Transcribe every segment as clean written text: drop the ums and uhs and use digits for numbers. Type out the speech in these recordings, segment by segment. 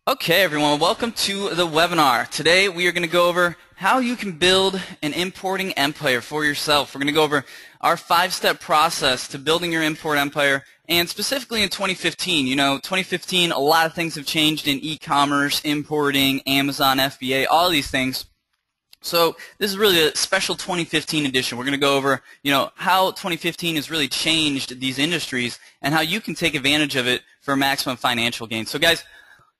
Okay, everyone, welcome to the webinar. Today we are going to go over how you can build an importing empire for yourself. We're going to go over our 5-step process to building your import empire, and specifically in 2015. You know, 2015, a lot of things have changed in e-commerce, importing, Amazon, FBA, all of these things. So this is really a special 2015 edition. We're going to go over, how 2015 has really changed these industries and how you can take advantage of it for maximum financial gain. So guys,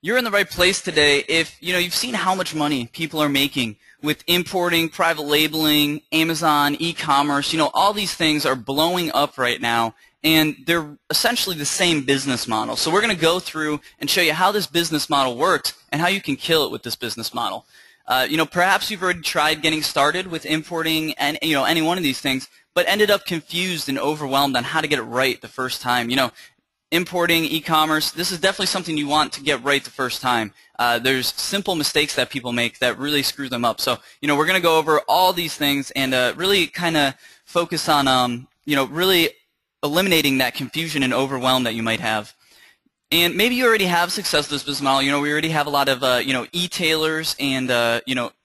you're in the right place today if you've seen how much money people are making with importing, private labeling, Amazon, e-commerce. All these things are blowing up right now, and they're essentially the same business model. So we're going to go through and show you how this business model works and how you can kill it with this business model. Perhaps you've already tried getting started with importing and any one of these things, but ended up confused and overwhelmed on how to get it right the first time. Importing, e-commerce, this is definitely something you want to get right the first time. There's simple mistakes that people make that really screw them up. So, we're going to go over all these things and really kind of focus on, really eliminating that confusion and overwhelm that you might have. And maybe you already have success with this business model. We already have a lot of, e-tailers and,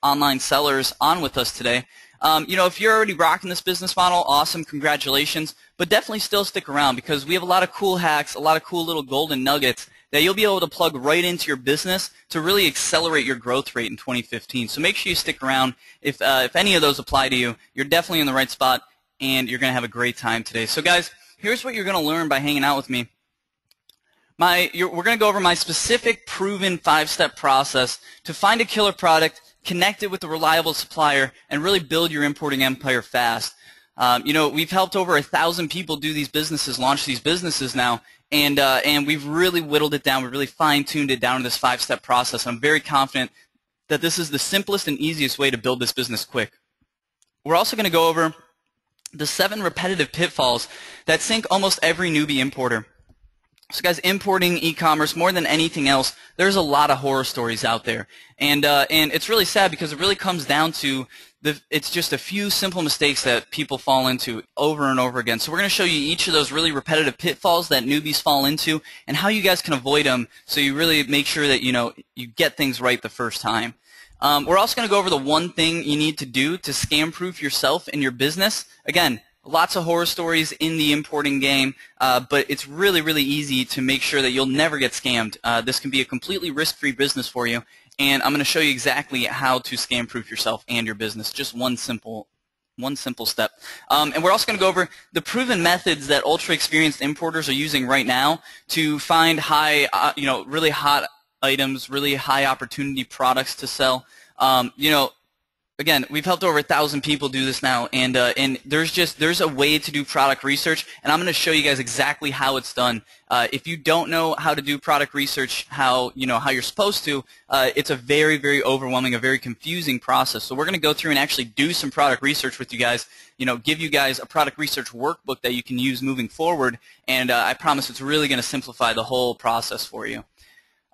online sellers on with us today. If you're already rocking this business model, awesome, congratulations. But definitely still stick around because we have a lot of cool hacks, a lot of cool little golden nuggets that you'll be able to plug right into your business to really accelerate your growth rate in 2015. So make sure you stick around. If any of those apply to you, you're definitely in the right spot and you're going to have a great time today. So guys, here's what you're going to learn by hanging out with me. We're going to go over my specific proven 5-step process to find a killer product, connect it with a reliable supplier, and really build your importing empire fast. We've helped over 1,000 people do these businesses, launch these businesses now, and we've really whittled it down. We've really fine-tuned it down to this 5-step process. I'm very confident that this is the simplest and easiest way to build this business quick. We're also going to go over the 7 repetitive pitfalls that sink almost every newbie importer. So guys, importing e-commerce, more than anything else, there's a lot of horror stories out there. And it's really sad because it really comes down to it's just a few simple mistakes that people fall into over and over again. So we're going to show you each of those really repetitive pitfalls that newbies fall into and how you guys can avoid them so you really make sure that you get things right the first time. We're also going to go over the one thing you need to do to scam-proof yourself and your business. Again, lots of horror stories in the importing game, but it's really, really easy to make sure that you'll never get scammed. This can be a completely risk-free business for you, and I'm going to show you exactly how to scam-proof yourself and your business. Just one simple step. And we're also going to go over the proven methods that ultra-experienced importers are using right now to find really hot items, really high-opportunity products to sell. Again, we've helped over 1,000 people do this now, and there's a way to do product research, and I'm going to show you guys exactly how it's done. If you don't know how to do product research, how you're supposed to, it's a very, very overwhelming, a very confusing process. So we're going to go through and actually do some product research with you guys. Give you guys a product research workbook that you can use moving forward, and I promise it's really going to simplify the whole process for you.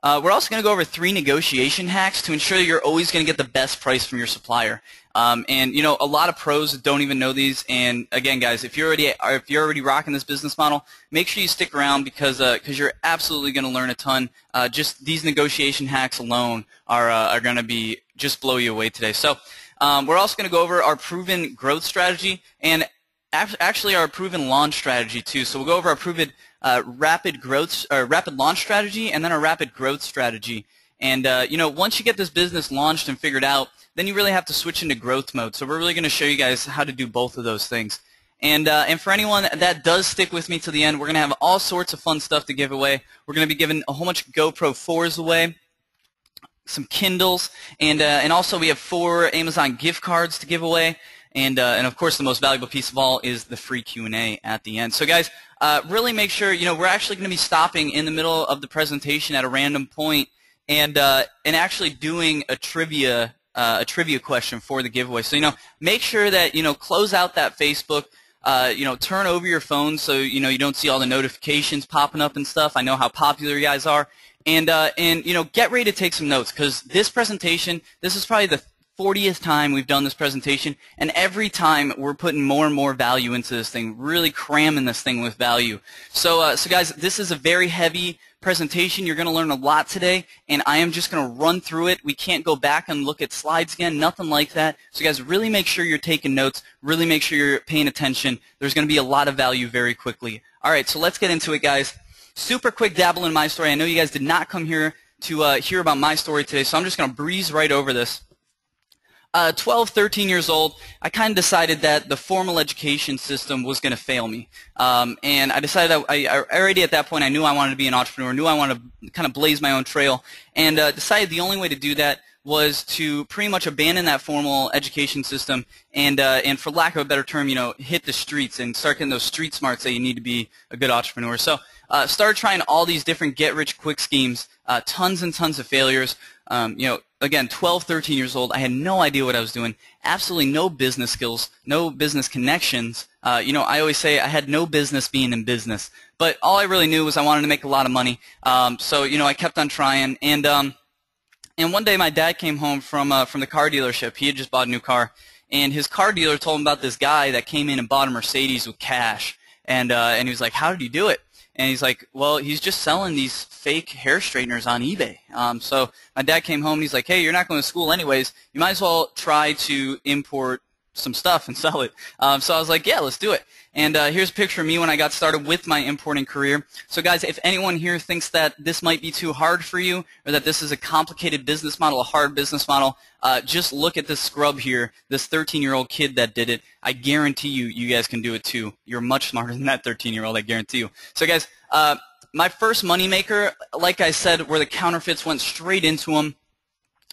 We're also going to go over 3 negotiation hacks to ensure that you're always going to get the best price from your supplier. A lot of pros don't even know these. And again, guys, if you're already rocking this business model, make sure you stick around because you're absolutely going to learn a ton. Just these negotiation hacks alone are going to just blow you away today. So we're also going to go over our proven growth strategy and actually our proven launch strategy too. So we'll go over our proven rapid launch strategy and then our rapid growth strategy. And once you get this business launched and figured out, then you really have to switch into growth mode. So we're really going to show you guys how to do both of those things. And for anyone that does stick with me to the end, we're going to have all sorts of fun stuff to give away. We're going to be giving a whole bunch of GoPro 4s away, some Kindles, and also we have 4 Amazon gift cards to give away. And of course, the most valuable piece of all is the free Q&A at the end. So guys, really make sure, we're actually going to be stopping in the middle of the presentation at a random point and actually doing a trivia question for the giveaway. So, make sure that, close out that Facebook, turn over your phone so, you don't see all the notifications popping up and stuff. I know how popular you guys are. And get ready to take some notes because this presentation, this is probably the 40th time we've done this presentation, and every time we're putting more and more value into this thing, really cramming this thing with value. So guys, this is a very heavy presentation. You're going to learn a lot today, and I am just going to run through it. We can't go back and look at slides again, nothing like that. So guys, really make sure you're taking notes, really make sure you're paying attention. There's going to be a lot of value very quickly. All right, so let's get into it, guys. Super quick dabble in my story. I know you guys did not come here to hear about my story today, so I'm just going to breeze right over this. 12, 13 years old, I kind of decided that the formal education system was going to fail me. And I decided that I already at that point I knew I wanted to be an entrepreneur, knew I wanted to kind of blaze my own trail, and decided the only way to do that was to pretty much abandon that formal education system and for lack of a better term, hit the streets and start getting those street smarts that you need to be a good entrepreneur. So started trying all these different get-rich-quick schemes, tons and tons of failures. Again, 12, 13 years old, I had no idea what I was doing, absolutely no business skills, no business connections. I always say I had no business being in business, but all I really knew was I wanted to make a lot of money. So I kept on trying, and one day my dad came home from the car dealership. He had just bought a new car, and his car dealer told him about this guy that came in and bought a Mercedes with cash, and he was like, "How did he do it?" And he's like, "Well, he's just selling these fake hair straighteners on eBay." So my dad came home and he's like, "Hey, you're not going to school anyways. You might as well try to import some stuff and sell it." So I was like, "Yeah, let's do it." And here's a picture of me when I got started with my importing career. So guys, if anyone here thinks that this might be too hard for you or that this is a complicated business model, a hard business model, just look at this scrub here, this 13-year-old kid that did it. I guarantee you guys can do it too. You're much smarter than that 13-year-old, I guarantee you. So guys, my first moneymaker, like I said, where the counterfeits went straight into them.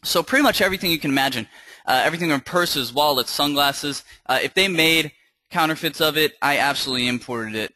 So pretty much everything you can imagine, everything from purses, wallets, sunglasses, if they made counterfeits of it, I absolutely imported it.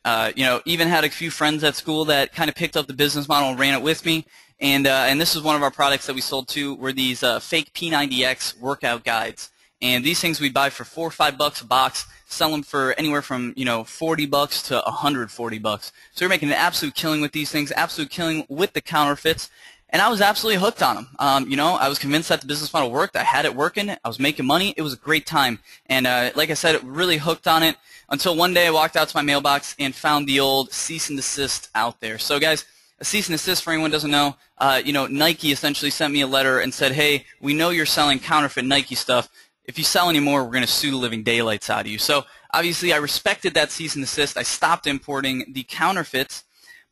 Even had a few friends at school that kind of picked up the business model and ran it with me. And this is one of our products that we sold too, were these fake P90X workout guides. And these things we buy for $4 or $5 a box, sell them for anywhere from $40 to $140. So we're making an absolute killing with these things, absolute killing with the counterfeits. And I was absolutely hooked on them. I was convinced that the business model worked. I had it working. I was making money. It was a great time. And like I said, really hooked on it until one day I walked out to my mailbox and found the old cease and desist out there. So guys, a cease and desist, for anyone who doesn't know, Nike essentially sent me a letter and said, "Hey, we know you're selling counterfeit Nike stuff. If you sell any more, we're going to sue the living daylights out of you." So obviously I respected that cease and desist. I stopped importing the counterfeits,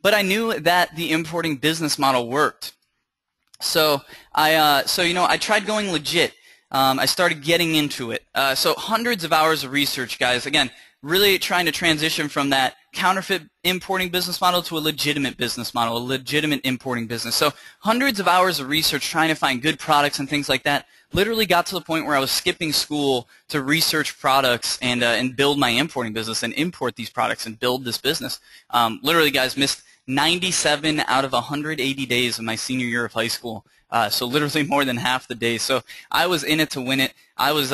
but I knew that the importing business model worked. So I tried going legit. I started getting into it. So hundreds of hours of research, guys. Again, really trying to transition from that counterfeit importing business model to a legitimate business model, a legitimate importing business. So hundreds of hours of research trying to find good products and things like that. Literally got to the point where I was skipping school to research products and build my importing business and import these products and build this business. Literally, guys, missed 97 out of 180 days of my senior year of high school. So literally more than half the days. So I was in it to win it. I was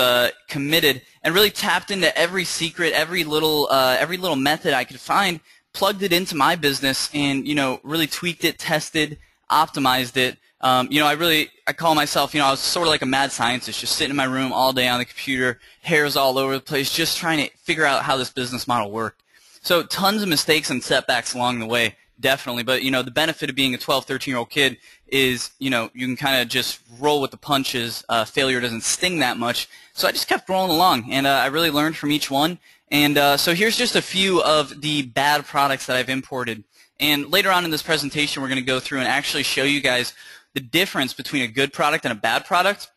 committed and really tapped into every secret, every little method I could find, plugged it into my business, and really tweaked it, tested, optimized it. I call myself, I was sort of like a mad scientist, just sitting in my room all day on the computer, hairs all over the place, just trying to figure out how this business model worked. So tons of mistakes and setbacks along the way. Definitely, but the benefit of being a 12, 13-year-old kid is you can kind of just roll with the punches. Failure doesn't sting that much, so I just kept rolling along, and I really learned from each one. And so here's just a few of the bad products that I've imported. And later on in this presentation, we're going to go through and actually show you guys the difference between a good product and a bad product.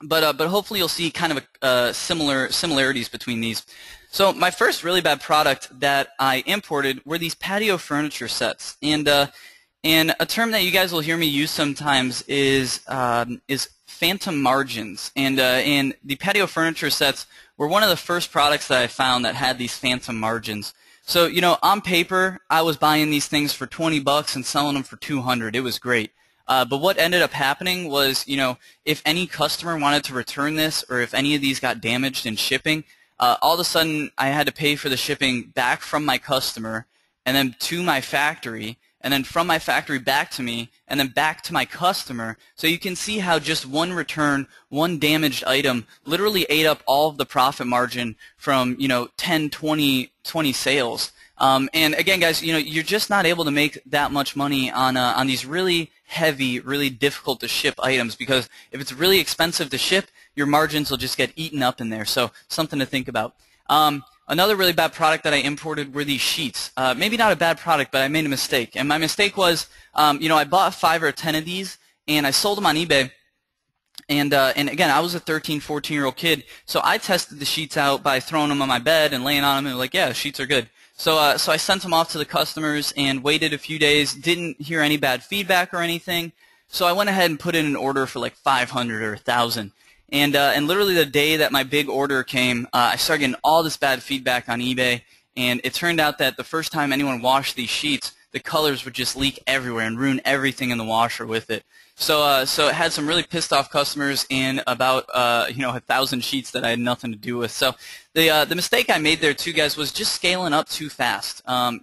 But hopefully you'll see kind of similarities between these. So my first really bad product that I imported were these patio furniture sets, and a term that you guys will hear me use sometimes is phantom margins, and the patio furniture sets were one of the first products that I found that had these phantom margins. So on paper I was buying these things for $20 and selling them for $200. It was great. But what ended up happening was, if any customer wanted to return this, or if any of these got damaged in shipping, all of a sudden I had to pay for the shipping back from my customer and then to my factory, and then from my factory back to me, and then back to my customer. So you can see how just one return, one damaged item literally ate up all of the profit margin from 10, 20 sales. And again, guys, you're just not able to make that much money on these really heavy, really difficult to ship items, because if it's really expensive to ship, your margins will just get eaten up in there. So something to think about. Another really bad product that I imported were these sheets. Maybe not a bad product, but I made a mistake. And my mistake was, I bought 5 or 10 of these, and I sold them on eBay. And again, I was a 13, 14-year-old kid, so I tested the sheets out by throwing them on my bed and laying on them, and like, yeah, sheets are good. So I sent them off to the customers and waited a few days, didn't hear any bad feedback or anything. So I went ahead and put in an order for like 500 or 1,000. And literally the day that my big order came, I started getting all this bad feedback on eBay, and it turned out that the first time anyone washed these sheets, the colors would just leak everywhere and ruin everything in the washer with it. So it had some really pissed off customers and about 1,000 sheets that I had nothing to do with. So the mistake I made there too, guys, was just scaling up too fast. And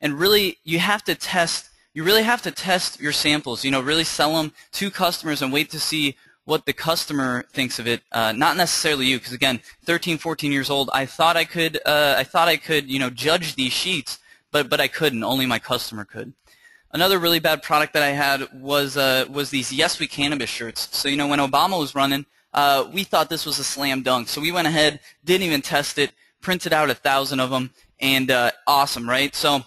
really you have to test. You really have to test your samples. Really sell them to customers and wait to see what the customer thinks of it, not necessarily you, because again, 13, 14 years old, I thought I could judge these sheets, but I couldn't. Only my customer could. Another really bad product that I had was these Yes We Cannabis shirts. So when Obama was running, we thought this was a slam dunk. So we went ahead, didn't even test it, printed out 1,000 of them, and awesome, right? So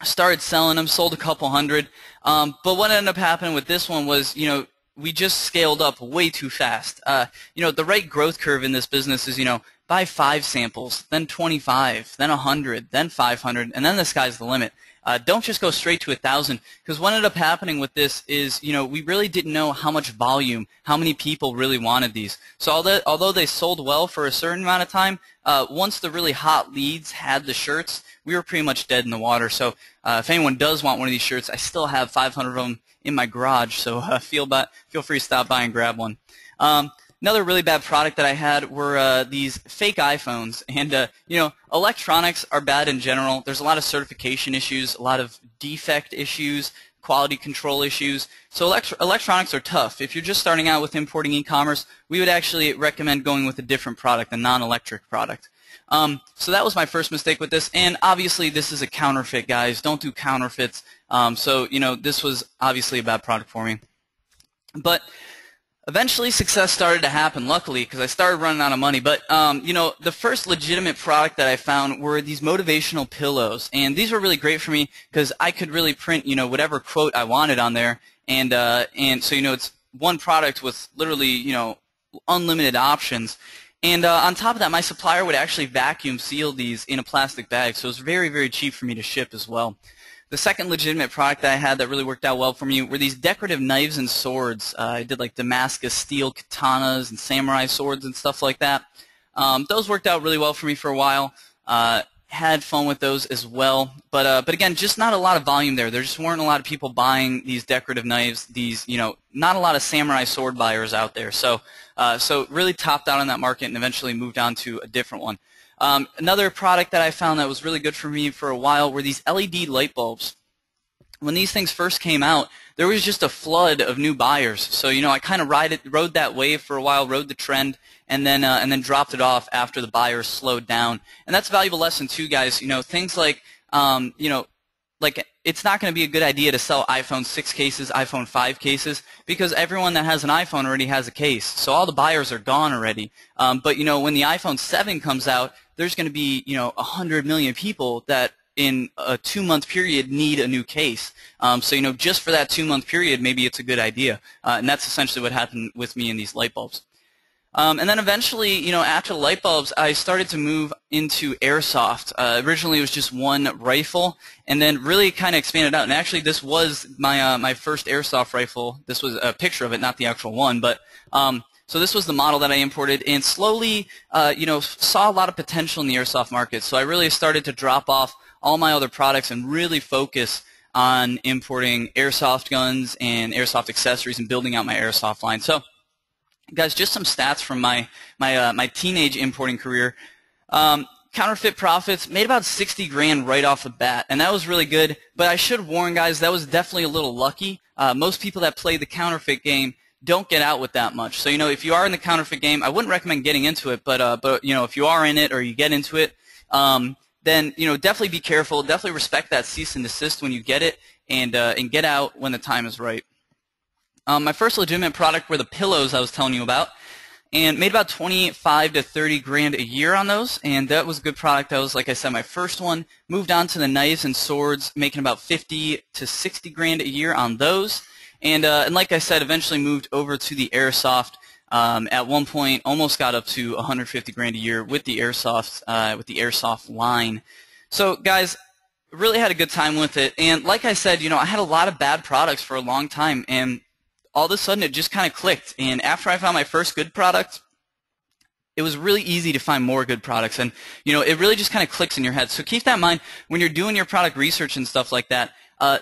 I started selling them, sold a couple hundred. But what ended up happening with this one was, we just scaled up way too fast. The right growth curve in this business is, buy 5 samples, then 25, then 100, then 500, and then the sky's the limit. Don't just go straight to 1,000, because what ended up happening with this is, we really didn't know how much volume, how many people really wanted these. So although they sold well for a certain amount of time, once the really hot leads had the shirts, we were pretty much dead in the water. So if anyone does want one of these shirts, I still have 500 of them in my garage, so feel free to stop by and grab one. Another really bad product that I had were these fake iPhones, and electronics are bad in general. There's a lot of certification issues, a lot of defect issues, quality control issues. So electronics are tough. If you're just starting out with importing e-commerce, we would actually recommend going with a different product, a non-electric product. So that was my first mistake with this, and obviously this is a counterfeit, guys. Don't do counterfeits. So this was obviously a bad product for me. But eventually success started to happen, luckily, because I started running out of money. But the first legitimate product that I found were these motivational pillows, and these were really great for me because I could really print whatever quote I wanted on there, and so it's one product with literally unlimited options. And on top of that, my supplier would actually vacuum seal these in a plastic bag, so it was very, very cheap for me to ship as well. The second legitimate product that I had that really worked out well for me were these decorative knives and swords. I did like Damascus steel katanas and samurai swords and stuff like that. Those worked out really well for me for a while. Had fun with those as well, but again, just not a lot of volume there. There just weren't a lot of people buying these decorative knives. These, not a lot of samurai sword buyers out there. So really topped out on that market and eventually moved on to a different one. Another product that I found that was really good for me for a while were these LED light bulbs. When these things first came out, there was just a flood of new buyers. So I kind of rode that wave for a while, rode the trend, and then dropped it off after the buyers slowed down. And that's a valuable lesson too, guys. Things like like it's not going to be a good idea to sell iPhone 6 cases, iPhone 5 cases, because everyone that has an iPhone already has a case. So all the buyers are gone already. But when the iPhone 7 comes out, there's going to be 100 million people that in a 2-month period need a new case. So just for that 2-month period, maybe it's a good idea. And that's essentially what happened with me in these light bulbs. And then eventually, after the light bulbs, I started to move into airsoft. Originally, it was just one rifle, and then really kind of expanded out. And actually, this was my my first airsoft rifle. This was a picture of it, not the actual one. But so this was the model that I imported, and slowly, saw a lot of potential in the airsoft market. So I really started to drop off all my other products and really focus on importing airsoft guns and airsoft accessories and building out my airsoft line. So, guys, just some stats from my teenage importing career. Counterfeit profits, made about 60 grand right off the bat, and that was really good, but I should warn guys, that was definitely a little lucky. Most people that play the counterfeit game don't get out with that much. So, if you are in the counterfeit game, I wouldn't recommend getting into it, but if you are in it or you get into it, then, definitely be careful, definitely respect that cease and desist when you get it, and get out when the time is right. My first legitimate product were the pillows I was telling you about, and made about 25 to 30 grand a year on those, and that was a good product. That was, like I said, my first one. Moved on to the knives and swords, making about 50 to 60 grand a year on those, and like I said, eventually moved over to the airsoft. At one point, almost got up to 150 grand a year with the airsoft line. So, guys, really had a good time with it, and like I said, I had a lot of bad products for a long time, and all of a sudden it just kind of clicked, and after I found my first good product, it was really easy to find more good products, and it really just kind of clicks in your head. So keep that in mind when you're doing your product research and stuff like that.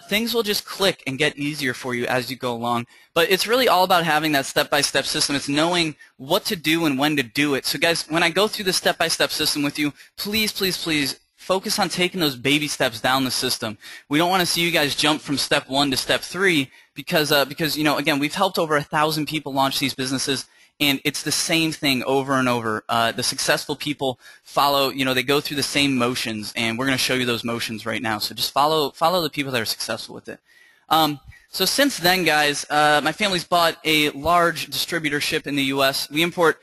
Things will just click and get easier for you as you go along, but it's really all about having that step-by-step system. It's knowing what to do and when to do it. So guys, when I go through the step-by-step system with you, please, please, please focus on taking those baby steps down the system. We don't want to see you guys jump from step 1 to step 3 because again, we've helped over 1,000 people launch these businesses, and it's the same thing over and over. The successful people follow, they go through the same motions, and we're going to show you those motions right now. So just follow the people that are successful with it. So since then, guys, my family's bought a large distributorship in the U.S. We import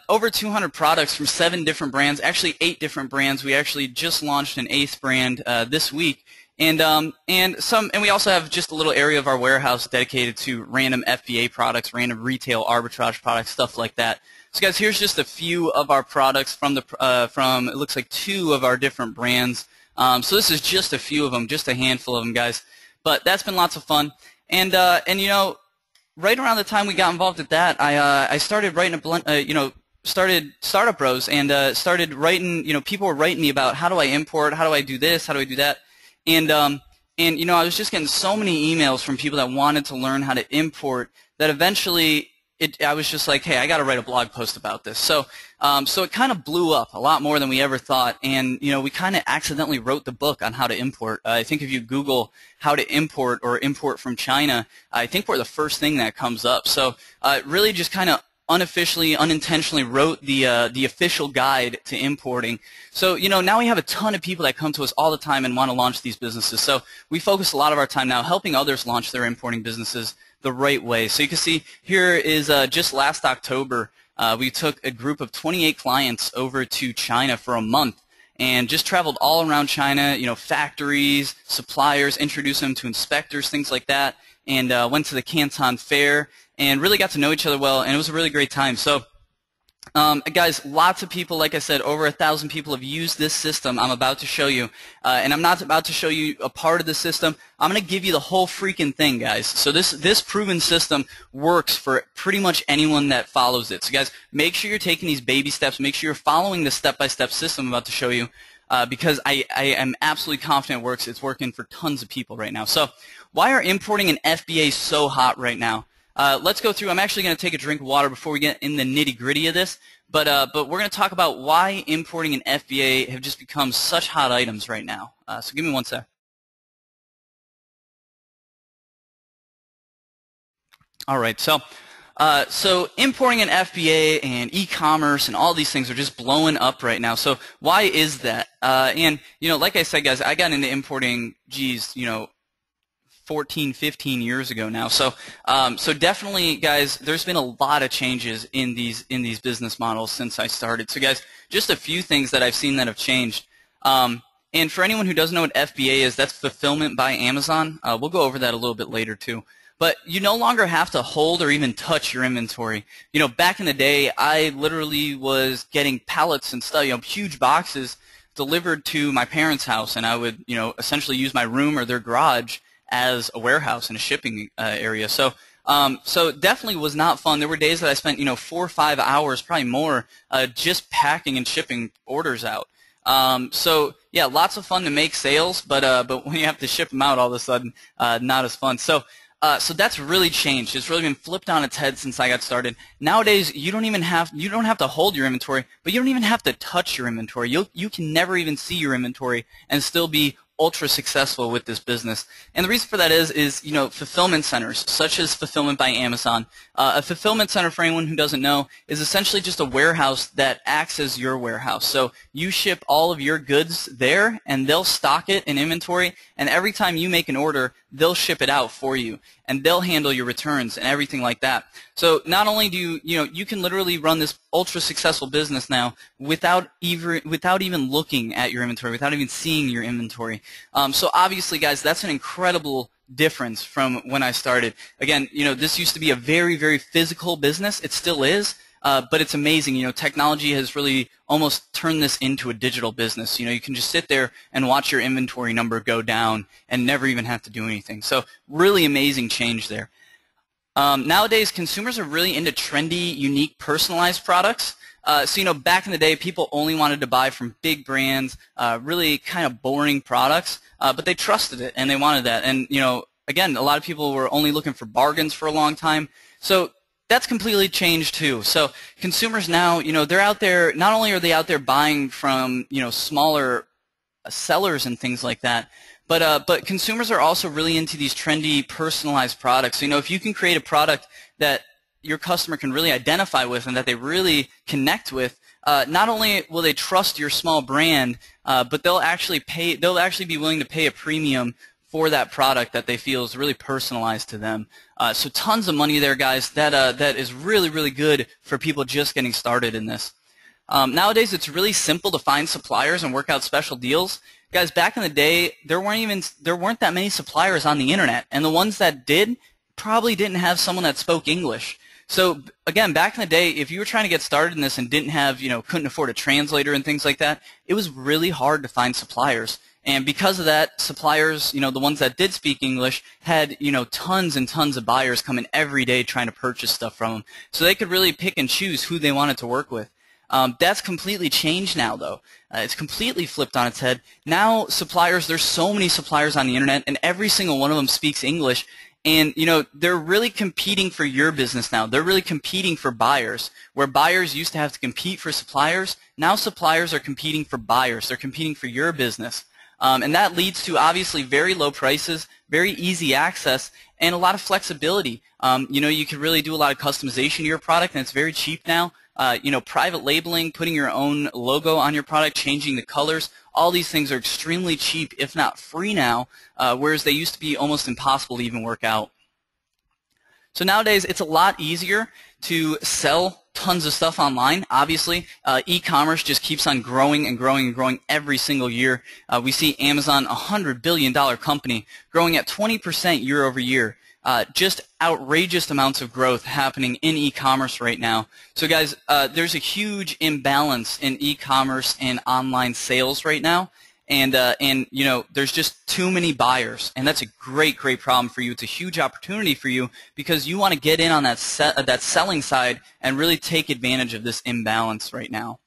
over 200 products from 7 different brands, actually 8 different brands. We actually just launched an 8th brand this week, and we also have just a little area of our warehouse dedicated to random FBA products, random retail arbitrage products, stuff like that. So guys, here's just a few of our products from it looks like 2 of our different brands. So this is just a few of them, just a handful of them, guys. But that's been lots of fun, and right around the time we got involved with that, I started writing started StartupBros, and started writing. People were writing me about how do I import, how do I do this, how do I do that, and I was just getting so many emails from people that wanted to learn how to import that eventually I was just like, hey, I got to write a blog post about this. So it kind of blew up a lot more than we ever thought, and we kind of accidentally wrote the book on how to import. I think if you Google how to import or import from China, I think we're the first thing that comes up. So really just kind of unofficially, unintentionally wrote the official guide to importing. So now we have a ton of people that come to us all the time and want to launch these businesses. So we focus a lot of our time now helping others launch their importing businesses the right way. So you can see here is just last October, we took a group of 28 clients over to China for a month and just traveled all around China, factories, suppliers, introduced them to inspectors, things like that, and went to the Canton Fair and really got to know each other well, and it was a really great time. So guys, lots of people, like I said, over 1,000 people have used this system I'm about to show you, and I'm not about to show you a part of the system. I'm going to give you the whole freaking thing, guys. So this proven system works for pretty much anyone that follows it. So guys, make sure you're taking these baby steps. Make sure you're following the step-by-step system I'm about to show you, because I am absolutely confident it works. It's working for tons of people right now. So why are importing and FBA so hot right now? Let's go through. I'm actually going to take a drink of water before we get in the nitty-gritty of this, but we're going to talk about why importing and FBA have just become such hot items right now. So give me one sec. All right, so importing and FBA and e-commerce and all these things are just blowing up right now. So why is that? And like I said, guys, I got into importing, 14, 15 years ago now. So definitely, guys, there's been a lot of changes in these business models since I started. So guys, just a few things that I've seen that have changed. And for anyone who doesn't know what FBA is, that's fulfillment by Amazon. We'll go over that a little bit later too. But you no longer have to hold or even touch your inventory. Back in the day, I literally was getting pallets and stuff, huge boxes delivered to my parents' house, and I would, essentially use my room or their garage as a warehouse and a shipping area. So definitely was not fun. There were days that I spent 4 or 5 hours, probably more, just packing and shipping orders out. So yeah, lots of fun to make sales, but when you have to ship them out all of a sudden, not as fun. So So that's really changed. It's really been flipped on its head since I got started. Nowadays, you don't have to hold your inventory, but you don't even have to touch your inventory. You can never even see your inventory and still be ultra successful with this business. And the reason for that is fulfillment centers, such as Fulfillment by Amazon. A fulfillment center, for anyone who doesn't know, is essentially just a warehouse that acts as your warehouse. So you ship all of your goods there, and they'll stock it in inventory, and every time you make an order, they'll ship it out for you, and they'll handle your returns and everything like that. So not only do you can literally run this ultra successful business now without even looking at your inventory, without even seeing your inventory. So obviously, guys, that's an incredible difference from when I started. Again, this used to be a very, very physical business. It still is. But it's amazing. Technology has really almost turned this into a digital business. You can just sit there and watch your inventory number go down and never even have to do anything. So really amazing change there. Nowadays, consumers are really into trendy, unique, personalized products. So back in the day, people only wanted to buy from big brands, really kind of boring products, but they trusted it and they wanted that. And again, a lot of people were only looking for bargains for a long time. So that's completely changed too. So consumers now, they're out there. Not only are they out there buying from smaller sellers and things like that, but consumers are also really into these trendy, personalized products. So, if you can create a product that your customer can really identify with and that they really connect with, not only will they trust your small brand, but they'll actually be willing to pay a premium for that product that they feel is really personalized to them. So tons of money there, guys. That is really, really good for people just getting started in this. Nowadays, it's really simple to find suppliers and work out special deals. Guys, back in the day, there weren't that many suppliers on the internet, and the ones that did probably didn't have someone that spoke English. So again, back in the day, if you were trying to get started in this and didn't have, couldn't afford a translator and things like that, it was really hard to find suppliers. And because of that, suppliers, the ones that did speak English had, tons and tons of buyers coming every day trying to purchase stuff from them. So they could really pick and choose who they wanted to work with. That's completely changed now, though. It's completely flipped on its head. Now, there's so many suppliers on the internet, and every single one of them speaks English. And, they're really competing for your business now. They're really competing for buyers. Where buyers used to have to compete for suppliers, now suppliers are competing for buyers. They're competing for your business. And that leads to, obviously, very low prices, very easy access, and a lot of flexibility. You can really do a lot of customization to your product, and it's very cheap now. Private labeling, putting your own logo on your product, changing the colors, all these things are extremely cheap, if not free now, whereas they used to be almost impossible to even work out. So nowadays, it's a lot easier to sell tons of stuff online. Obviously, e-commerce just keeps on growing and growing and growing every single year. We see Amazon, $100 billion company, growing at 20% year over year. Just outrageous amounts of growth happening in e-commerce right now. So guys, there's a huge imbalance in e-commerce and online sales right now. And there's just too many buyers, and that's a great problem for you. It's a huge opportunity for you because you want to get in on that selling side and really take advantage of this imbalance right now.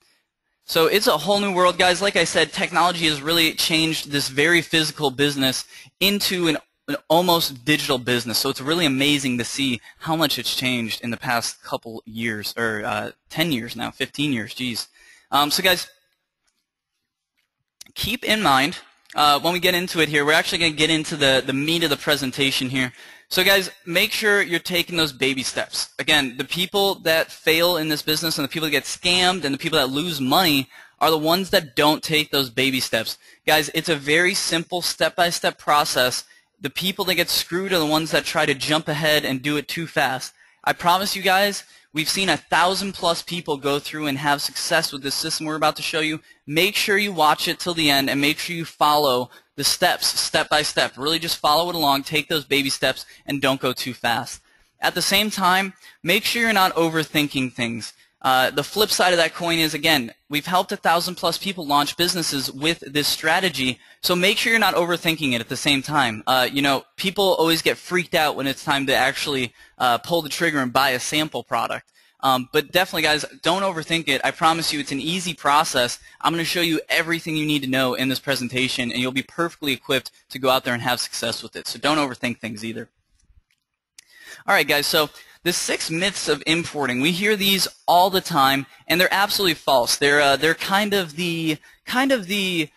So it's a whole new world, guys. Like I said, technology has really changed this very physical business into an almost digital business. So it's really amazing to see how much it's changed in the past couple years, or 10 years now, 15 years, geez. So guys, keep in mind, when we get into it here, we're actually going to get into the meat of the presentation here. So guys, make sure you're taking those baby steps. Again, the people that fail in this business and the people that get scammed and the people that lose money are the ones that don't take those baby steps. Guys, it's a very simple step-by-step process. The people that get screwed are the ones that try to jump ahead and do it too fast. I promise you guys, we've seen 1,000+ people go through and have success with this system we're about to show you. Make sure you watch it till the end and make sure you follow the steps step by step. Really just follow it along, take those baby steps, and don't go too fast. At the same time, make sure you're not overthinking things. The flip side of that coin is, again, we've helped 1,000+ people launch businesses with this strategy, so make sure you're not overthinking it at the same time. People always get freaked out when it's time to actually pull the trigger and buy a sample product. But definitely, guys, don't overthink it. I promise you it's an easy process. I'm going to show you everything you need to know in this presentation, and you'll be perfectly equipped to go out there and have success with it. So don't overthink things either. All right, guys, so the 6 myths of importing, we hear these all the time, and they're absolutely false. They're kind of the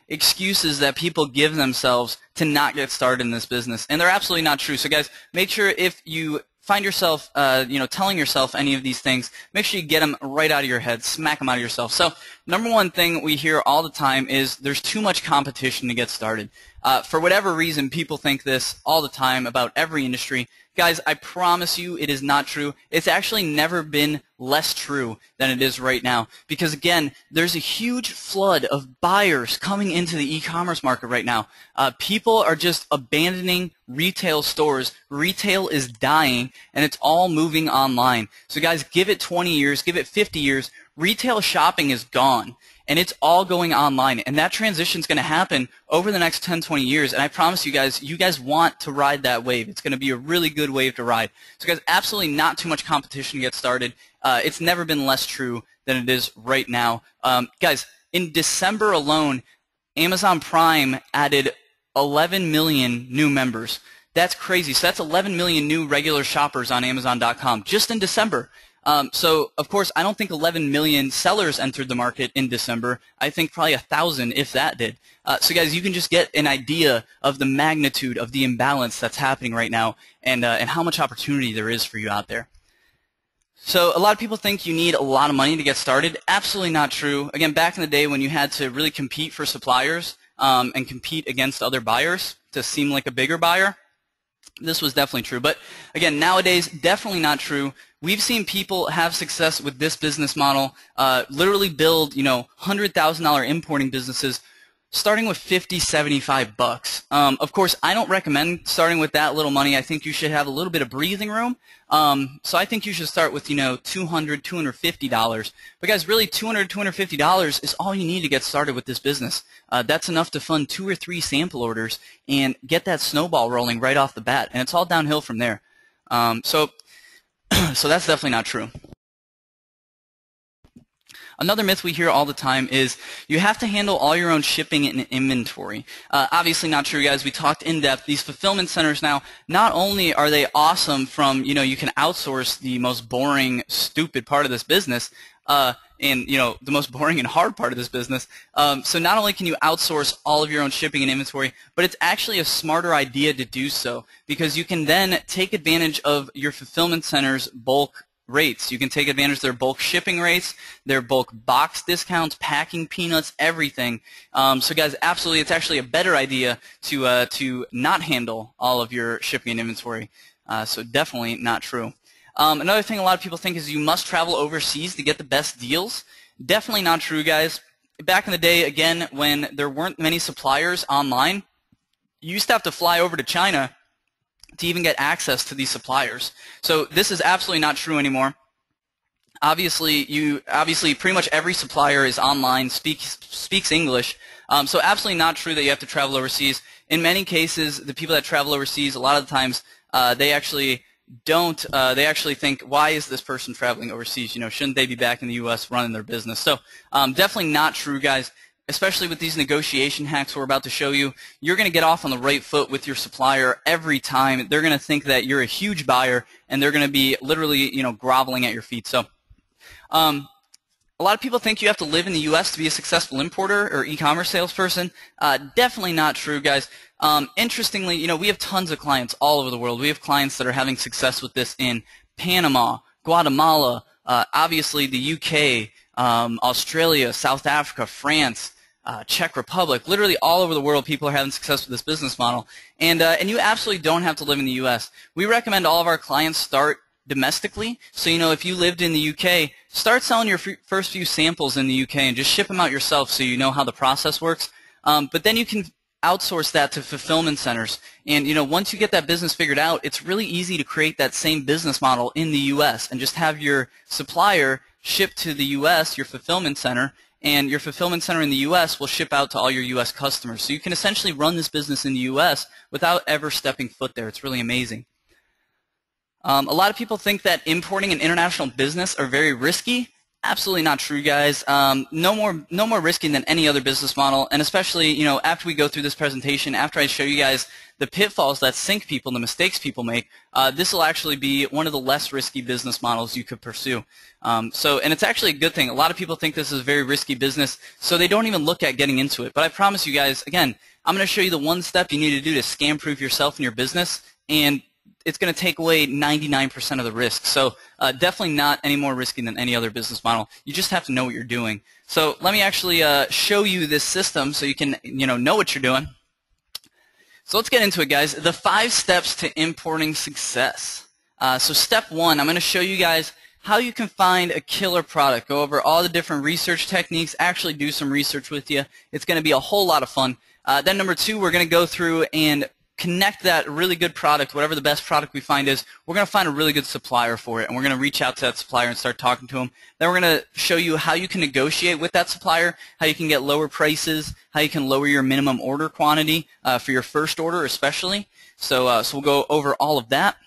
excuses that people give themselves to not get started in this business, and they're absolutely not true. So, guys, make sure if you find yourself, telling yourself any of these things, make sure you get them right out of your head, smack them out of yourself. So, number one thing we hear all the time is there's too much competition to get started. For whatever reason, people think this all the time about every industry. Guys, I promise you it is not true. It's actually never been less true than it is right now because, again, there's a huge flood of buyers coming into the e-commerce market right now. People are just abandoning retail stores. Retail is dying, and it's all moving online. So, guys, give it 20 years, give it 50 years. Retail shopping is gone, and it's all going online, and that transition is going to happen over the next 10, 20 years, and I promise you guys want to ride that wave. It's going to be a really good wave to ride. So, guys, absolutely not too much competition to get started. It's never been less true than it is right now. Guys, in December alone, Amazon Prime added 11 million new members. That's crazy. So that's 11 million new regular shoppers on Amazon.com just in December. So, of course, I don't think 11 million sellers entered the market in December. I think probably 1,000, if that did. So, guys, you can just get an idea of the magnitude of the imbalance that's happening right now and how much opportunity there is for you out there. So, a lot of people think you need a lot of money to get started. Absolutely not true. Again, back in the day when you had to really compete for suppliers and compete against other buyers to seem like a bigger buyer, this was definitely true. But again, nowadays, definitely not true. We've seen people have success with this business model, literally build, $100,000 importing businesses starting with 50, 75 bucks. Of course, I don't recommend starting with that little money. I think you should have a little bit of breathing room. So I think you should start with, $200, $250. But guys, really $200, $250 is all you need to get started with this business. That's enough to fund 2 or 3 sample orders and get that snowball rolling right off the bat. And it's all downhill from there. So that's definitely not true. Another myth we hear all the time is you have to handle all your own shipping and inventory. Obviously not true, guys. We talked in depth. These fulfillment centers now, not only are they awesome from, you can outsource the most boring, stupid part of this business, and, the most boring and hard part of this business. So not only can you outsource all of your own shipping and inventory, but it's actually a smarter idea to do so because you can then take advantage of your fulfillment center's bulk rates. You can take advantage of their bulk shipping rates, their bulk box discounts, packing peanuts, everything. So guys, absolutely, it's actually a better idea to not handle all of your shipping and inventory. So definitely not true. Another thing a lot of people think is you must travel overseas to get the best deals. Definitely not true, guys. Back in the day, again, when there weren't many suppliers online, you used to have to fly over to China to even get access to these suppliers. So this is absolutely not true anymore. Obviously, pretty much every supplier is online, speaks English. So absolutely not true that you have to travel overseas. In many cases, the people that travel overseas, a lot of the times, they actually don't. They actually think, why is this person traveling overseas? Shouldn't they be back in the U.S. running their business? So definitely not true, guys. Especially with these negotiation hacks we're about to show you, you're going to get off on the right foot with your supplier every time. They're going to think that you're a huge buyer, and they're going to be literally, groveling at your feet. So, a lot of people think you have to live in the U.S. to be a successful importer or e-commerce salesperson. Definitely not true, guys. Interestingly, we have tons of clients all over the world. We have clients that are having success with this in Panama, Guatemala, obviously the U.K., Australia, South Africa, France, Czech Republic, literally all over the world people are having success with this business model. And you absolutely don't have to live in the U.S. We recommend all of our clients start domestically. So, if you lived in the UK, start selling your first few samples in the UK and just ship them out yourself so you know how the process works. But then you can outsource that to fulfillment centers. And, once you get that business figured out, it's really easy to create that same business model in the U.S. and just have your supplier ship to the U.S., your fulfillment center, and your fulfillment center in the U.S. will ship out to all your U.S. customers. So you can essentially run this business in the U.S. without ever stepping foot there. It's really amazing. A lot of people think that importing an international business are very risky. Absolutely not true, guys. No more risky than any other business model, and especially, after we go through this presentation, after I show you guys the pitfalls that sink people, the mistakes people make, this will actually be one of the less risky business models you could pursue. And it's actually a good thing. A lot of people think this is a very risky business, so they don't even look at getting into it. But I promise you guys, again, I'm going to show you the one step you need to do to scam-proof yourself and your business, and it's going to take away 99% of the risk. So definitely not any more risky than any other business model. You just have to know what you're doing. So let me actually show you this system so you can know what you're doing. So let's get into it, guys. The 5 steps to importing success. So step 1, I'm going to show you guys how you can find a killer product. Go over all the different research techniques, actually do some research with you. It's going to be a whole lot of fun. Then number 2, we're going to go through and connect that really good product, whatever the best product we find is. We're going to find a really good supplier for it, and we're going to reach out to that supplier and start talking to them. Then we're going to show you how you can negotiate with that supplier, how you can get lower prices, how you can lower your minimum order quantity for your first order especially. So we'll go over all of that.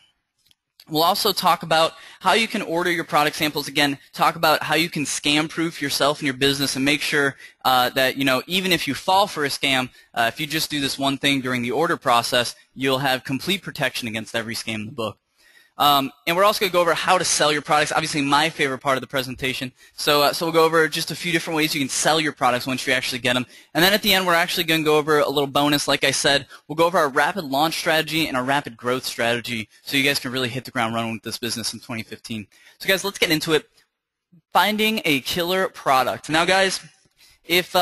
We'll also talk about how you can order your product samples. Again, talk about how you can scam-proof yourself and your business and make sure that, even if you fall for a scam, if you just do this one thing during the order process, you'll have complete protection against every scam in the book. And we're also going to go over how to sell your products, obviously my favorite part of the presentation. So we'll go over just a few different ways you can sell your products once you actually get them. And then at the end, we're actually going to go over a little bonus. Like I said, we'll go over our rapid launch strategy and our rapid growth strategy so you guys can really hit the ground running with this business in 2015. So guys, let's get into it. Finding a killer product. Now guys, if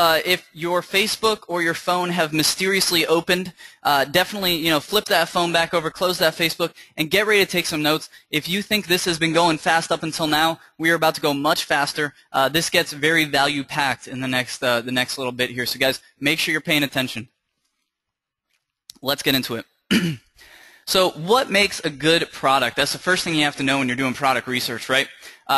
your Facebook or your phone have mysteriously opened, definitely flip that phone back over, close that Facebook, and get ready to take some notes. If you think this has been going fast up until now, we are about to go much faster. This gets very value packed in the next little bit here. So guys, make sure you're paying attention. Let's get into it. So what makes a good product? That's the first thing you have to know when you're doing product research, right?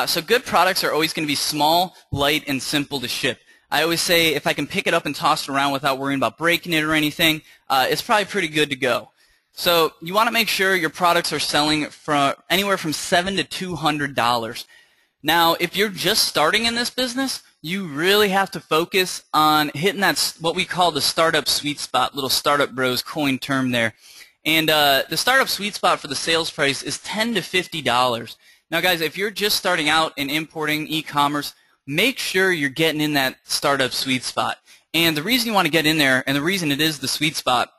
So good products are always going to be small, light, and simple to ship. I always say if I can pick it up and toss it around without worrying about breaking it or anything, it's probably pretty good to go. So you want to make sure your products are selling for anywhere from $7 to $200. Now, if you're just starting in this business, you really have to focus on hitting that what we call the startup sweet spot, little StartupBros coin term there. And the startup sweet spot for the sales price is $10 to $50. Now, guys, if you're just starting out in importing e-commerce, make sure you're getting in that startup sweet spot. And the reason you want to get in there, and the reason it is the sweet spot,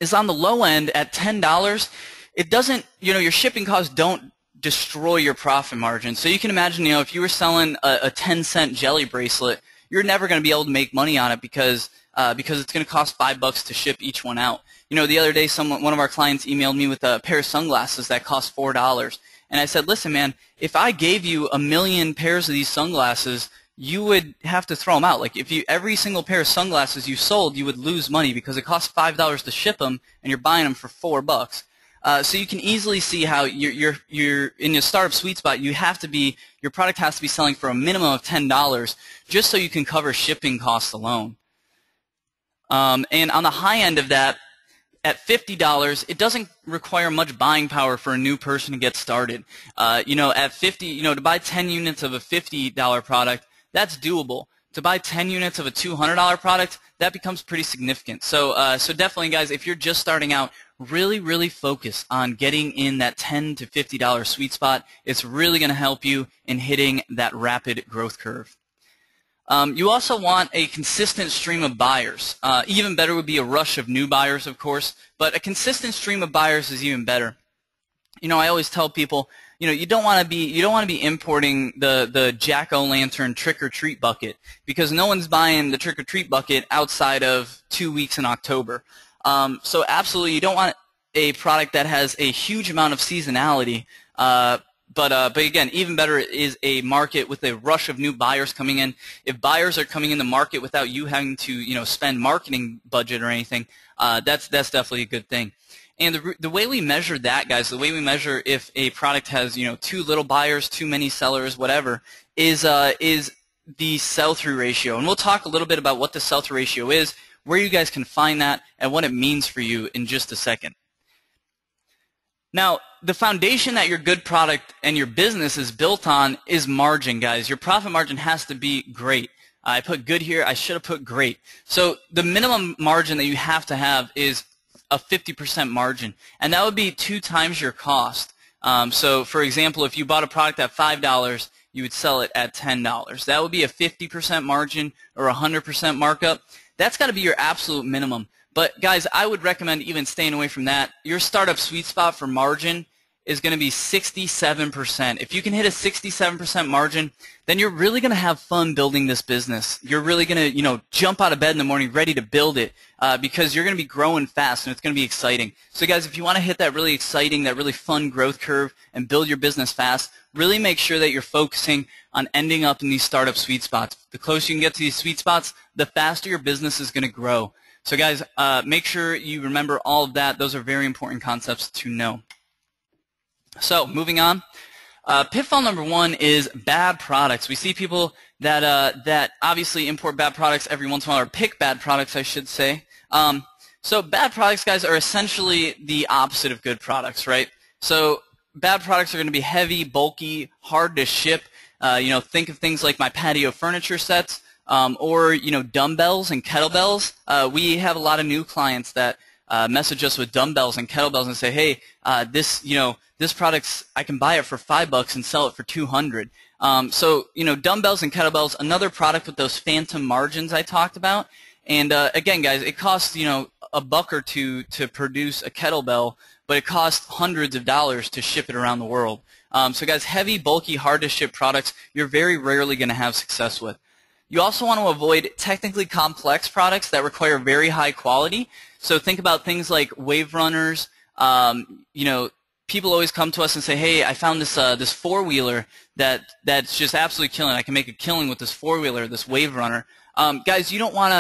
is on the low end at $10, it doesn't, your shipping costs don't destroy your profit margin. So you can imagine, if you were selling a 10-cent jelly bracelet, you're never going to be able to make money on it because it's going to cost $5 to ship each one out. The other day, one of our clients emailed me with a pair of sunglasses that cost $4. And I said, listen, man, if I gave you 1 million pairs of these sunglasses, you would have to throw them out. Like every single pair of sunglasses you sold, you would lose money because it costs $5 to ship them, and you're buying them for $4. So you can easily see how you're in your startup sweet spot. Your product has to be selling for a minimum of $10 just so you can cover shipping costs alone. And on the high end of that, at $50, it doesn't require much buying power for a new person to get started. At 50, to buy 10 units of a $50 product, that's doable. To buy 10 units of a $200 product, that becomes pretty significant. So definitely, guys, if you're just starting out, really, really focus on getting in that $10 to $50 sweet spot. It's really going to help you in hitting that rapid growth curve. You also want a consistent stream of buyers. Even better would be a rush of new buyers, of course, but a consistent stream of buyers is even better. I always tell people, you don't want to be importing the jack-o'-lantern trick-or-treat bucket because no one's buying the trick-or-treat bucket outside of 2 weeks in October. So absolutely, you don't want a product that has a huge amount of seasonality. But again, even better is a market with a rush of new buyers coming in. If buyers are coming in the market without you having to spend marketing budget or anything, that's definitely a good thing. And the way we measure that, guys, the way we measure if a product has too little buyers, too many sellers, whatever, is the sell-through ratio. And we'll talk a little bit about what the sell-through ratio is, where you guys can find that, and what it means for you in just a second. Now, the foundation that your good product and your business is built on is margin, guys. Your profit margin has to be great. I put good here. I should have put great. So the minimum margin that you have to have is a 50% margin, and that would be 2 times your cost. So, for example, if you bought a product at $5, you would sell it at $10. That would be a 50% margin or a 100% markup. That's got to be your absolute minimum. But guys, I would recommend even staying away from that. Your startup sweet spot for margin is going to be 67%. If you can hit a 67% margin, then you're really going to have fun building this business. You're really going to, jump out of bed in the morning ready to build it because you're going to be growing fast and it's going to be exciting. So guys, if you want to hit that really exciting, that really fun growth curve and build your business fast, really make sure that you're focusing on ending up in these startup sweet spots. The closer you can get to these sweet spots, the faster your business is going to grow. So guys, make sure you remember all of that. Those are very important concepts to know. So moving on, pitfall number 1 is bad products. We see people that obviously import bad products every once in a while, or pick bad products, I should say. So bad products, guys, are essentially the opposite of good products, right? So bad products are going to be heavy, bulky, hard to ship. Think of things like my patio furniture sets. Or dumbbells and kettlebells. We have a lot of new clients that message us with dumbbells and kettlebells and say, hey, this product's, I can buy it for $5 and sell it for $200. So dumbbells and kettlebells, another product with those phantom margins I talked about. And again, guys, it costs $1 or $2 to produce a kettlebell, but it costs hundreds of dollars to ship it around the world. So guys, heavy, bulky, hard to ship products, you're very rarely going to have success with. You also want to avoid technically complex products that require very high quality. So think about things like wave runners. People always come to us and say, "Hey, I found this four-wheeler that's just absolutely killing. I can make a killing with this four-wheeler, this wave runner." Guys, you don't want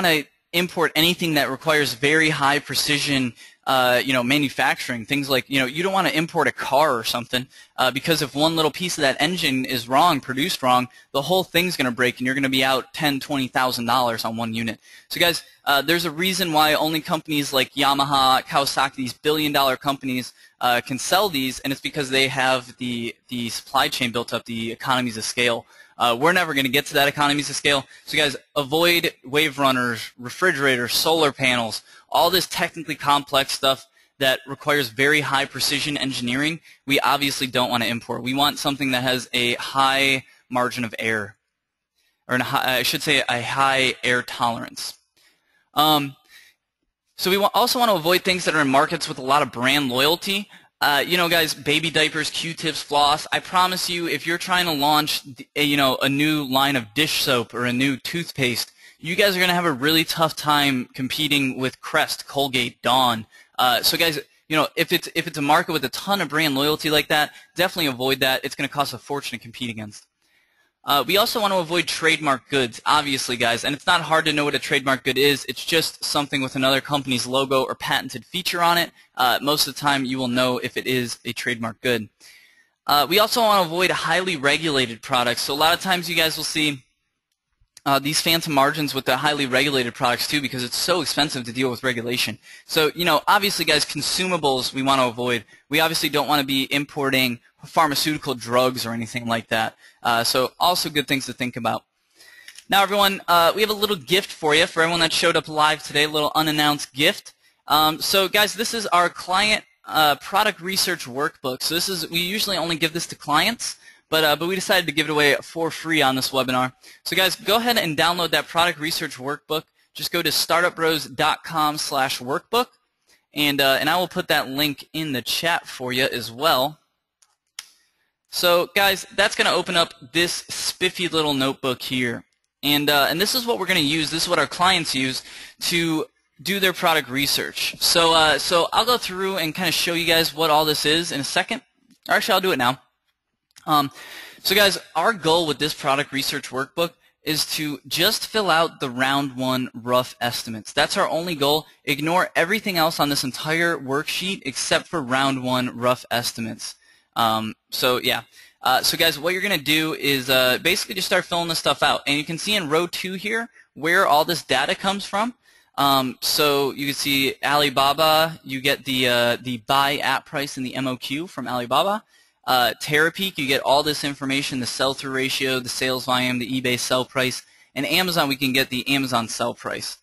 to import anything that requires very high precision manufacturing. Things like, you don't want to import a car or something because if one little piece of that engine is wrong, produced wrong, the whole thing's going to break and you're going to be out $10,000, $20,000 on one unit. So guys, there's a reason why only companies like Yamaha, Kawasaki, these billion-dollar companies can sell these, and it's because they have the supply chain built up, the economies of scale. We're never going to get to that economies of scale. So guys, avoid wave runners, refrigerators, solar panels, all this technically complex stuff that requires very high precision engineering. We obviously don't want to import. We want something that has a high margin of error, or I should say a high error tolerance. So we also want to avoid things that are in markets with a lot of brand loyalty. Guys, baby diapers, Q-tips, floss. I promise you, if you're trying to launch, a new line of dish soap or a new toothpaste, you guys are going to have a really tough time competing with Crest, Colgate, Dawn. So guys, if it's a market with a ton of brand loyalty like that, definitely avoid that. It's going to cost a fortune to compete against. We also want to avoid trademark goods, obviously, guys, and it's not hard to know what a trademark good is. It's just something with another company's logo or patented feature on it. Most of the time, you will know if it is a trademark good. We also want to avoid highly regulated products. So a lot of times you guys will see these phantom margins with the highly regulated products too, because it's so expensive to deal with regulation. So, obviously, guys, consumables we want to avoid. We obviously don't want to be importing pharmaceutical drugs or anything like that. So also good things to think about. Now, everyone, we have a little gift for you, for everyone that showed up live today, a little unannounced gift. So, guys, this is our client product research workbook. So we usually only give this to clients, but we decided to give it away for free on this webinar. So, guys, go ahead and download that product research workbook. Just go to startupbros.com/workbook, and I will put that link in the chat for you as well. So, guys, that's going to open up this spiffy little notebook here, and this is what we're going to use. This is what our clients use to do their product research. So I'll go through and kind of show you guys what all this is in a second. Or actually, I'll do it now. So, guys, our goal with this product research workbook is to just fill out the round one rough estimates. That's our only goal. Ignore everything else on this entire worksheet except for round one rough estimates. So guys, what you're going to do is basically just start filling this stuff out. And you can see in row 2 here where all this data comes from. So you can see Alibaba, you get the buy at price in the MOQ from Alibaba. Terapeak, you get all this information, the sell-through ratio, the sales volume, the eBay sell price. And Amazon, we can get the Amazon sell price.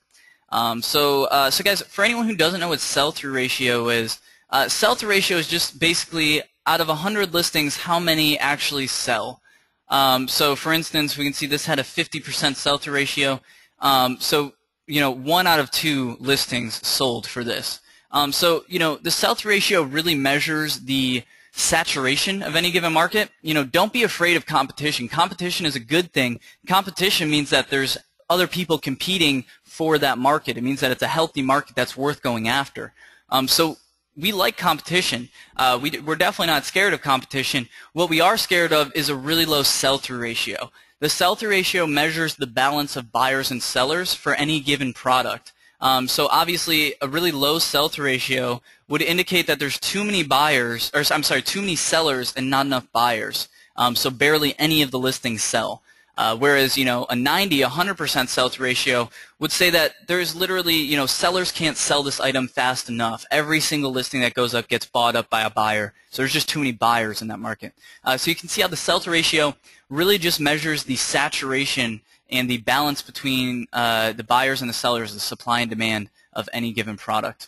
So guys, for anyone who doesn't know what sell-through ratio is, sell-through ratio is just basically out of 100 listings, how many actually sell. So for instance, we can see this had a 50% sell-through ratio. So 1 out of 2 listings sold for this. So the sell-through ratio really measures the saturation of any given market. Don't be afraid of competition. Competition is a good thing. Competition means that there's other people competing for that market. It means that it's a healthy market that's worth going after. So we like competition. We're definitely not scared of competition. What we are scared of is a really low sell-through ratio. The sell-through ratio measures the balance of buyers and sellers for any given product. So obviously, a really low sell-through ratio would indicate that there's too many buyers, or I'm sorry, too many sellers and not enough buyers. So barely any of the listings sell. Whereas, a 90, 100% sell-through ratio would say that there's literally, sellers can't sell this item fast enough. Every single listing that goes up gets bought up by a buyer. So there's just too many buyers in that market. So you can see how the sell-through ratio really just measures the saturation and the balance between the buyers and the sellers, the supply and demand of any given product.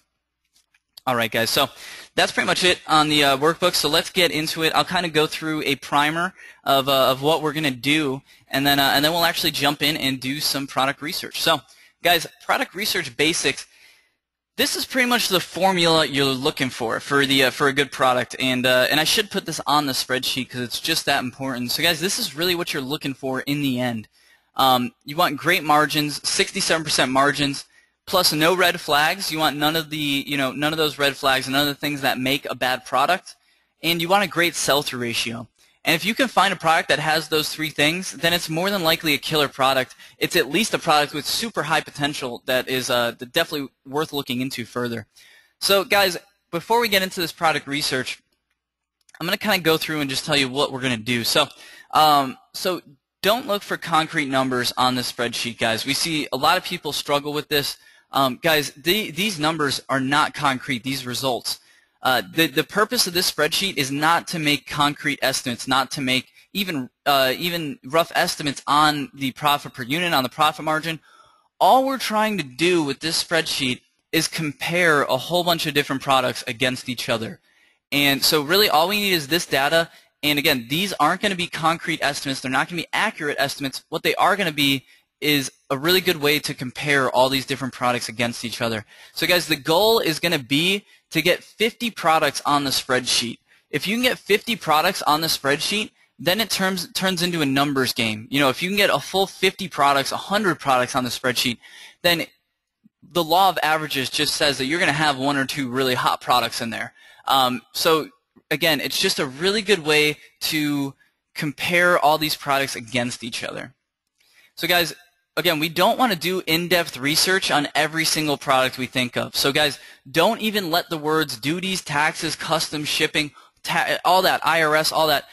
All right, guys, so that's pretty much it on the workbook. So let's get into it. I'll kind of go through a primer of what we're going to do, and then we'll actually jump in and do some product research. So, guys, product research basics. This is pretty much the formula you're looking for a good product, and I should put this on the spreadsheet because it's just that important. So, guys, this is really what you're looking for in the end. You want great margins, 67% margins. Plus no red flags. You want none of those red flags and none of the things that make a bad product. And you want a great sell-through ratio. And if you can find a product that has those 3 things, then it's more than likely a killer product. It's at least a product with super high potential that is definitely worth looking into further. So guys, before we get into this product research, I'm going to kind of go through and just tell you what we're going to do. So don't look for concrete numbers on this spreadsheet, guys. We see a lot of people struggle with this. Guys, these numbers are not concrete, these results. The purpose of this spreadsheet is not to make concrete estimates, not to make even rough estimates on the profit per unit, on the profit margin. All we're trying to do with this spreadsheet is compare a whole bunch of different products against each other. And so really all we need is this data. And again, these aren't going to be concrete estimates. They're not going to be accurate estimates. What they are going to be is a really good way to compare all these different products against each other. So guys, the goal is going to be to get 50 products on the spreadsheet. If you can get 50 products on the spreadsheet, then it turns into a numbers game. If you can get a full 50 products, 100 products on the spreadsheet, then the law of averages just says that you're going to have 1 or 2 really hot products in there. So again, it's just a really good way to compare all these products against each other. So guys, again, we don't want to do in-depth research on every single product we think of. So guys, don't even let the words duties, taxes, customs, shipping, all that, IRS, all that,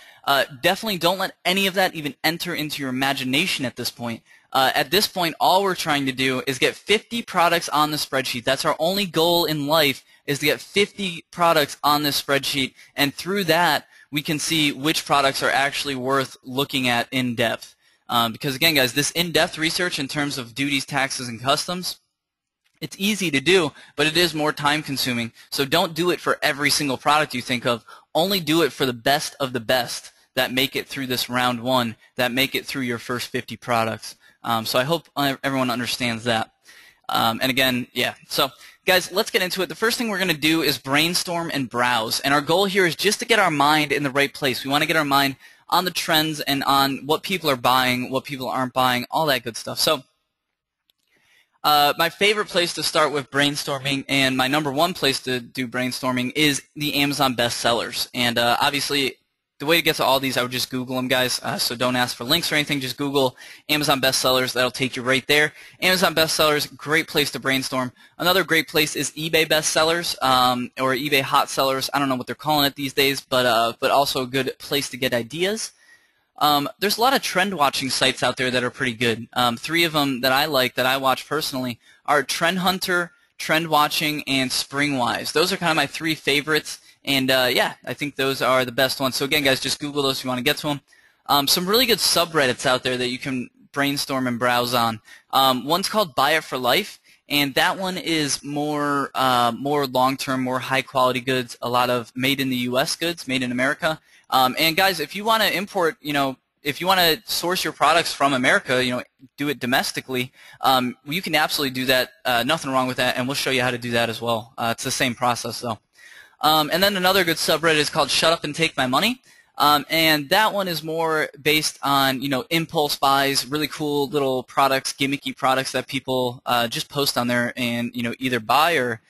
definitely don't let any of that even enter into your imagination at this point. At this point, all we're trying to do is get 50 products on the spreadsheet. That's our only goal in life, is to get 50 products on this spreadsheet, and through that, we can see which products are actually worth looking at in depth. Because again, guys, this in-depth research in terms of duties, taxes, and customs, it's easy to do, but it is more time-consuming. So don't do it for every single product you think of. Only do it for the best of the best that make it through this round 1, that make it through your first 50 products. So I hope everyone understands that. And again, yeah. So guys, let's get into it. The first thing we're going to do is brainstorm and browse. And our goal here is just to get our mind in the right place. We want to get our mind on the trends and on what people are buying, what people aren't buying, all that good stuff. So my favorite place to start with brainstorming, and my #1 place to do brainstorming, is the Amazon bestsellers. And obviously, the way to get to all these, I would just Google them, guys. So don't ask for links or anything. Just Google Amazon bestsellers. That'll take you right there. Amazon bestsellers, great place to brainstorm. Another great place is eBay bestsellers or eBay hot sellers. I don't know what they're calling it these days, but also a good place to get ideas. There's a lot of trend watching sites out there that are pretty good. 3 of them that I like, that I watch personally, are Trend Hunter, Trend Watching, and Springwise. Those are kind of my 3 favorites, and yeah, I think those are the best ones. So again, guys, just Google those if you want to get to them. Some really good subreddits out there that you can brainstorm and browse on. One's called Buy It for Life, and that one is more long-term, more high-quality goods, a lot of made in the U.S. goods, made in America. And guys, if you want to import, if you want to source your products from America, do it domestically, you can absolutely do that. Nothing wrong with that, and we'll show you how to do that as well. It's the same process, though. And then another good subreddit is called Shut Up and Take My Money. And that one is more based on, impulse buys, really cool little products, gimmicky products that people just post on there and, either buy or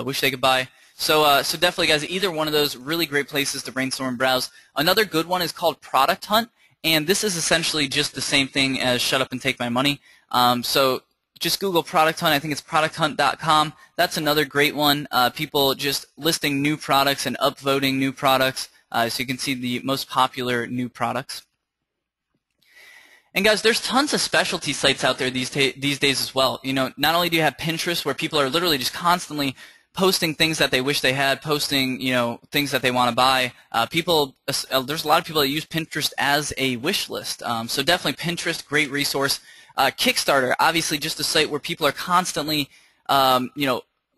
wish they could buy. So definitely, guys, either one of those, really great places to brainstorm and browse. Another good one is called Product Hunt, and this is essentially just the same thing as Shut Up and Take My Money. So just Google Product Hunt. I think it's producthunt.com. That's another great one. People just listing new products and upvoting new products. So you can see the most popular new products. And guys, there's tons of specialty sites out there these days as well. Not only do you have Pinterest, where people are literally just constantly posting things that they wish they had, posting things that they want to buy. There's a lot of people that use Pinterest as a wish list. So definitely Pinterest, great resource. Kickstarter, obviously just a site where people are constantly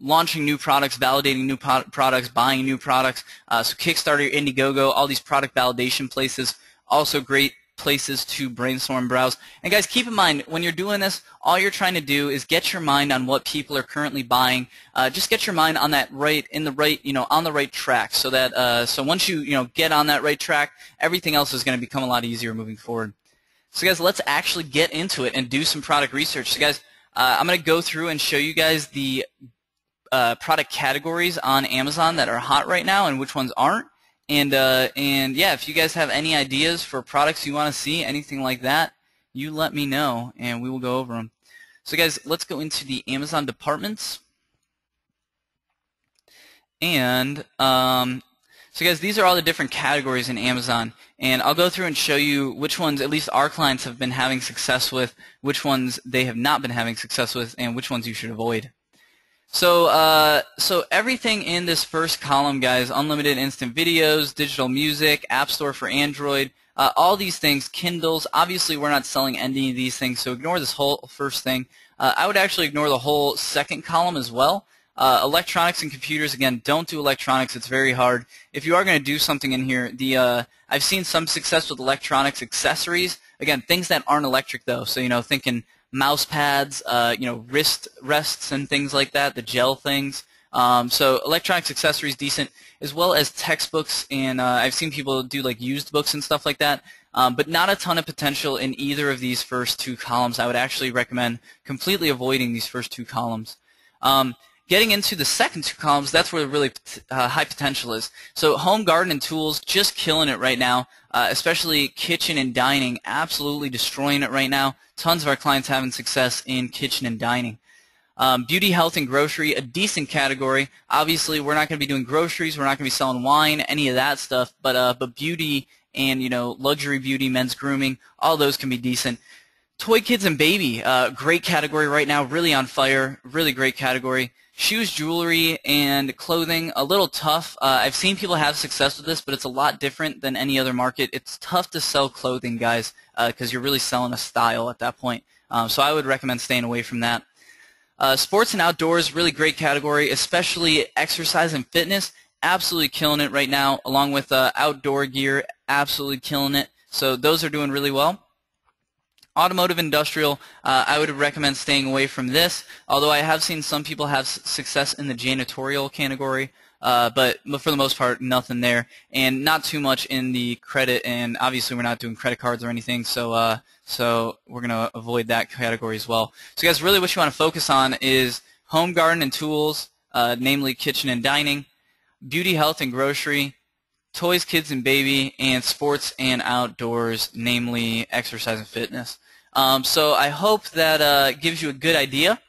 launching new products, validating new products, buying new products. So Kickstarter, Indiegogo, all these product validation places, also great places to brainstorm, browse. And guys, keep in mind, when you're doing this, all you're trying to do is get your mind on what people are currently buying. Just get your mind on that on the right track, so that so once you get on that right track, everything else is going to become a lot easier moving forward. So guys, let's actually get into it and do some product research. So guys, I'm going to go through and show you guys the product categories on Amazon that are hot right now and which ones aren't. And yeah, if you guys have any ideas for products you want to see, anything like that, you let me know and we will go over them. So guys, let's go into the Amazon departments. And so guys, these are all the different categories in Amazon, and I'll go through and show you which ones at least our clients have been having success with, which ones they have not been having success with, and which ones you should avoid. So so everything in this first column, guys, unlimited instant videos, digital music, App Store for Android, all these things, Kindles. Obviously, we're not selling any of these things, so ignore this whole first thing. I would actually ignore the whole second column as well. Electronics and computers, again, don't do electronics. It's very hard. If you are going to do something in here, I've seen some success with electronics accessories. Again, things that aren't electric, though. So, thinking mouse pads, wrist rests and things like that, the gel things. So electronics accessories, decent, as well as textbooks, and I've seen people do like used books and stuff like that, but not a ton of potential in either of these first 2 columns. I would actually recommend completely avoiding these first 2 columns. Getting into the second 2 columns, that's where the really high potential is. So home, garden, and tools, just killing it right now, especially kitchen and dining, absolutely destroying it right now. Tons of our clients having success in kitchen and dining. Beauty, health, and grocery, a decent category. Obviously, we're not going to be doing groceries. We're not going to be selling wine, any of that stuff. But beauty and luxury beauty, men's grooming, all those can be decent. Toy, kids, and baby, great category right now, really on fire, really great category. Shoes, jewelry, and clothing, a little tough. I've seen people have success with this, but it's a lot different than any other market. It's tough to sell clothing, guys, because you're really selling a style at that point. So I would recommend staying away from that. Sports and outdoors, really great category, especially exercise and fitness, absolutely killing it right now, along with outdoor gear, absolutely killing it. So those are doing really well. Automotive, industrial, I would recommend staying away from this, although I have seen some people have success in the janitorial category, but for the most part, nothing there, and not too much in the credit, and obviously we're not doing credit cards or anything, so so we're going to avoid that category as well. So guys, really what you want to focus on is home, garden, and tools, namely kitchen and dining, beauty, health, and grocery, toys, kids, and baby, and sports and outdoors, namely exercise and fitness. So I hope that gives you a good idea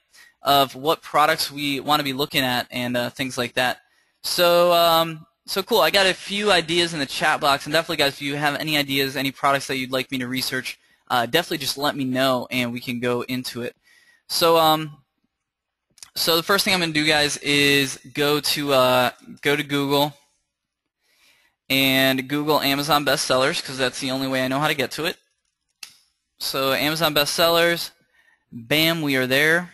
of what products we want to be looking at and things like that. So So cool. I got a few ideas in the chat box, and definitely, guys, if you have any ideas, any products that you'd like me to research, definitely just let me know, and we can go into it. So, so the first thing I'm going to do, guys, is go to Google and Google Amazon bestsellers, because that's the only way I know how to get to it. So Amazon bestsellers, bam, we are there.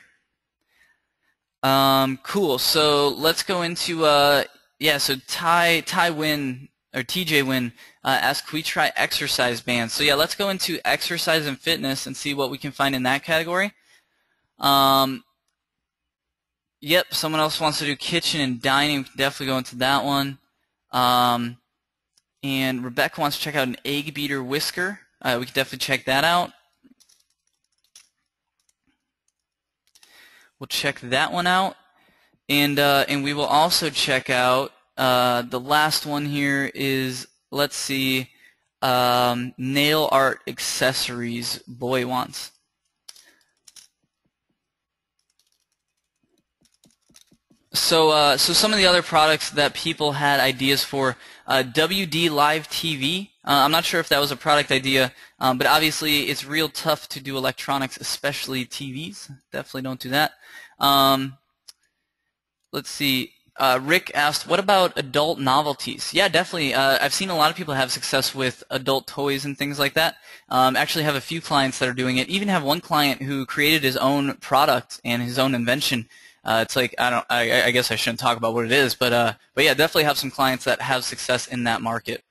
Cool. So let's go into yeah. So Ty Win or TJ Win asked, "Can we try exercise bands?" So yeah, let's go into exercise and fitness and see what we can find in that category. Yep. Someone else wants to do kitchen and dining. We can definitely go into that one. And Rebecca wants to check out an egg beater whisker. We can definitely check that out. We'll check that one out, and we will also check out the last one here is, let's see, nail art accessories. Boy wants. So some of the other products that people had ideas for, WD Live TV. I'm not sure if that was a product idea, but obviously it's real tough to do electronics, especially TVs. Definitely don't do that. Let's see. Rick asked, what about adult novelties? Yeah, definitely. I've seen a lot of people have success with adult toys and things like that. Actually have a few clients that are doing it. Even have one client who created his own product and his own invention. It's like, I guess I shouldn't talk about what it is, but yeah, definitely have some clients that have success in that market.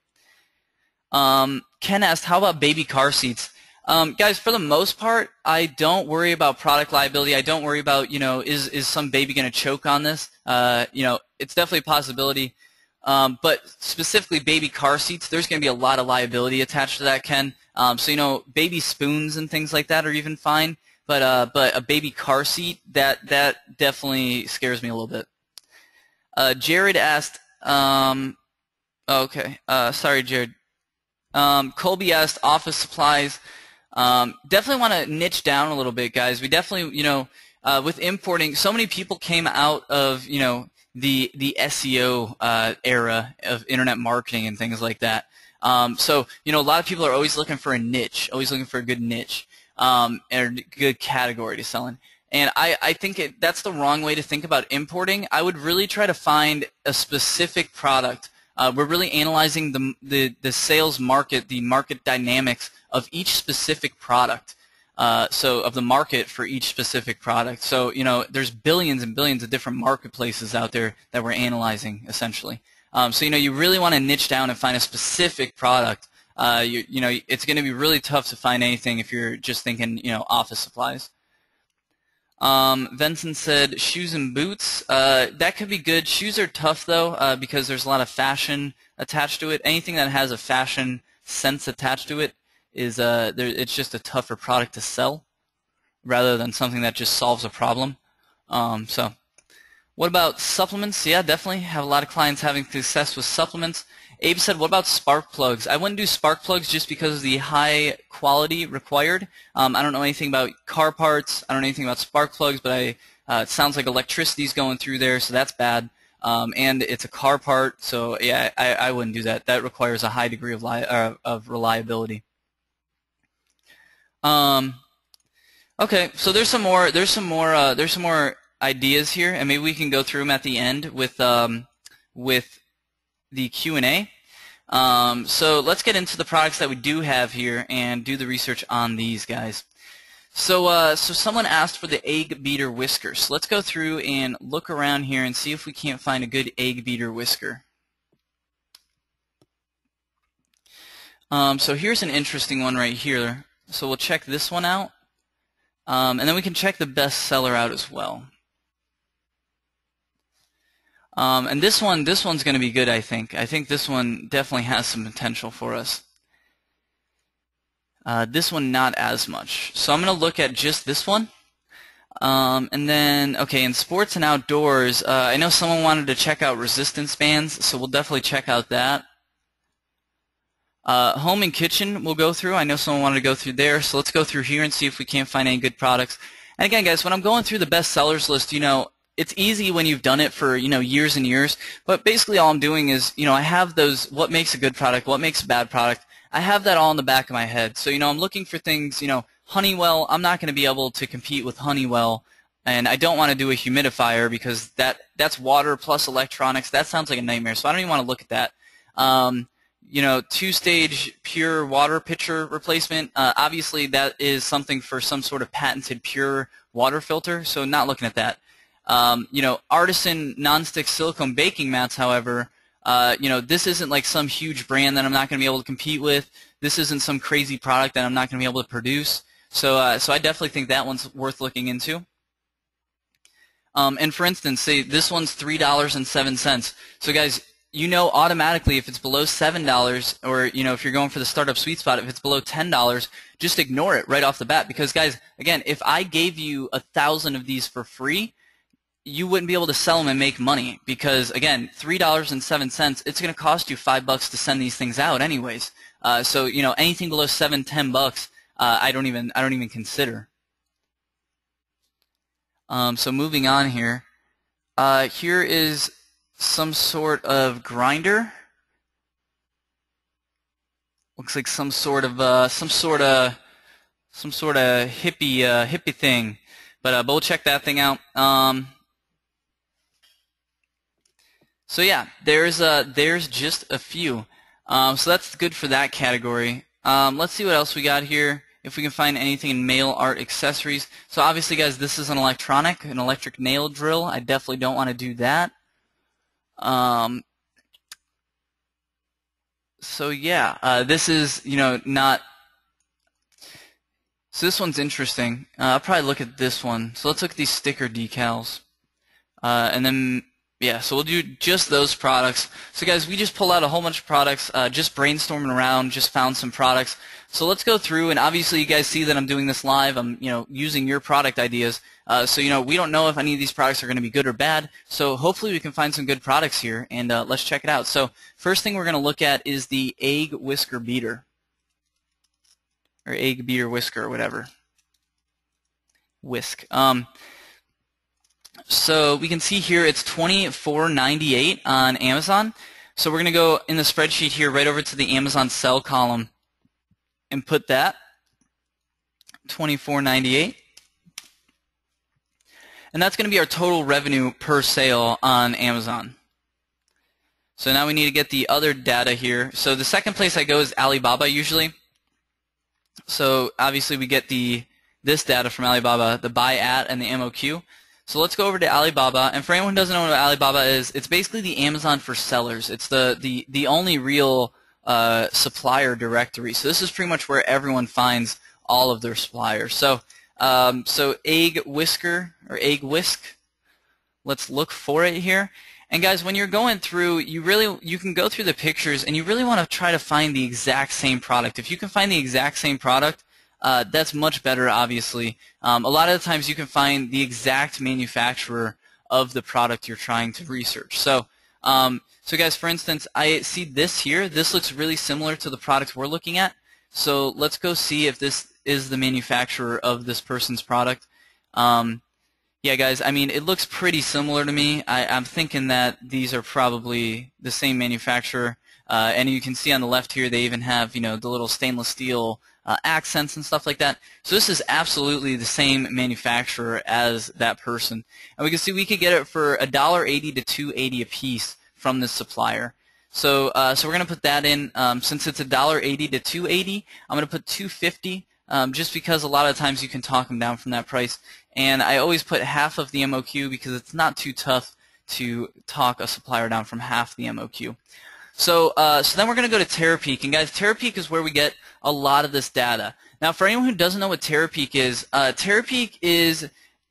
Ken asked, how about baby car seats? Guys, for the most part, I don't worry about product liability. I don't worry about, is some baby going to choke on this? It's definitely a possibility. But specifically baby car seats, there's going to be a lot of liability attached to that, Ken. So, baby spoons and things like that are even fine. But a baby car seat, that definitely scares me a little bit. Jared asked, okay, sorry, Jared. Colby asked, office supplies. Definitely want to niche down a little bit, guys. We definitely, with importing, so many people came out of, the SEO era of internet marketing and things like that. So, a lot of people are always looking for a niche, always looking for a good niche, and a good category to sell in. And I think that's the wrong way to think about importing. I would really try to find a specific product. We're really analyzing the sales market, the market dynamics of each specific product. So of the market for each specific product. So, there's billions and billions of different marketplaces out there that we're analyzing, essentially. So, you really want to niche down and find a specific product. It's going to be really tough to find anything if you're just thinking, office supplies. Vincent said shoes and boots. That could be good. Shoes are tough though, because there's a lot of fashion attached to it. Anything that has a fashion sense attached to it is it's just a tougher product to sell rather than something that just solves a problem. So what about supplements? Yeah, definitely have a lot of clients having success with supplements. Abe said, what about spark plugs? I wouldn't do spark plugs just because of the high quality required. I don't know anything about car parts. I don't know anything about spark plugs, but it sounds like electricity's going through there, so that's bad. And it's a car part, so yeah, I wouldn't do that. That requires a high degree of reliability. Okay, so there's some more ideas here, and maybe we can go through them at the end with the Q&A. So let's get into the products that we do have here and do the research on these guys. So someone asked for the egg beater whisker. So let's go through and look around here and see if we can't find a good egg beater whisker. So here's an interesting one right here. So we'll check this one out, and then we can check the best seller out as well. And this one's going to be good, I think. I think this one definitely has some potential for us. This one, not as much. So I'm going to look at just this one. And then, okay, in sports and outdoors, I know someone wanted to check out resistance bands, so we'll definitely check out that. Home and kitchen we'll go through. I know someone wanted to go through there, so let's go through here and see if we can't find any good products. And again, guys, when I'm going through the best sellers list, it's easy when you've done it for, years and years, but basically all I'm doing is, I have those, what makes a good product, what makes a bad product. I have that all in the back of my head. So, I'm looking for things, Honeywell, I'm not going to be able to compete with Honeywell, and I don't want to do a humidifier because that's water plus electronics. That sounds like a nightmare, so I don't even want to look at that. Two-stage pure water pitcher replacement, obviously that is something for some sort of patented pure water filter, so not looking at that. Artisan nonstick silicone baking mats, however, this isn't like some huge brand that I'm not going to be able to compete with. This isn't some crazy product that I'm not going to be able to produce. So I definitely think that one's worth looking into. And for instance, say this one's $3.07. So guys, automatically if it's below $7, or if you're going for the startup sweet spot, if it's below $10, just ignore it right off the bat. Because guys, again, if I gave you 1,000 of these for free, you wouldn't be able to sell them and make money. Because again, $3.07, it's going to cost you $5 to send these things out anyways. So anything below $7, $10, I don't even consider. So moving on here, here is some sort of grinder. Looks like some sort of hippie thing, but we'll check that thing out. So yeah, there's just a few. So that's good for that category. Let's see what else we got here. If we can find anything in male art accessories. So obviously, guys, this is an electric nail drill. I definitely don't want to do that. So yeah, this is, not, so this one's interesting. I'll probably look at this one. So let's look at these sticker decals. And then, yeah, so we'll do just those products. So guys, we just pulled out a whole bunch of products, just brainstorming around, just found some products. So let's go through, and obviously you guys see that I'm doing this live. I'm, using your product ideas. So, we don't know if any of these products are going to be good or bad. So hopefully we can find some good products here, and let's check it out. So first thing we're going to look at is the egg whisker beater, or egg beater whisker, or whatever. Whisk. So we can see here it's $24.98 on Amazon. So we're going to go in the spreadsheet here right over to the Amazon sell column and put that $24.98. And that's going to be our total revenue per sale on Amazon. So now we need to get the other data here. So the second place I go is Alibaba usually. So obviously we get this data from Alibaba, the buy at and the MOQ. So let's go over to Alibaba, and for anyone who doesn't know what Alibaba is, it's basically the Amazon for sellers. It's the only real supplier directory. So this is pretty much where everyone finds all of their suppliers. So egg whisker or egg whisk, let's look for it here. And guys, when you're going through, you can go through the pictures, and you really want to try to find the exact same product. If you can find the exact same product, that's much better, obviously. A lot of the times you can find the exact manufacturer of the product you're trying to research. So guys, for instance, I see this here. This looks really similar to the product we're looking at. So let's go see if this is the manufacturer of this person's product. Yeah, guys, I mean, it looks pretty similar to me. I'm thinking that these are probably the same manufacturer. And you can see on the left here, they even have, the little stainless steel accents and stuff like that. So this is absolutely the same manufacturer as that person. And we can see we could get it for $1.80 to $2.80 a piece from this supplier. So we're going to put that in. Since it's $1.80 to $2.80, I'm going to put $2.50 just because a lot of times you can talk them down from that price. And I always put half of the MOQ because it's not too tough to talk a supplier down from half the MOQ. So then we're going to go to Terapeak, and guys, Terapeak is where we get a lot of this data. Now, for anyone who doesn't know what Terapeak is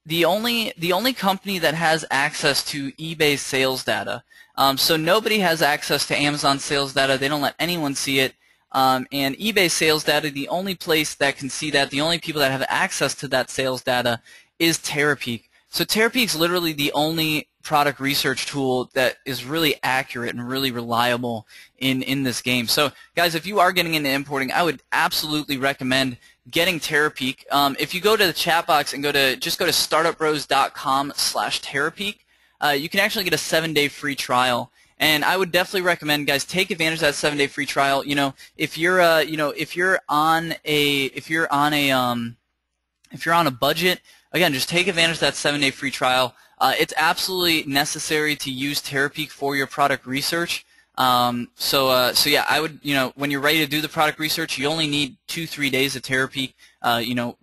the only company that has access to eBay sales data. So nobody has access to Amazon sales data. They don't let anyone see it. And eBay sales data, the only place that can see that, the only people that have access to that sales data is Terapeak. So Terapeak's literally the only product research tool that is really accurate and really reliable in this game. So guys, if you are getting into importing, I would absolutely recommend getting Terapeak. If you go to the chat box and just go to startupbros.com/Terapeak, you can actually get a 7-day free trial. And I would definitely recommend, guys, take advantage of that 7-day free trial. If you're on a budget, again, just take advantage of that 7-day free trial. It's absolutely necessary to use Terapeak for your product research. So yeah, I would, when you're ready to do the product research, you only need 2-3 days of Terapeak.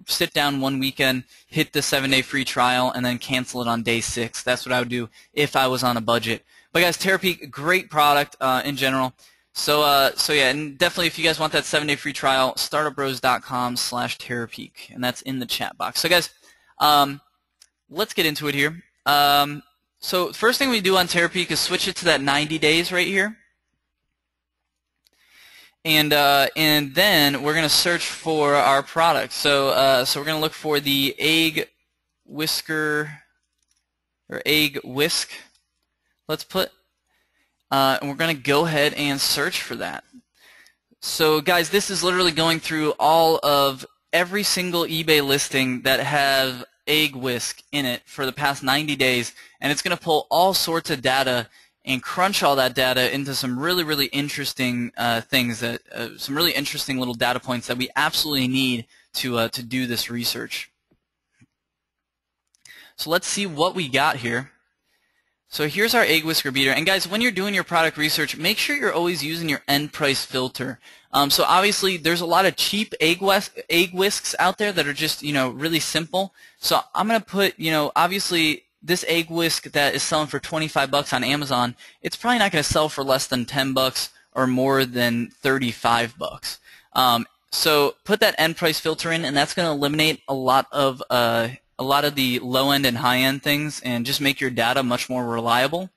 Sit down one weekend, hit the 7-day free trial, and then cancel it on day 6. That's what I would do if I was on a budget. But guys, Terapeak, great product in general. So yeah, and definitely if you guys want that 7-day free trial, startupbros.com/Terapeak, and that's in the chat box. So guys, let's get into it here. So the first thing we do on Terapeak is switch it to that 90 days right here. And then we're going to search for our product. So we're going to look for the egg whisker or egg whisk. Let's put, and we're going to go ahead and search for that. So guys, this is literally going through every single eBay listing that have egg whisk in it for the past 90 days, and it's going to pull all sorts of data and crunch all that data into some really, really interesting things, some really interesting little data points that we absolutely need to do this research. So let's see what we got here. So here's our egg whisker beater, and guys, when you're doing your product research, make sure you're always using your end price filter. So obviously, there's a lot of cheap egg whisks out there that are just really simple. So I'm gonna put obviously this egg whisk that is selling for 25 bucks on Amazon, it's probably not gonna sell for less than 10 bucks or more than 35 bucks. So put that end price filter in, and that's gonna eliminate a lot of the low-end and high-end things and just make your data much more reliable.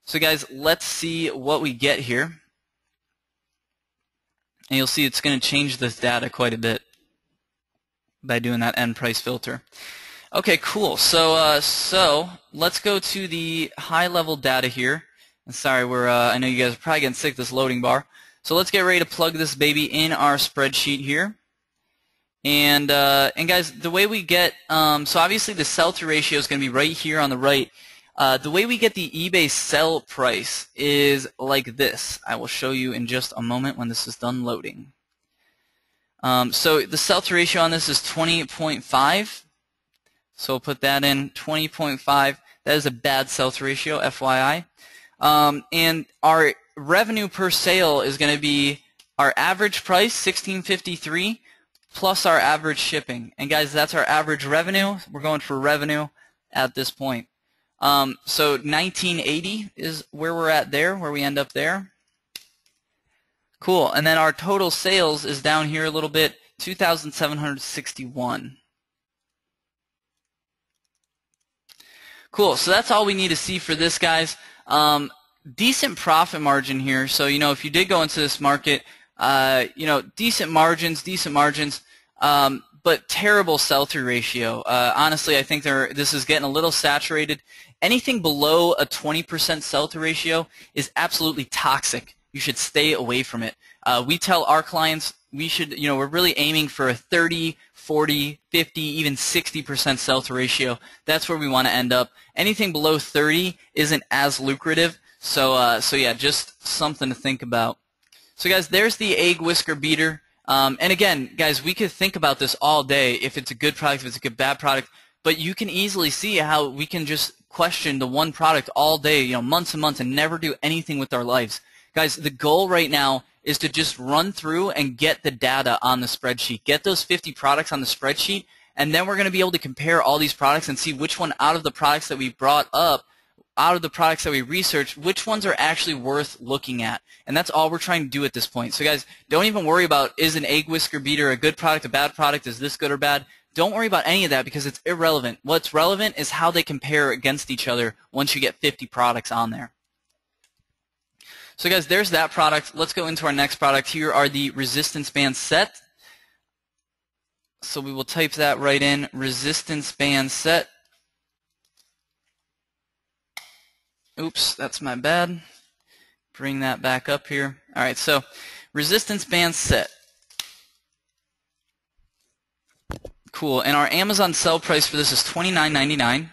So guys, let's see what we get here. And you'll see it's going to change this data quite a bit by doing that end price filter. Okay, cool. So let's go to the high-level data here. And sorry, I know you guys are probably getting sick of this loading bar. So let's get ready to plug this baby in our spreadsheet here. And guys, the way we get, so obviously the sell-through ratio is going to be right here on the right. The way we get the eBay sell price is like this. I will show you in just a moment when this is done loading. So the sell-through ratio on this is 20.5. So we'll put that in, 20.5. That is a bad sell-through ratio, FYI. And our revenue per sale is going to be our average price, $16.53. Plus our average shipping. And guys, that's our average revenue. We're going for revenue at this point. So 1980 is where we're at there, where we end up there. Cool. And then our total sales is down here a little bit, 2,761. Cool. So that's all we need to see for this, guys. Decent profit margin here. So, if you did go into this market, decent margins, but terrible sell-through ratio. Honestly, I think this is getting a little saturated. Anything below a 20% sell-through ratio is absolutely toxic. You should stay away from it. We tell our clients we're really aiming for a 30, 40, 50, even 60% sell-through ratio. That's where we want to end up. Anything below 30 isn't as lucrative. So yeah, just something to think about. So guys, there's the egg whisker beater. And again, guys, we could think about this all day if it's a good product, if it's a good bad product, but you can easily see how we can just question the one product all day, months and months, and never do anything with our lives. Guys, the goal right now is to just run through and get the data on the spreadsheet. Get those 50 products on the spreadsheet, and then we're going to be able to compare all these products and see which one out of the products that we brought up, out of the products that we researched, which ones are actually worth looking at. And that's all we're trying to do at this point. So guys, don't even worry about, is an egg whisker beater a good product, a bad product, is this good or bad? Don't worry about any of that because it's irrelevant. What's relevant is how they compare against each other once you get 50 products on there. So guys, there's that product. Let's go into our next product. Here are the resistance band set. So we will type that right in, resistance band set. Oops, that's my bad. Bring that back up here. All right, so resistance band set. Cool, and our Amazon sell price for this is $29.99.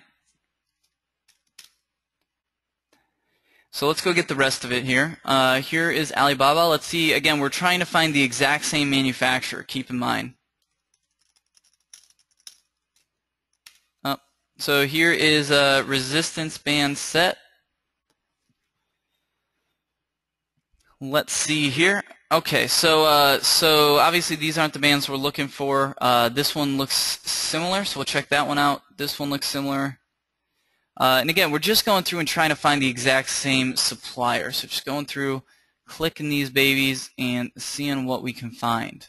So let's go get the rest of it here. Here is Alibaba. Let's see, again, we're trying to find the exact same manufacturer, keep in mind. So here is a resistance band set. Let's see here. Okay, so so obviously these aren't the bands we're looking for. This one looks similar, so we'll check that one out. This one looks similar. And again, we're just going through and trying to find the exact same supplier. So just going through, clicking these babies, and seeing what we can find.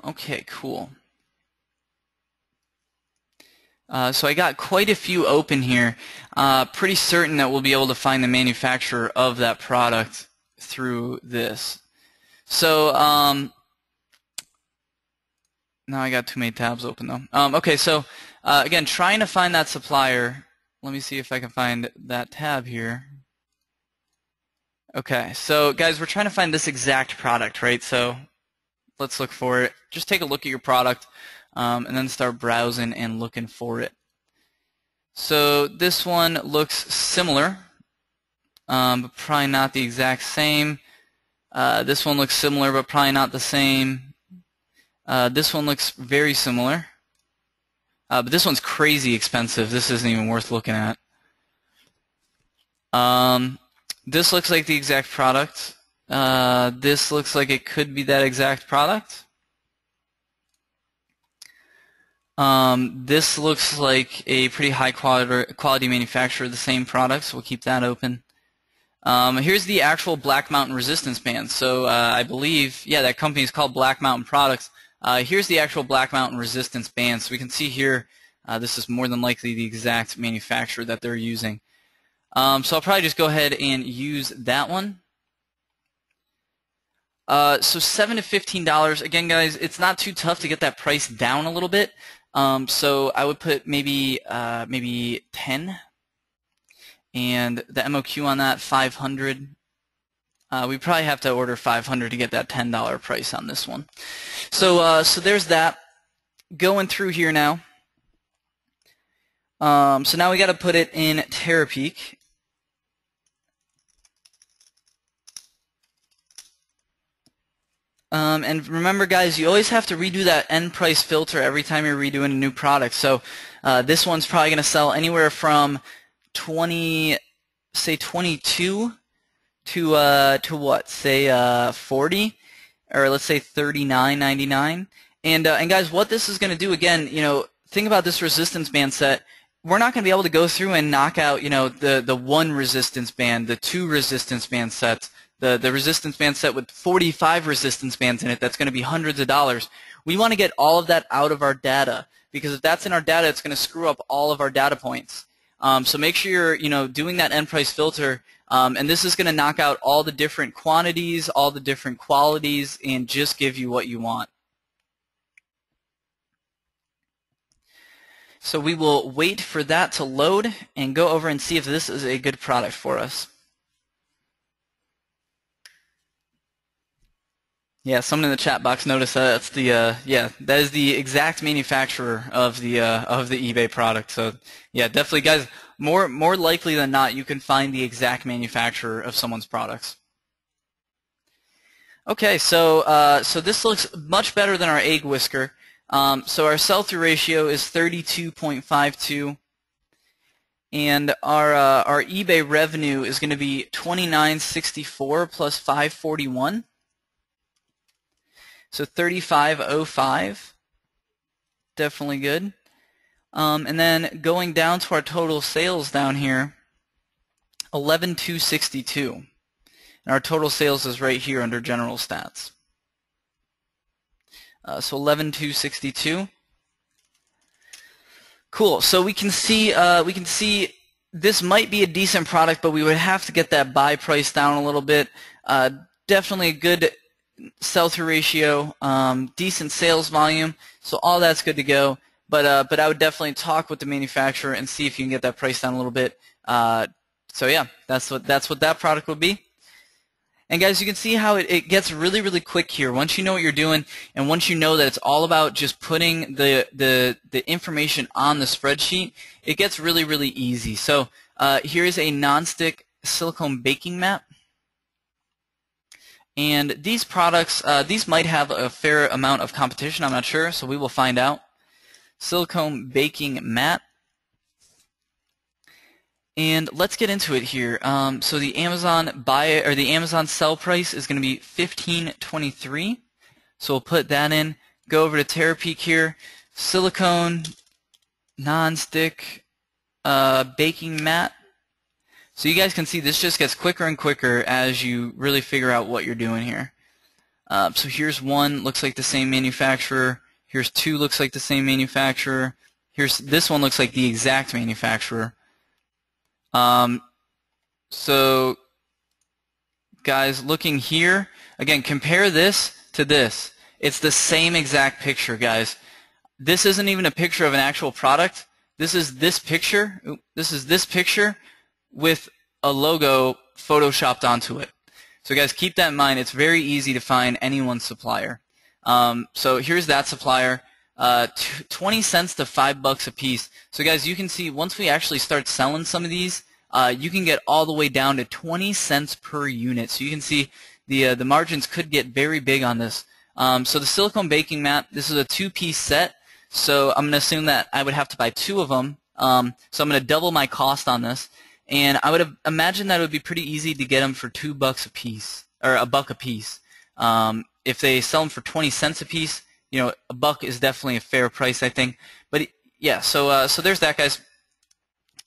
Okay, cool. So I got quite a few open here. Pretty certain that we'll be able to find the manufacturer of that product through this. So now I got too many tabs open though. Okay, so again, trying to find that supplier. Let me see if I can find that tab here. Okay, so guys, we're trying to find this exact product, right? So let's look for it. Just take a look at your product. And then start browsing and looking for it. So this one looks similar, but probably not the exact same. This one looks similar, but probably not the same. This one looks very similar, but this one's crazy expensive. This isn't even worth looking at. This looks like the exact product. This looks like it could be that exact product. This looks like a pretty high quality manufacturer of the same product, so we'll keep that open. Here's the actual Black Mountain resistance band. So I believe, yeah, that company is called Black Mountain Products. Here's the actual Black Mountain resistance band. So we can see here, this is more than likely the exact manufacturer that they're using. So I'll probably just go ahead and use that one. So $7 to $15. Again, guys, it's not too tough to get that price down a little bit. So I would put maybe 10, and the MOQ on that 500. We probably have to order 500 to get that $10 price on this one. So so there's that. Going through here now. So now we got to put it in Terapeak. And remember, guys, you always have to redo that end price filter every time you're redoing a new product. So this one's probably going to sell anywhere from 22 to what? Say 40, or let's say $39.99. And guys, what this is going to do, again, you know, think about this resistance band set. We're not going to be able to go through and knock out, you know, the one resistance band, the two resistance band sets. The resistance band set with 45 resistance bands in it, that's going to be hundreds of dollars. We want to get all of that out of our data, because if that's in our data, it's going to screw up all of our data points. So make sure you're, you know, doing that end price filter, and this is going to knock out all the different quantities, all the different qualities, and just give you what you want. So we will wait for that to load and go over and see if this is a good product for us. Yeah, someone in the chat box noticed that's the yeah, that is the exact manufacturer of the eBay product. So yeah, definitely, guys. More likely than not, you can find the exact manufacturer of someone's products. Okay, so so this looks much better than our egg whisker. So our sell-through ratio is 32.52, and our eBay revenue is going to be $29.64 plus $5.41. So 35.05, definitely good. And then going down to our total sales down here, 11,262. And our total sales is right here under general stats. So 11,262. Cool. So we can see this might be a decent product, but we would have to get that buy price down a little bit. Definitely a good sell-through ratio, decent sales volume, so all that's good to go. But I would definitely talk with the manufacturer and see if you can get that price down a little bit. So yeah, that's what that product would be. And guys, you can see how it gets really, really quick here. Once you know what you're doing, and once you know that it's all about just putting the information on the spreadsheet, it gets really, really easy. So here is a non-stick silicone baking mat. And these products, these might have a fair amount of competition. I'm not sure, so we will find out. Silicone baking mat. And let's get into it here. So the Amazon the Amazon sell price is going to be $15.23. So we'll put that in. Go over to Terapeak here. Silicone non-stick baking mat. So you guys can see this just gets quicker and quicker as you really figure out what you're doing here. So here's one, looks like the same manufacturer. Here's two, looks like the same manufacturer. Here's this one, looks like the exact manufacturer. So guys, looking here, again, compare this to this. It's the same exact picture, guys. This isn't even a picture of an actual product. This is this picture. This is this picture with a logo photoshopped onto it. So guys, keep that in mind. It's very easy to find anyone's supplier. So here's that supplier. 20 cents to $5 a piece. So guys, you can see once we actually start selling some of these, you can get all the way down to 20 cents per unit. So you can see the margins could get very big on this. So the silicone baking mat, this is a 2-piece set. So I'm going to assume that I would have to buy 2 of them. So I'm going to double my cost on this. And I would imagine that it would be pretty easy to get them for $2 a piece, or $1 a piece. If they sell them for 20 cents a piece, you know, $1 is definitely a fair price, I think. But yeah, so there's that, guys.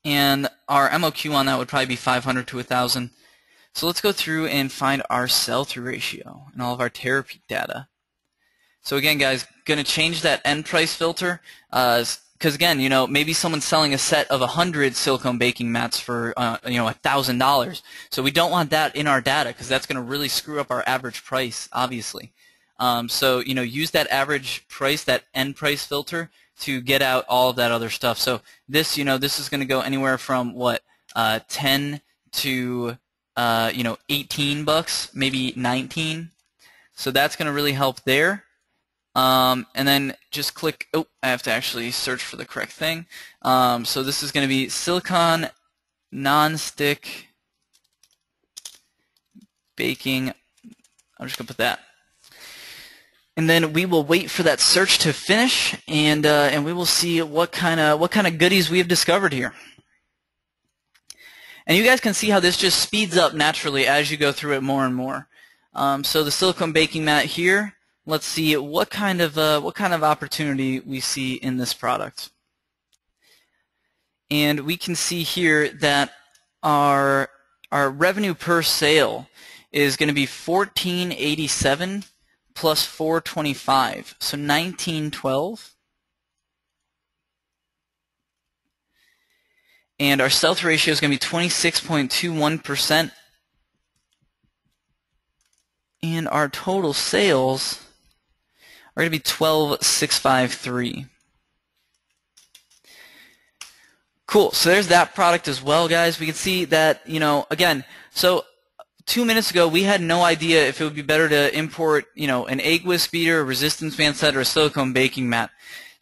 And our MOQ on that would probably be 500 to 1,000. So let's go through and find our sell-through ratio and all of our Terapeak data. So again, guys, going to change that end price filter because again, you know, maybe someone's selling a set of 100 silicone baking mats for you know, $1,000. So we don't want that in our data because that's going to really screw up our average price, obviously. So you know, use that average price, that end price filter, to get out all of that other stuff. So this, you know, this is going to go anywhere from what 10 to you know, $18, maybe 19. So that's going to really help there. And then just click. Oh, I have to actually search for the correct thing. So this is going to be silicone non-stick baking. I'm just going to put that. And then we will wait for that search to finish, and we will see what kind of goodies we have discovered here. And you guys can see how this just speeds up naturally as you go through it more and more. So the silicone baking mat here. Let's see what kind of opportunity we see in this product. And we can see here that our revenue per sale is going to be $14.87 plus $4.25, so $19.12. And our sell-through ratio is going to be 26.21%. And our total sales are going to be $12,653. Cool. So there's that product as well, guys. We can see that, you know, again, so 2 minutes ago we had no idea if it would be better to import, you know, an egg whisk beater, a resistance band set, or a silicone baking mat.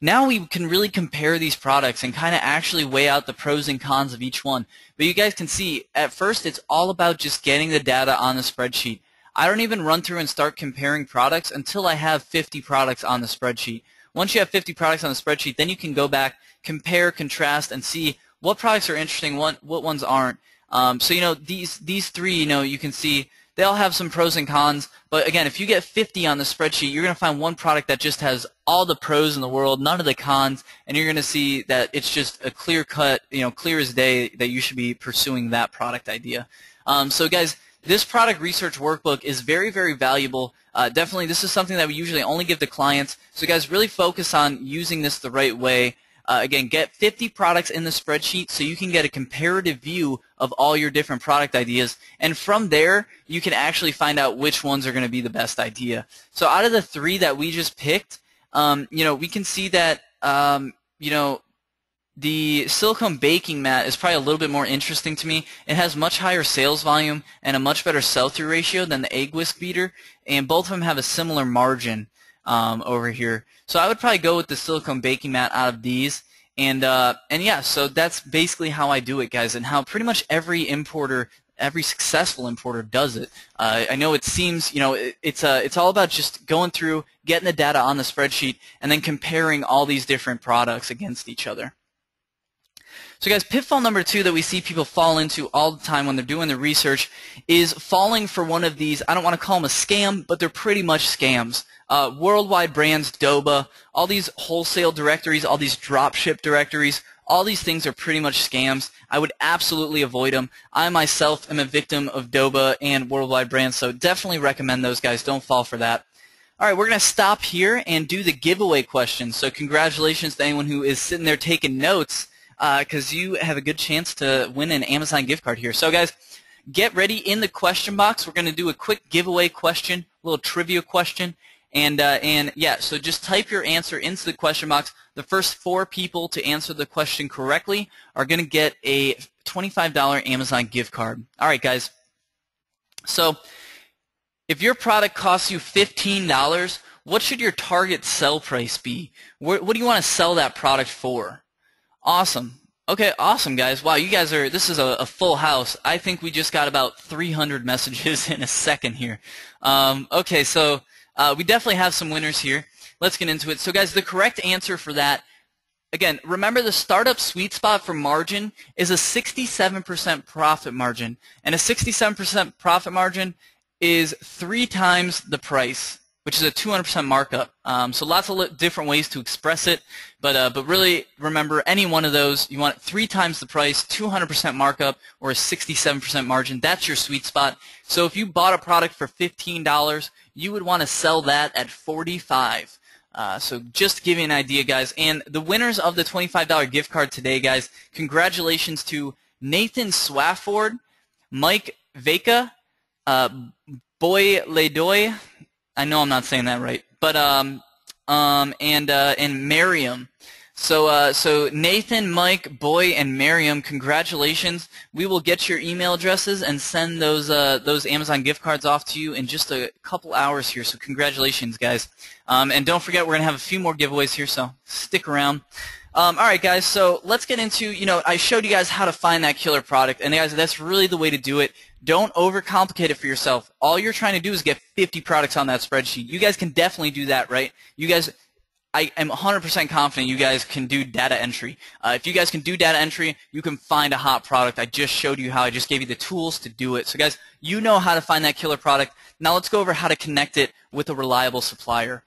Now we can really compare these products and kind of actually weigh out the pros and cons of each one. But you guys can see, at first it's all about just getting the data on the spreadsheet. I don't even run through and start comparing products until I have 50 products on the spreadsheet. Once you have 50 products on the spreadsheet, then you can go back, compare, contrast, and see what products are interesting, what ones aren't. So you know, these three, you know, you can see they all have some pros and cons. But again, if you get 50 on the spreadsheet, you're going to find one product that just has all the pros in the world, none of the cons, and you're going to see that it's just a clear cut, you know, clear as day that you should be pursuing that product idea. So guys, this product research workbook is very, very valuable. Definitely, this is something that we usually only give to clients. So guys, really focus on using this the right way. Again, get 50 products in the spreadsheet so you can get a comparative view of all your different product ideas, and from there you can actually find out which ones are going to be the best idea. So out of the 3 that we just picked, we can see that the silicone baking mat is probably a little bit more interesting to me. It has much higher sales volume and a much better sell-through ratio than the egg whisk beater, and both of them have a similar margin over here. So I would probably go with the silicone baking mat out of these. And yeah, so that's basically how I do it, guys, and how pretty much every importer, every successful importer does it. I know it seems, it's all about just going through, getting the data on the spreadsheet, and then comparing all these different products against each other. So guys, pitfall number 2 that we see people fall into all the time when they're doing their research is falling for one of these, I don't want to call them a scam, but they're pretty much scams. Worldwide brands, Doba, all these wholesale directories, all these dropship directories, all these things are pretty much scams. I would absolutely avoid them. I myself am a victim of Doba and worldwide brands, so definitely recommend those guys. Don't fall for that. All right, we're going to stop here and do the giveaway question. So congratulations to anyone who is sitting there taking notes, because you have a good chance to win an Amazon gift card here. So guys, get ready in the question box. We're going to do a quick giveaway question, a little trivia question. And yeah, so just type your answer into the question box. The first 4 people to answer the question correctly are going to get a $25 Amazon gift card. All right, guys. So if your product costs you $15, what should your target sell price be? What do you want to sell that product for? Awesome. Okay, awesome, guys. Wow, you guys are, this is a full house. I think we just got about 300 messages in a second here. Okay, so we definitely have some winners here. Let's get into it. So guys, the correct answer for that, again, remember the startup sweet spot for margin is a 67% profit margin. And a 67% profit margin is 3 times the price, which is a 200% markup. So lots of different ways to express it, but really remember any one of those, you want 3 times the price, 200% markup, or a 67% margin. That's your sweet spot. So if you bought a product for $15, you would want to sell that at $45. So just to give you an idea, guys, and the winners of the $25 gift card today, guys, congratulations to Nathan Swafford, Mike Veka, Boy Ledoy, I know I'm not saying that right, but and Miriam. So Nathan, Mike, Boy, and Miriam, congratulations. We will get your email addresses and send those Amazon gift cards off to you in just a couple hours here. So congratulations, guys. And don't forget, we're gonna have a few more giveaways here, so stick around. All right, guys. So let's get into, I showed you guys how to find that killer product, and guys, that's really the way to do it. Don't overcomplicate it for yourself. All you're trying to do is get 50 products on that spreadsheet. You guys can definitely do that, right? You guys, I am 100% confident you guys can do data entry. If you guys can do data entry, you can find a hot product. I just showed you how. I just gave you the tools to do it. So guys, you know how to find that killer product. Now let's go over how to connect it with a reliable supplier.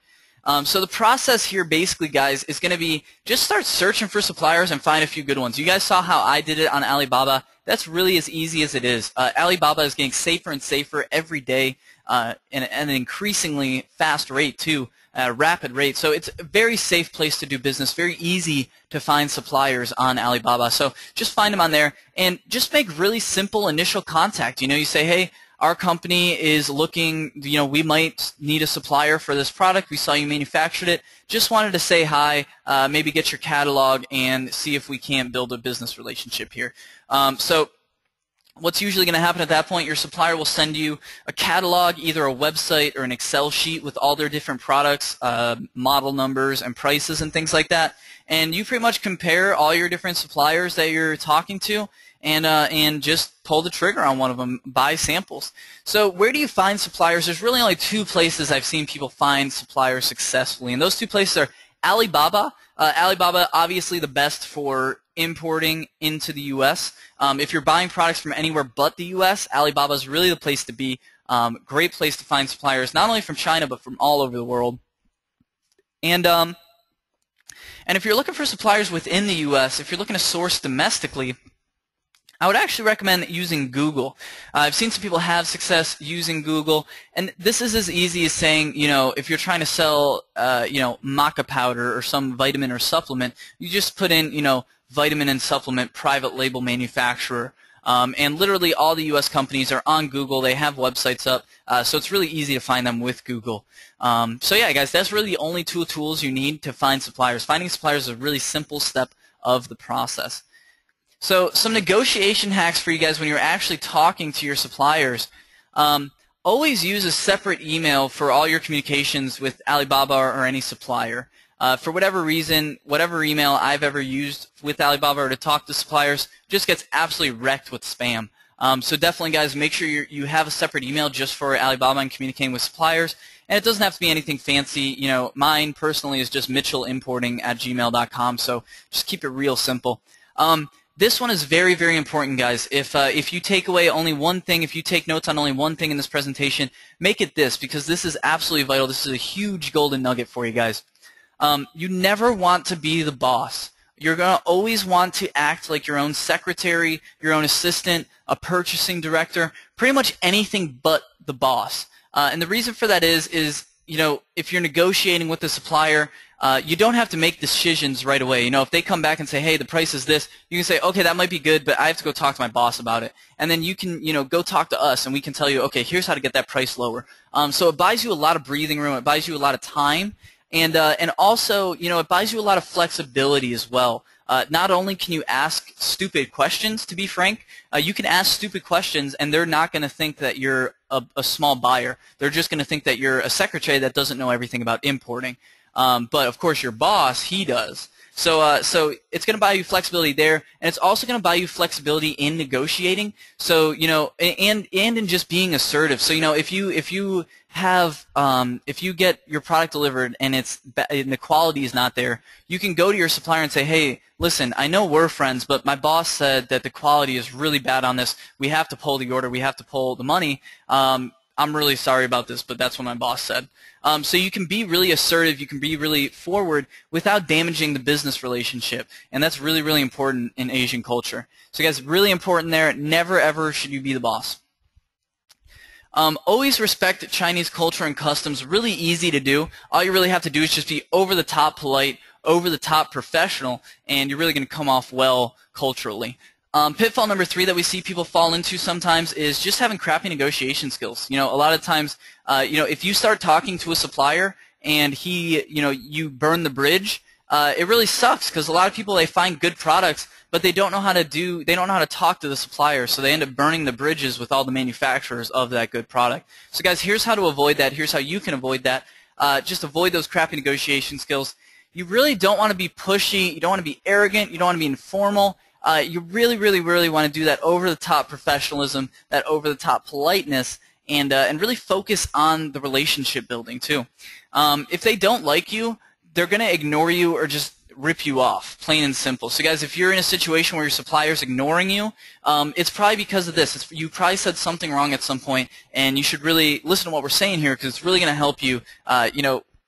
So the process here basically, guys, is going to be just start searching for suppliers and find a few good ones. You guys saw how I did it on Alibaba. That's really as easy as it is. Alibaba is getting safer and safer every day at an increasingly fast rate too, rapid rate. So it's a very safe place to do business, very easy to find suppliers on Alibaba. So just find them on there and just make really simple initial contact. You say, hey, our company is looking, we might need a supplier for this product. We saw you manufactured it. Just wanted to say hi, maybe get your catalog and see if we can't build a business relationship here. So what's usually going to happen at that point, your supplier will send you a catalog, either a website or an Excel sheet with all their different products, model numbers and prices and things like that. And you pretty much compare all your different suppliers that you're talking to and just pull the trigger on one of them, buy samples. So where do you find suppliers? There's really only 2 places I've seen people find suppliers successfully, and those 2 places are Alibaba. Alibaba, obviously the best for importing into the U.S. If you're buying products from anywhere but the U.S., Alibaba is really the place to be. Great place to find suppliers, not only from China but from all over the world. And if you're looking for suppliers within the U.S., if you're looking to source domestically, I would actually recommend using Google. I've seen some people have success using Google, and this is as easy as saying, if you're trying to sell, maca powder or some vitamin or supplement, you just put in, vitamin and supplement private label manufacturer. And literally all the U.S. companies are on Google. They have websites up, so it's really easy to find them with Google. So yeah, guys, that's really the only two tools you need to find suppliers. Finding suppliers is a really simple step of the process. So some negotiation hacks for you guys when you're actually talking to your suppliers. Always use a separate email for all your communications with Alibaba or any supplier. For whatever reason, whatever email I've ever used with Alibaba or to talk to suppliers just gets absolutely wrecked with spam. So definitely, guys, make sure you have a separate email just for Alibaba and communicating with suppliers. And it doesn't have to be anything fancy. Mine personally is just mitchellimporting@gmail.com. So just keep it real simple. This one is very, very important, guys. If you take away only one thing, if you take notes on only one thing in this presentation, make it this, because this is absolutely vital. This is a huge golden nugget for you guys. You never want to be the boss. You're going to always want to act like your own secretary, your own assistant, a purchasing director, pretty much anything but the boss. And the reason for that is if you're negotiating with a supplier, you don't have to make decisions right away. If they come back and say, hey, the price is this, you can say, okay, that might be good, but I have to go talk to my boss about it. And then you can, go talk to us, and we can tell you, okay, here's how to get that price lower. So it buys you a lot of breathing room. It buys you a lot of time. And also, it buys you a lot of flexibility as well. Not only can you ask stupid questions, to be frank, you can ask stupid questions, and they're not going to think that you're a small buyer. They're just going to think that you're a secretary that doesn't know everything about importing. But of course, your boss, he does. So it's going to buy you flexibility there, and it's also going to buy you flexibility in negotiating. So and in just being assertive. So if you get your product delivered and the quality is not there, you can go to your supplier and say, hey, listen, I know we're friends, but my boss said that the quality is really bad on this. We have to pull the order. We have to pull the money. I'm really sorry about this, but that's what my boss said. So you can be really assertive, you can be really forward without damaging the business relationship, and that's really, really important in Asian culture. So guys, really important there. Never, ever should you be the boss. Always respect Chinese culture and customs. Really easy to do. All you really have to do is just be over-the-top polite, over-the-top professional, and you're really going to come off well culturally. Pitfall number 3 that we see people fall into sometimes is just having crappy negotiation skills. A lot of times, if you start talking to a supplier and you burn the bridge, it really sucks, because a lot of people, they find good products, but they don't know how to talk to the supplier, so they end up burning the bridges with all the manufacturers of that good product. So guys, here's how to avoid that. Here's how you can avoid that. Just avoid those crappy negotiation skills. You really don't want to be pushy. You don't want to be arrogant. You don't want to be informal. You really, really, really want to do that over-the-top professionalism, that over-the-top politeness, and really focus on the relationship building too. If they don't like you, they're going to ignore you or just rip you off, plain and simple. So guys, if you're in a situation where your supplier's ignoring you, it's probably because of this. You probably said something wrong at some point, and you should really listen to what we're saying here, because it's really going to help you.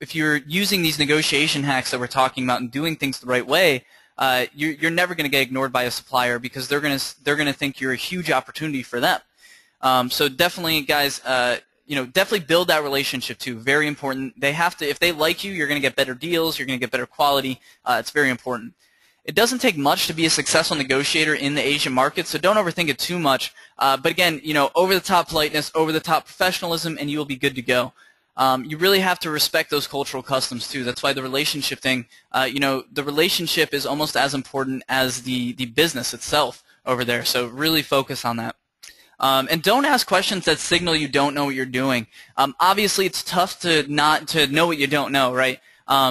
If you're using these negotiation hacks that we're talking about and doing things the right way, you're never going to get ignored by a supplier, because they're going to think you're a huge opportunity for them. So definitely, guys, definitely build that relationship too. Very important. They have to. If they like you, you're going to get better deals. You're going to get better quality. It's very important. It doesn't take much to be a successful negotiator in the Asian market, so don't overthink it too much. But again, over-the-top politeness, over-the-top professionalism, and you will be good to go. You really have to respect those cultural customs too. That's why the relationship thing, the relationship is almost as important as the business itself over there. So really focus on that. And don't ask questions that signal you don't know what you're doing. Obviously, it's tough to know what you don't know, right?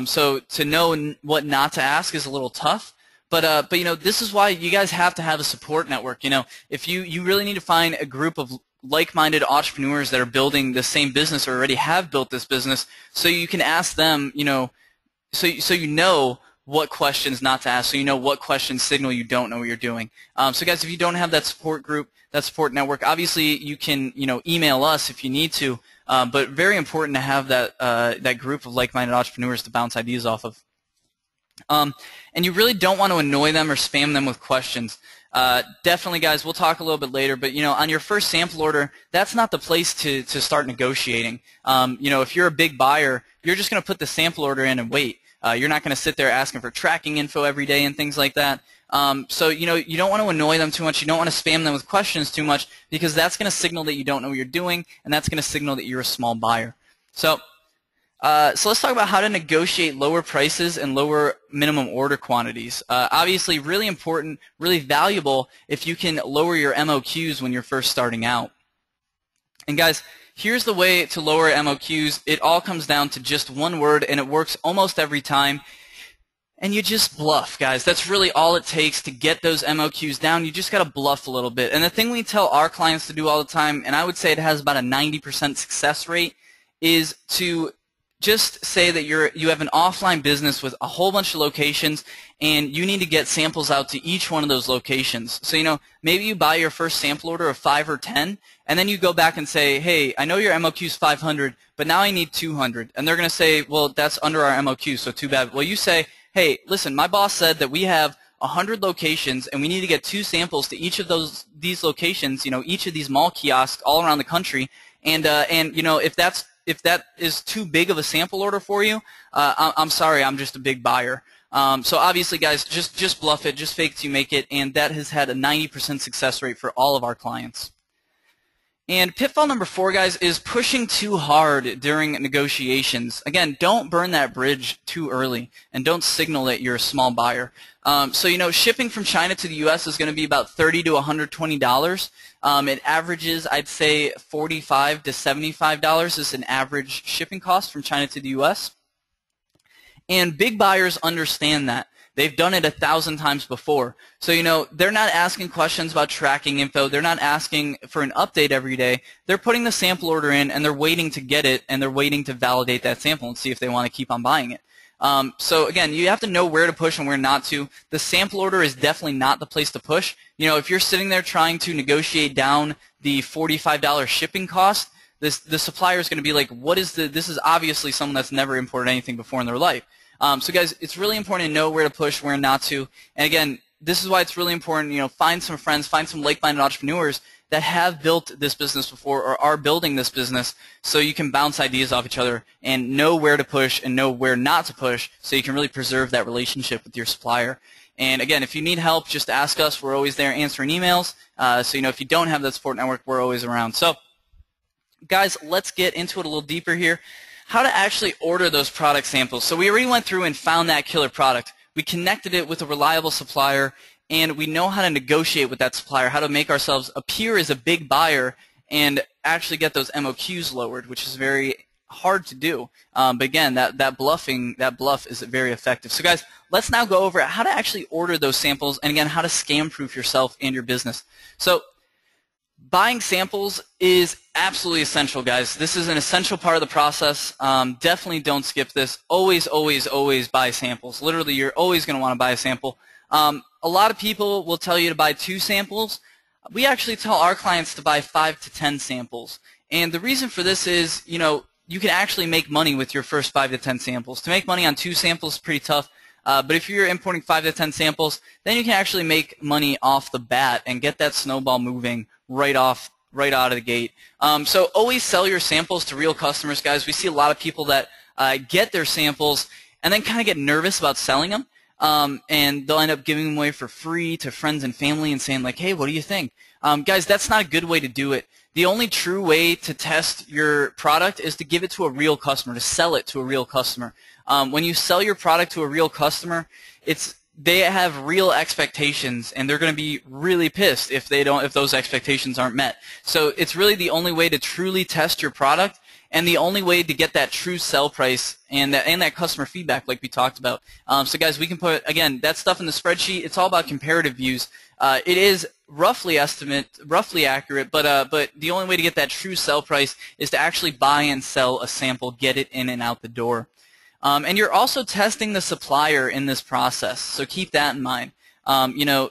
So to know what not to ask is a little tough. But this is why you guys have to have a support network. If you really need to find a group of like-minded entrepreneurs that are building the same business or already have built this business, so you can ask them, so you know what questions not to ask, so you know what questions signal you don't know what you're doing. So guys, if you don't have that support group, that support network, obviously you can email us if you need to, but very important to have that group of like-minded entrepreneurs to bounce ideas off of. And you really don't want to annoy them or spam them with questions. Definitely, guys, we'll talk a little bit later, but, on your first sample order, that's not the place to start negotiating. If you're a big buyer, you're just going to put the sample order in and wait. You're not going to sit there asking for tracking info every day and things like that. So, you don't want to annoy them too much. You don't want to spam them with questions too much, because that's going to signal that you don't know what you're doing, and that's going to signal that you're a small buyer. So let's talk about how to negotiate lower prices and lower minimum order quantities. Obviously, really important, really valuable if you can lower your MOQs when you're first starting out. And guys, here's the way to lower MOQs. It all comes down to just one word, and it works almost every time. And you just bluff, guys. That's really all it takes to get those MOQs down. You just got to bluff a little bit. And the thing we tell our clients to do all the time, and I would say it has about a 90% success rate, is to just say that you have an offline business with a whole bunch of locations, and you need to get samples out to each one of those locations. So, maybe you buy your first sample order of 5 or 10, and then you go back and say, hey, I know your MOQ is 500, but now I need 200. And they're going to say, well, that's under our MOQ, so too bad. Well, you say, hey, listen, my boss said that we have 100 locations, and we need to get 2 samples to each of these locations, each of these mall kiosks all around the country. And if that is too big of a sample order for you, I'm sorry, I'm just a big buyer. So obviously, guys, just bluff it, just fake it till you make it, and that has had a 90% success rate for all of our clients. And pitfall number 4, guys, is pushing too hard during negotiations. Again, don't burn that bridge too early, and don't signal that you're a small buyer. So, shipping from China to the U.S. is going to be about $30 to $120. It averages, I'd say, $45 to $75 is an average shipping cost from China to the U.S. And big buyers understand that. They've done it 1,000 times before. So, they're not asking questions about tracking info. They're not asking for an update every day. They're putting the sample order in, and they're waiting to get it, and they're waiting to validate that sample and see if they want to keep on buying it. So, again, you have to know where to push and where not to. The sample order is definitely not the place to push. If you're sitting there trying to negotiate down the $45 shipping cost, the supplier is going to be like, this is obviously someone that's never imported anything before in their life. So guys, it's really important to know where to push, where not to. And again, this is why it's really important, find some friends, find some like-minded entrepreneurs that have built this business before or are building this business, so you can bounce ideas off each other and know where to push and know where not to push, so you can really preserve that relationship with your supplier. And again, if you need help, just ask us. We're always there answering emails. So if you don't have that support network, we're always around. So guys, let's get into it a little deeper here. How to actually order those product samples. So we already went through and found that killer product. We connected it with a reliable supplier, and we know how to negotiate with that supplier, how to make ourselves appear as a big buyer and actually get those MOQs lowered, which is very hard to do. But again, that bluff is very effective. So guys, let's now go over how to actually order those samples, and again, how to scam-proof yourself and your business. So buying samples is absolutely essential, guys. This is an essential part of the process. Definitely don't skip this. Always, always, always buy samples. Literally, you're always going to want to buy a sample. A lot of people will tell you to buy 2 samples. We actually tell our clients to buy 5 to 10 samples. And the reason for this is, you can actually make money with your first 5 to 10 samples. To make money on 2 samples is pretty tough. But if you're importing 5 to 10 samples, then you can actually make money off the bat and get that snowball moving right out of the gate. So always sell your samples to real customers, guys. We see a lot of people that get their samples and then kind of get nervous about selling them, and they'll end up giving them away for free to friends and family and saying like, hey, what do you think? Guys, that's not a good way to do it. The only true way to test your product is to give it to a real customer, to sell it to a real customer. When you sell your product to a real customer, they have real expectations, and they're going to be really pissed if those expectations aren't met. So it's really the only way to truly test your product, and the only way to get that true sell price and that customer feedback like we talked about. So guys, we can put, again, that stuff in the spreadsheet. It's all about comparative views. It is roughly accurate, but the only way to get that true sell price is to actually buy and sell a sample, get it in and out the door. And you're also testing the supplier in this process, so keep that in mind.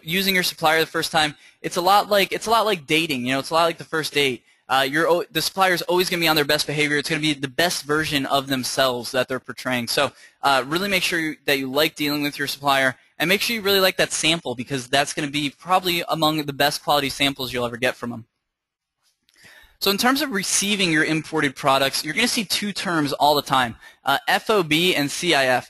Using your supplier the first time, it's a lot like dating. It's a lot like the first date. The supplier is always going to be on their best behavior. It's going to be the best version of themselves that they're portraying. So really make sure that you like dealing with your supplier, And make sure you really like that sample, because that's going to be probably among the best quality samples you'll ever get from them. So in terms of receiving your imported products, you're going to see two terms all the time, FOB and CIF.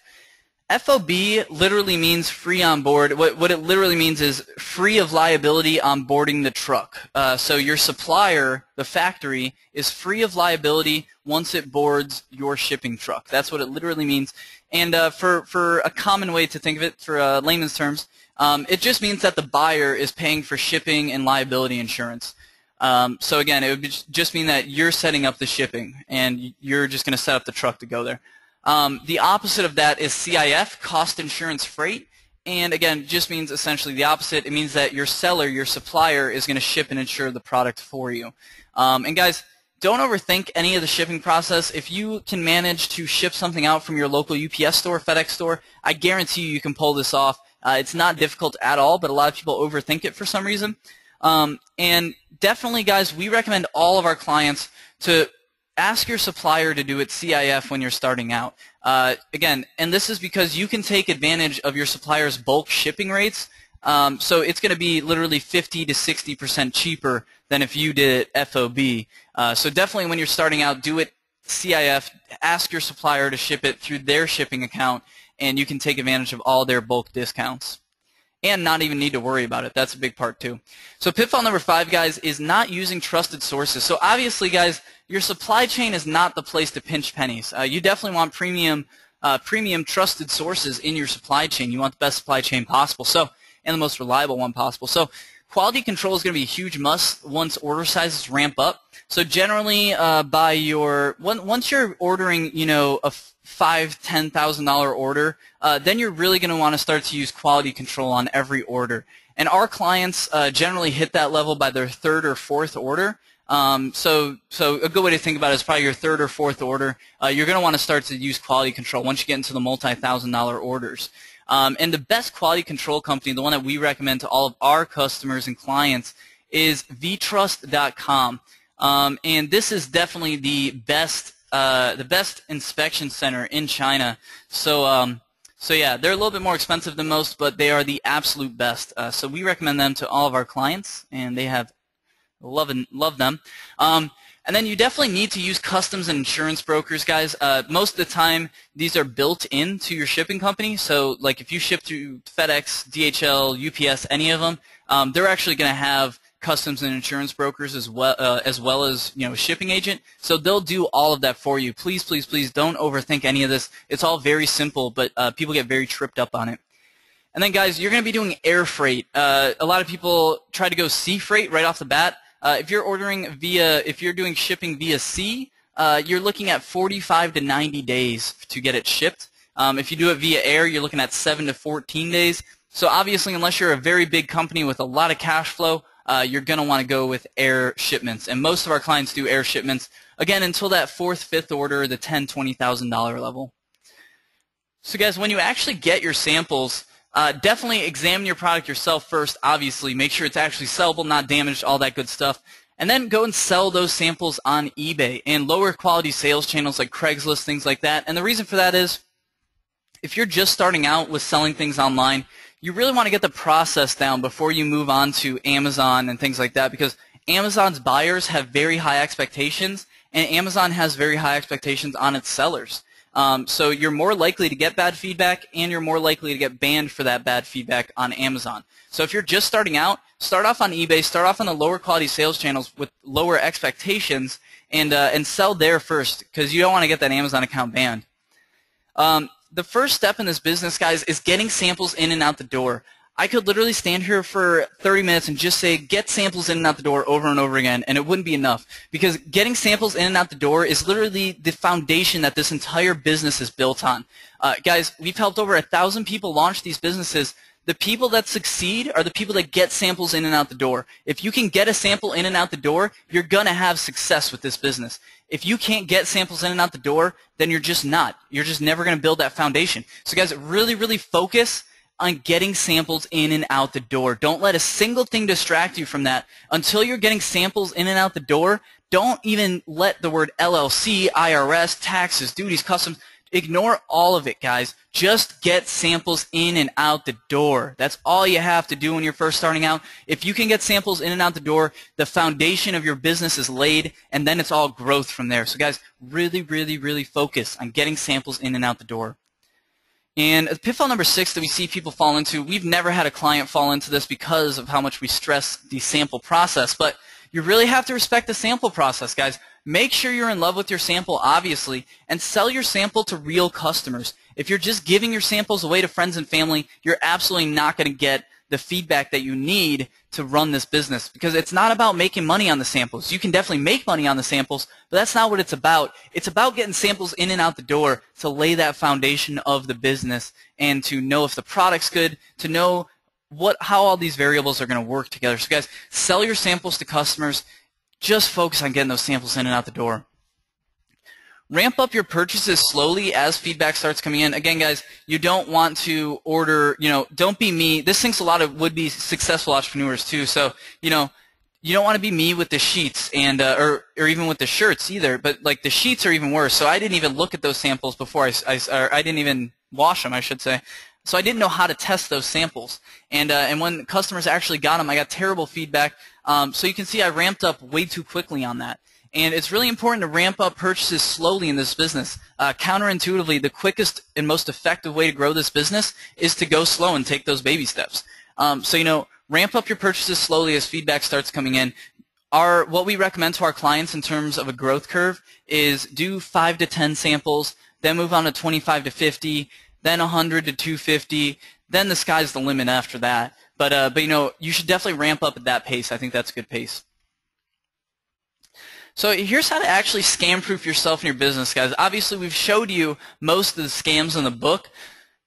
FOB literally means free on board. What it literally means is free of liability on boarding the truck. So your supplier, the factory, is free of liability once it boards your shipping truck. That's what it literally means. And for a common way to think of it, for layman's terms, it just means that the buyer is paying for shipping and liability insurance. So again, it would just mean that you're setting up the shipping and you're just going to set up the truck to go there. The opposite of that is CIF, cost insurance freight, and again, just means essentially the opposite. It means that your seller, your supplier, is going to ship and insure the product for you. And guys, don't overthink any of the shipping process. If you can manage to ship something out from your local UPS store, FedEx store, I guarantee you can pull this off. It's not difficult at all, but a lot of people overthink it for some reason. And definitely, guys, we recommend all of our clients to ask your supplier to do it CIF when you're starting out. Again, and this is because you can take advantage of your supplier's bulk shipping rates. So it's going to be literally 50 to 60% cheaper than if you did it FOB. So definitely when you're starting out, do it CIF. Ask your supplier to ship it through their shipping account, and you can take advantage of all their bulk discounts and not even need to worry about it. That's a big part too. So pitfall number 5, guys, is not using trusted sources. So obviously, guys, your supply chain is not the place to pinch pennies. You definitely want premium trusted sources in your supply chain. You want the best supply chain possible, and the most reliable one possible. So quality control is going to be a huge must once order sizes ramp up. So generally, once you're ordering, a $5,000–$10,000 order, then you're really going to want to start to use quality control on every order. And our clients generally hit that level by their 3rd or 4th order. So a good way to think about it is probably your 3rd or 4th order. You're going to want to start to use quality control once you get into the multi-$1,000 orders. And the best quality control company, the one that we recommend to all of our customers and clients, is vtrust.com. And this is definitely the best inspection center in China. So yeah, they're a little bit more expensive than most, but they are the absolute best. So we recommend them to all of our clients, and they have love them. And then you definitely need to use customs and insurance brokers, guys. Most of the time, these are built into your shipping company. So like if you ship through FedEx, DHL, UPS, any of them, they're actually going to have customs and insurance brokers as well as a shipping agent. So they'll do all of that for you. Please, please, please don't overthink any of this. It's all very simple, but people get very tripped up on it. And then, guys, you're going to be doing air freight. A lot of people try to go sea freight right off the bat. If you're doing shipping via sea, you're looking at 45 to 90 days to get it shipped. If you do it via air, you're looking at 7 to 14 days. So obviously, unless you're a very big company with a lot of cash flow, you're going to want to go with air shipments. And most of our clients do air shipments, again, until that 4th, 5th order, the $10,000, $20,000 level. So guys, when you actually get your samples, definitely examine your product yourself first, obviously. Make sure it's actually sellable, not damaged, all that good stuff. And then go and sell those samples on eBay and lower quality sales channels like Craigslist, things like that. And the reason for that is, if you're just starting out with selling things online, you really want to get the process down before you move on to Amazon and things like that, because Amazon's buyers have very high expectations, and Amazon has very high expectations on its sellers. So you're more likely to get bad feedback, and you're more likely to get banned for that bad feedback on Amazon. So if you're just starting out, start off on eBay, start off on the lower quality sales channels with lower expectations, and sell there first, because you don't want to get that Amazon account banned. The first step in this business, guys, is getting samples in and out the door. I could literally stand here for 30 minutes and just say, get samples in and out the door over and over again, and it wouldn't be enough. Because getting samples in and out the door is literally the foundation that this entire business is built on. Guys, we've helped over 1,000 people launch these businesses. The people that succeed are the people that get samples in and out the door. If you can get a sample in and out the door, you're going to have success with this business. If you can't get samples in and out the door, then you're just not. You're just never going to build that foundation. So guys, really, really focus on getting samples in and out the door. Don't let a single thing distract you from that. Until you're getting samples in and out the door, don't even let the word LLC, IRS, taxes, duties, customs, Ignore all of it, guys. Just get samples in and out the door. That's all you have to do when you're first starting out. If you can get samples in and out the door, the foundation of your business is laid, and then it's all growth from there. So guys, really, really, really focus on getting samples in and out the door. And pitfall number 6 that we see people fall into, we've never had a client fall into this because of how much we stress the sample process, but you really have to respect the sample process, guys. Make sure you're in love with your sample, obviously, and sell your sample to real customers. If you're just giving your samples away to friends and family, you're absolutely not going to get the feedback that you need to run this business, because it's not about making money on the samples. You can definitely make money on the samples, but that's not what it's about. It's about getting samples in and out the door to lay that foundation of the business and to know if the product's good, to know how all these variables are going to work together. So guys, sell your samples to customers. Just focus on getting those samples in and out the door. Ramp up your purchases slowly as feedback starts coming in. Again, guys, you don't want to order, don't be me. This thinks a lot of would-be successful entrepreneurs too. So, you don't want to be me with the sheets and or even with the shirts either. But like the sheets are even worse. So I didn't even look at those samples before I didn't even wash them, I should say. So I didn't know how to test those samples. And when customers actually got them, I got terrible feedback. So you can see I ramped up way too quickly on that. And it's really important to ramp up purchases slowly in this business. Counterintuitively, the quickest and most effective way to grow this business is to go slow and take those baby steps. So, ramp up your purchases slowly as feedback starts coming in. What we recommend to our clients in terms of a growth curve is do 5 to 10 samples, then move on to 25 to 50, then 100 to 250, then the sky's the limit after that. But you should definitely ramp up at that pace. I think that's a good pace. So here's how to actually scam-proof yourself and your business, guys. Obviously, we've showed you most of the scams in the book,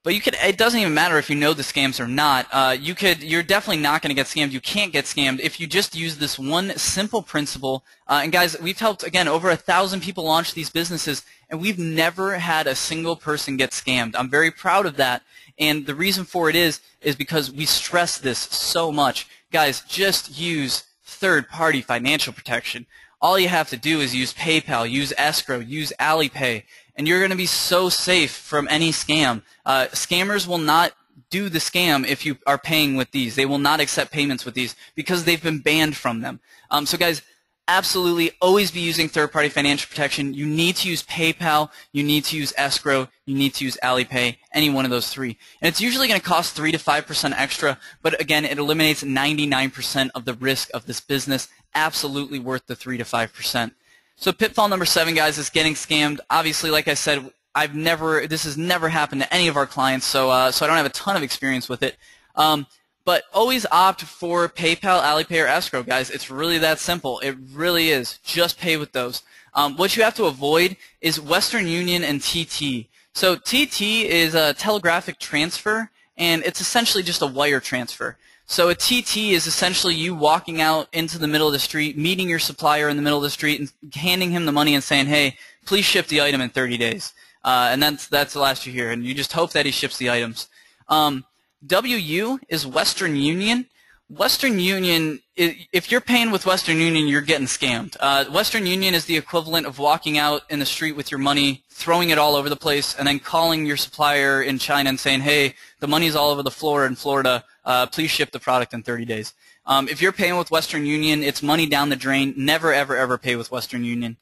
but it doesn't even matter if you know the scams or not. You're definitely not going to get scammed. You can't get scammed if you just use this one simple principle. And guys, we've helped, again, over 1,000 people launch these businesses, and we've never had a single person get scammed. I'm very proud of that. And the reason for it is because we stress this so much. Guys, just use third-party financial protection. All you have to do is use PayPal, use escrow, use Alipay, and you're going to be so safe from any scam. Scammers will not do the scam if you are paying with these. They will not accept payments with these because they've been banned from them. So guys, absolutely always be using third-party financial protection. You need to use PayPal, you need to use escrow, you need to use Alipay, any one of those three. And it's usually going to cost 3 to 5% extra, but again, it eliminates 99% of the risk of this business. Absolutely worth the 3 to 5%. So pitfall number 7, guys, is getting scammed. Obviously, like I said, this has never happened to any of our clients, so I don't have a ton of experience with it. But always opt for PayPal, Alipay, or escrow, guys. It's really that simple. It really is. Just pay with those. What you have to avoid is Western Union and TT. So TT is a telegraphic transfer, and it's essentially just a wire transfer. So a TT is essentially you walking out into the middle of the street, meeting your supplier in the middle of the street, and handing him the money and saying, hey, please ship the item in 30 days. And that's the last you hear, and you just hope that he ships the items. WU is Western Union. Western Union, if you're paying with Western Union, you're getting scammed. Western Union is the equivalent of walking out in the street with your money, throwing it all over the place, and then calling your supplier in China and saying, hey, the money's all over the floor in Florida. Please ship the product in 30 days. If you're paying with Western Union, it's money down the drain. Never, ever, ever pay with Western Union.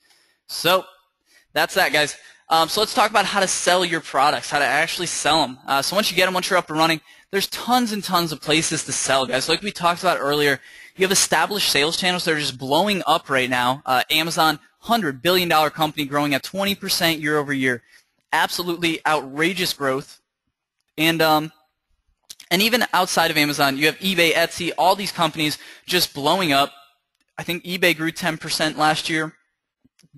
So that's that, guys. So let's talk about how to sell your products, how to actually sell them. So once you get them, once you're up and running, there's tons and tons of places to sell, guys. Like we talked about earlier, you have established sales channels that are just blowing up right now. Amazon, $100 billion company growing at 20% year over year. Absolutely outrageous growth. And even outside of Amazon, you have eBay, Etsy, all these companies just blowing up. I think eBay grew 10% last year.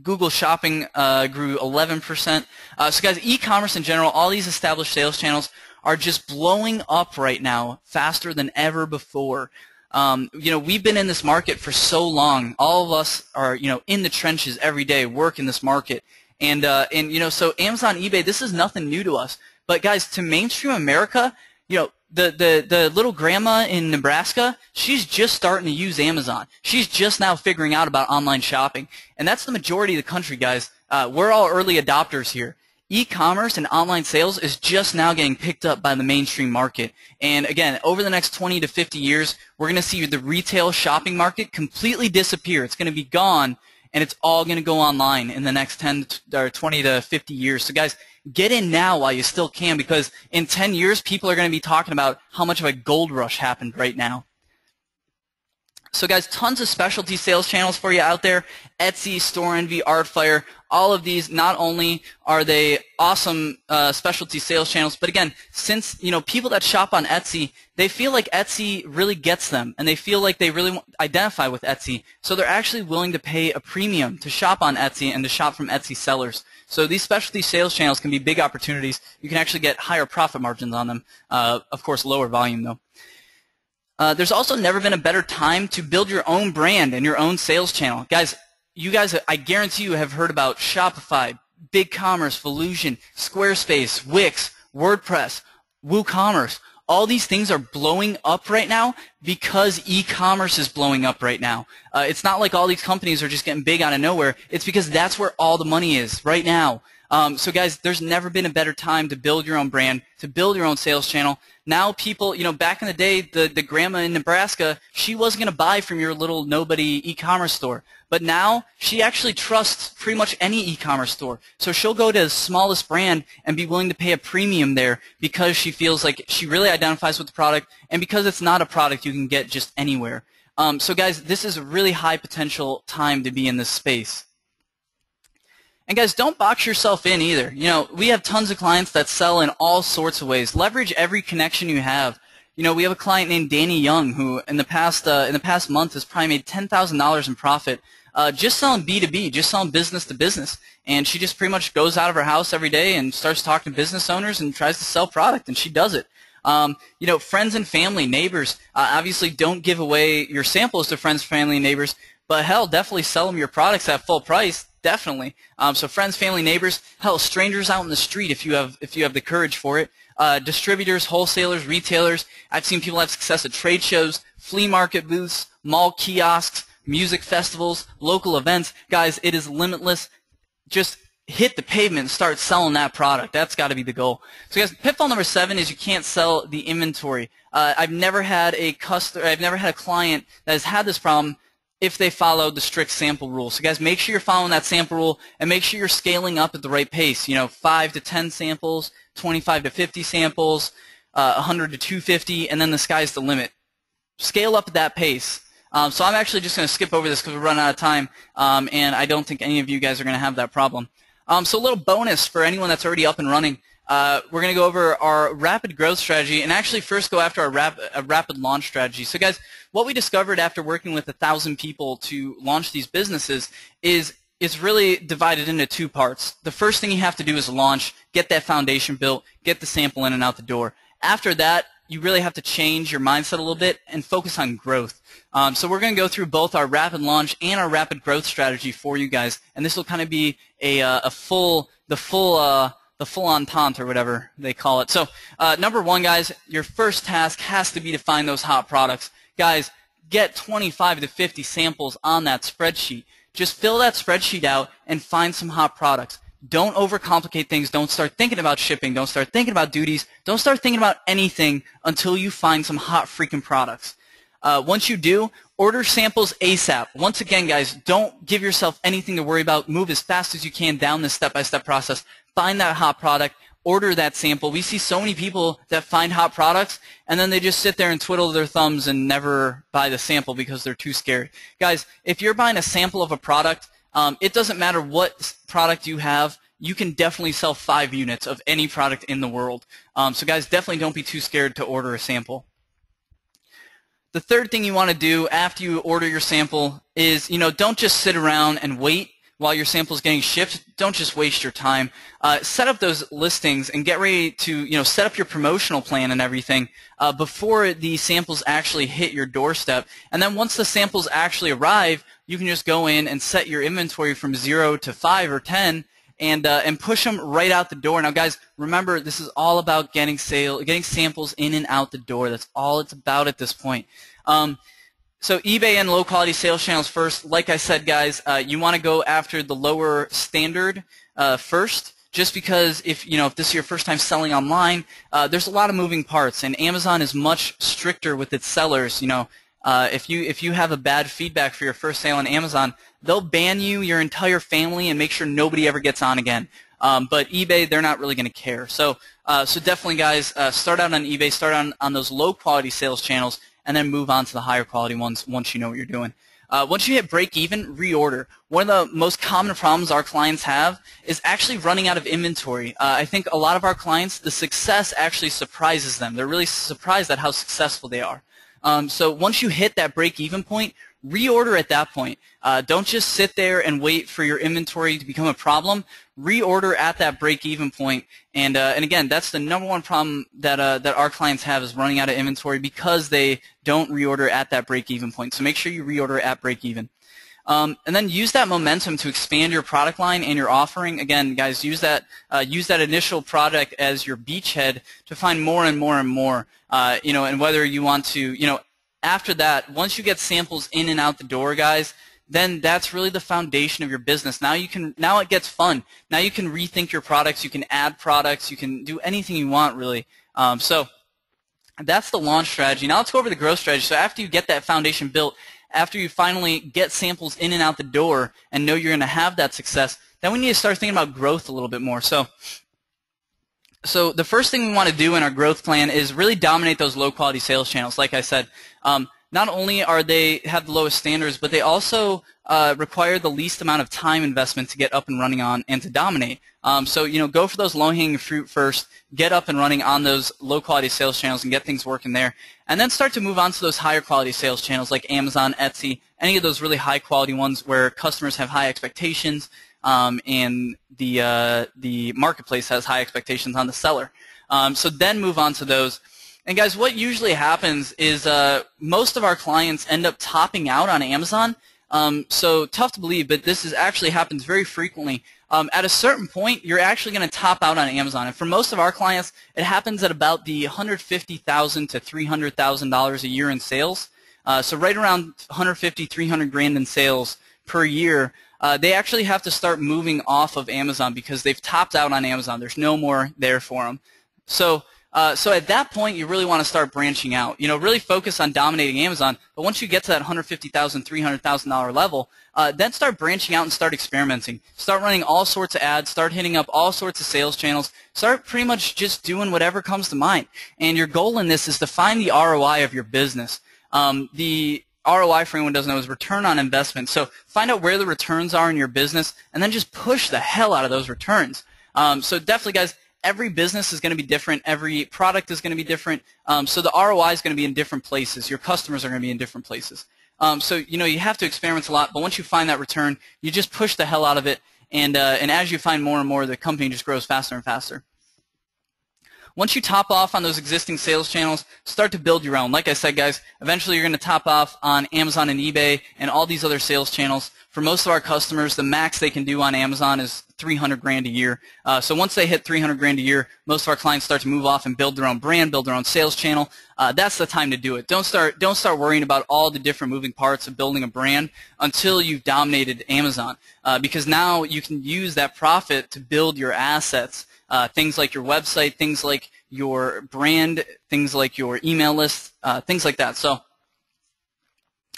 Google Shopping grew 11%. So guys, e-commerce in general, all these established sales channels are just blowing up right now faster than ever before. We've been in this market for so long. All of us are, in the trenches every day, work in this market. And so Amazon, eBay, this is nothing new to us. But guys, to mainstream America, the little grandma in Nebraska, she's just starting to use Amazon. She's just now figuring out about online shopping. And that's the majority of the country, guys. We're all early adopters here. E-commerce and online sales is just now getting picked up by the mainstream market. And again, over the next 20 to 50 years, we're going to see the retail shopping market completely disappear. It's going to be gone, and it's all going to go online in the next 20 to 50 years. So guys, get in now while you still can, because in 10 years, people are going to be talking about how much of a gold rush happened right now. So guys, tons of specialty sales channels for you out there. Etsy, Store Envy, Artfire, all of these, not only are they awesome specialty sales channels, but again, since people that shop on Etsy, they feel like Etsy really gets them, and they feel like they really identify with Etsy, so they're actually willing to pay a premium to shop on Etsy and to shop from Etsy sellers. So these specialty sales channels can be big opportunities. You can actually get higher profit margins on them. Of course, lower volume though. There's also never been a better time to build your own brand and your own sales channel. Guys, you guys, I guarantee you have heard about Shopify, BigCommerce, Volusion, Squarespace, Wix, WordPress, WooCommerce. All these things are blowing up right now because e-commerce is blowing up right now. It's not like all these companies are just getting big out of nowhere. It's because that's where all the money is right now. So guys, there's never been a better time to build your own brand, to build your own sales channel. Now people, back in the day, the grandma in Nebraska, she wasn't going to buy from your little nobody e-commerce store. But now she actually trusts pretty much any e-commerce store. So she'll go to the smallest brand and be willing to pay a premium there because she feels like she really identifies with the product, and because it's not a product you can get just anywhere. So guys, this is a really high potential time to be in this space. And guys, don't box yourself in either. We have tons of clients that sell in all sorts of ways. Leverage every connection you have. We have a client named Danny Young who in the past month has probably made $10,000 in profit just selling B2B, just selling business to business. And she just pretty much goes out of her house every day and starts talking to business owners and tries to sell product, and she does it. Friends and family, neighbors, obviously don't give away your samples to friends, family, and neighbors, but hell, definitely sell them your products at full price. Definitely. So friends, family, neighbors, hell, strangers out in the street if you have the courage for it. Distributors, wholesalers, retailers. I've seen people have success at trade shows, flea market booths, mall kiosks, music festivals, local events. Guys, it is limitless. Just hit the pavement and start selling that product. That's got to be the goal. So guys, pitfall number 7 is you can't sell the inventory. I've never had a client that has had this problem if they follow the strict sample rule. So guys, make sure you're following that sample rule, and make sure you're scaling up at the right pace. 5 to 10 samples, 25 to 50 samples, 100 to 250, and then the sky's the limit. Scale up at that pace. So I'm actually just going to skip over this because we're running out of time, and I don't think any of you guys are going to have that problem. So a little bonus for anyone that's already up and running. We're going to go over our rapid growth strategy, and actually first go after our rapid launch strategy. So guys, what we discovered after working with 1,000 people to launch these businesses is it's really divided into 2 parts. The first thing you have to do is launch, get that foundation built, get the sample in and out the door. After that, you really have to change your mindset a little bit and focus on growth. So we're going to go through both our rapid launch and our rapid growth strategy for you guys, and this will kind of be the full entente or whatever they call it. So number 1, guys, your first task has to be to find those hot products. Guys, get 25 to 50 samples on that spreadsheet. Just fill that spreadsheet out and find some hot products. Don't overcomplicate things. Don't start thinking about shipping. Don't start thinking about duties. Don't start thinking about anything until you find some hot freaking products. Once you do, order samples ASAP. Once again, guys, don't give yourself anything to worry about. Move as fast as you can down this step-by-step process. Find that hot product. Order that sample. We see so many people that find hot products, and then they just sit there and twiddle their thumbs and never buy the sample because they're too scared. Guys, if you're buying a sample of a product, it doesn't matter what product you have. You can definitely sell 5 units of any product in the world. So guys, definitely don't be too scared to order a sample. The third thing you want to do after you order your sample is, don't just sit around and wait while your sample is getting shipped. Don't just waste your time. Set up those listings and get ready to, set up your promotional plan and everything before the samples actually hit your doorstep. And then once the samples actually arrive, you can just go in and set your inventory from 0 to 5 or 10 and push them right out the door. Now, guys, remember, this is all about getting samples in and out the door. That's all it's about at this point. So eBay and low-quality sales channels first. Like I said, guys, you want to go after the lower standard first, just because if this is your first time selling online, there's a lot of moving parts, and Amazon is much stricter with its sellers. If you have a bad feedback for your first sale on Amazon, they'll ban you, your entire family, and make sure nobody ever gets on again. But eBay, they're not really going to care. So definitely, guys, start out on eBay, start on those low-quality sales channels, and then move on to the higher-quality ones once you know what you're doing. Once you hit break-even, reorder. One of the most common problems our clients have is actually running out of inventory. I think a lot of our clients, the success actually surprises them. They're really surprised at how successful they are. So once you hit that break-even point, reorder at that point. Don't just sit there and wait for your inventory to become a problem. Reorder at that break-even point. And again, that's the number one problem that our clients have, is running out of inventory because they don't reorder at that break-even point. So make sure you reorder at break-even. And then use that momentum to expand your product line and your offering. Again, guys, use that initial product as your beachhead to find more and more and more. And whether you want to, after that, once you get samples in and out the door, guys, then that's really the foundation of your business. Now it gets fun. Now you can rethink your products. You can add products. You can do anything you want, really. So that's the launch strategy. Now let's go over the growth strategy. So after you get that foundation built, after you finally get samples in and out the door and know you're going to have that success, then we need to start thinking about growth a little bit more. So the first thing we want to do in our growth plan is really dominate those low-quality sales channels. Like I said, not only have the lowest standards, but they also require the least amount of time investment to get up and running on and to dominate. So go for those low-hanging fruit first, get up and running on those low-quality sales channels and get things working there, and then start to move on to those higher-quality sales channels like Amazon, Etsy, any of those really high-quality ones where customers have high expectations, and the marketplace has high expectations on the seller. So then move on to those. And guys, what usually happens is most of our clients end up topping out on Amazon. So tough to believe, but this actually happens very frequently. At a certain point, you're actually going to top out on Amazon. And for most of our clients, it happens at about the $150,000 to $300,000 a year in sales. So right around 150, 300 grand in sales per year. They actually have to start moving off of Amazon because they've topped out on Amazon. There's no more there for them. So at that point, you really want to start branching out. Really focus on dominating Amazon. But once you get to that $150,000, $300,000 level, then start branching out and start experimenting. Start running all sorts of ads. Start hitting up all sorts of sales channels. Start pretty much just doing whatever comes to mind. And your goal in this is to find the ROI of your business. The ROI, for anyone who doesn't know, is return on investment. So find out where the returns are in your business, and then just push the hell out of those returns. So definitely, guys, every business is going to be different. Every product is going to be different. So the ROI is going to be in different places. Your customers are going to be in different places. So you have to experiment a lot, but once you find that return, you just push the hell out of it, and as you find more and more, the company just grows faster and faster. Once you top off on those existing sales channels, start to build your own. Like I said, guys, eventually you're going to top off on Amazon and eBay and all these other sales channels. For most of our customers, the max they can do on Amazon is 300 grand a year. So once they hit 300 grand a year, most of our clients start to move off and build their own brand, build their own sales channel. That's the time to do it. Don't start worrying about all the different moving parts of building a brand until you've dominated Amazon, because now you can use that profit to build your assets. Things like your website, things like your brand, things like your email list, things like that. So,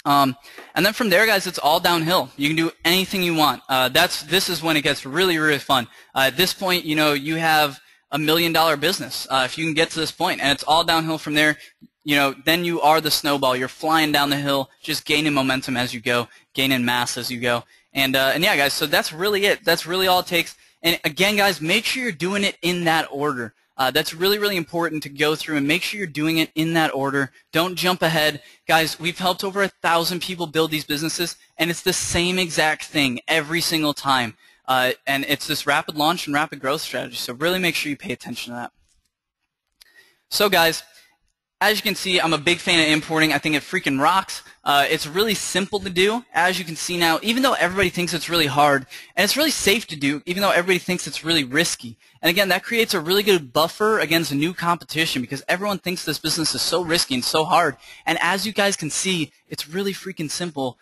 and then from there, guys, it's all downhill. You can do anything you want. This is when it gets really, really fun. At this point, you have $1 million business if you can get to this point, and it's all downhill from there. Then you are the snowball. You're flying down the hill, just gaining momentum as you go, gaining mass as you go. And yeah, guys, so that's really it. That's really all it takes. And again, guys, make sure you're doing it in that order. That's really, really important to go through and make sure you're doing it in that order. Don't jump ahead. Guys, we've helped over 1,000 people build these businesses, and it's the same exact thing every single time. And it's this rapid launch and rapid growth strategy. So really make sure you pay attention to that. So, guys, as you can see, I'm a big fan of importing. I think it freaking rocks. It's really simple to do, as you can see now, even though everybody thinks it's really hard. And it's really safe to do, even though everybody thinks it's really risky. And again, that creates a really good buffer against new competition because everyone thinks this business is so risky and so hard. And as you guys can see, it's really freaking simple.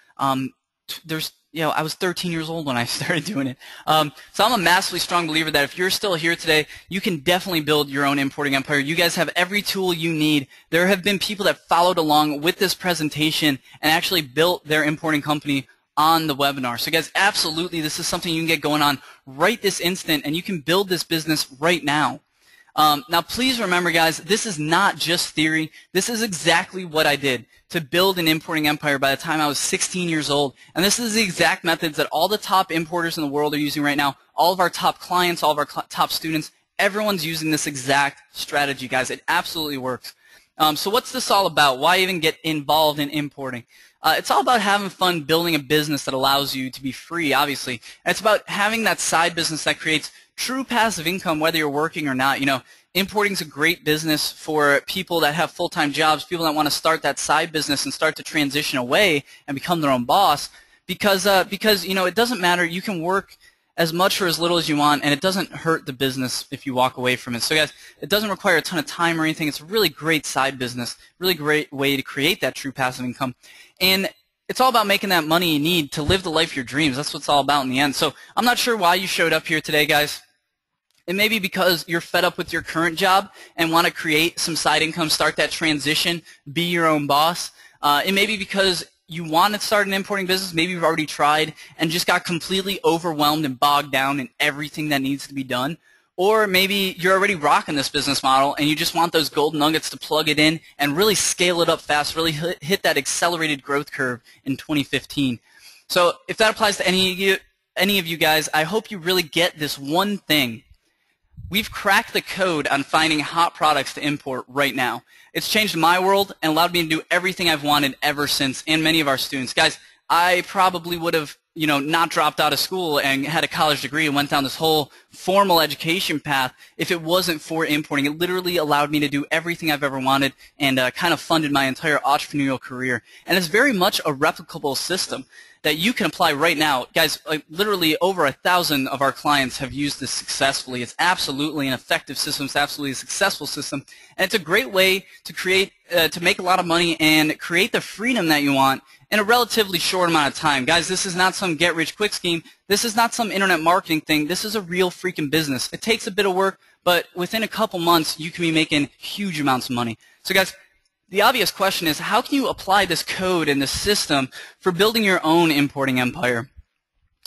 There's I was 13 years old when I started doing it. So I'm a massively strong believer that if you're still here today, you can definitely build your own importing empire. You guys have every tool you need. There have been people that followed along with this presentation and actually built their importing company on the webinar. So guys, absolutely, this is something you can get going on right this instant, and you can build this business right now. Now, please remember, guys, this is not just theory. This is exactly what I did to build an importing empire by the time I was 16 years old. And this is the exact methods that all the top importers in the world are using right now. All of our top clients, all of our top students, everyone's using this exact strategy, guys. It absolutely works. So what's this all about? Why even get involved in importing? It's all about having fun building a business that allows you to be free, obviously. And it's about having that side business that creates true passive income whether you're working or not. Importing is a great business for people that have full-time jobs, people that want to start that side business and start to transition away and become their own boss because it doesn't matter. You can work as much or as little as you want, and it doesn't hurt the business if you walk away from it. So guys, it doesn't require a ton of time or anything. It's a really great side business, really great way to create that true passive income. And it's all about making that money you need to live the life of your dreams. That's what it's all about in the end. So I'm not sure why you showed up here today, guys. It may be because you're fed up with your current job and want to create some side income, start that transition, be your own boss. It may be because you want to start an importing business, maybe you've already tried and just got completely overwhelmed and bogged down in everything that needs to be done. Or maybe you're already rocking this business model and you just want those gold nuggets to plug it in and really scale it up fast, really hit that accelerated growth curve in 2015. So if that applies to any of you guys, I hope you really get this one thing. We've cracked the code on finding hot products to import right now. It's changed my world and allowed me to do everything I've wanted ever since, and many of our students. Guys, I probably would have, not dropped out of school and had a college degree and went down this whole formal education path if it wasn't for importing. It literally allowed me to do everything I've ever wanted and kind of funded my entire entrepreneurial career. And it's very much a replicable system that you can apply right now. Guys, literally over 1,000 of our clients have used this successfully. It's absolutely an effective system. It's absolutely a successful system. And it's a great way to create, to make a lot of money and create the freedom that you want in a relatively short amount of time. Guys, this is not some get-rich-quick scheme. This is not some internet marketing thing. This is a real freaking business. It takes a bit of work, but within a couple months, you can be making huge amounts of money. So guys, the obvious question is, how can you apply this code and this system for building your own importing empire?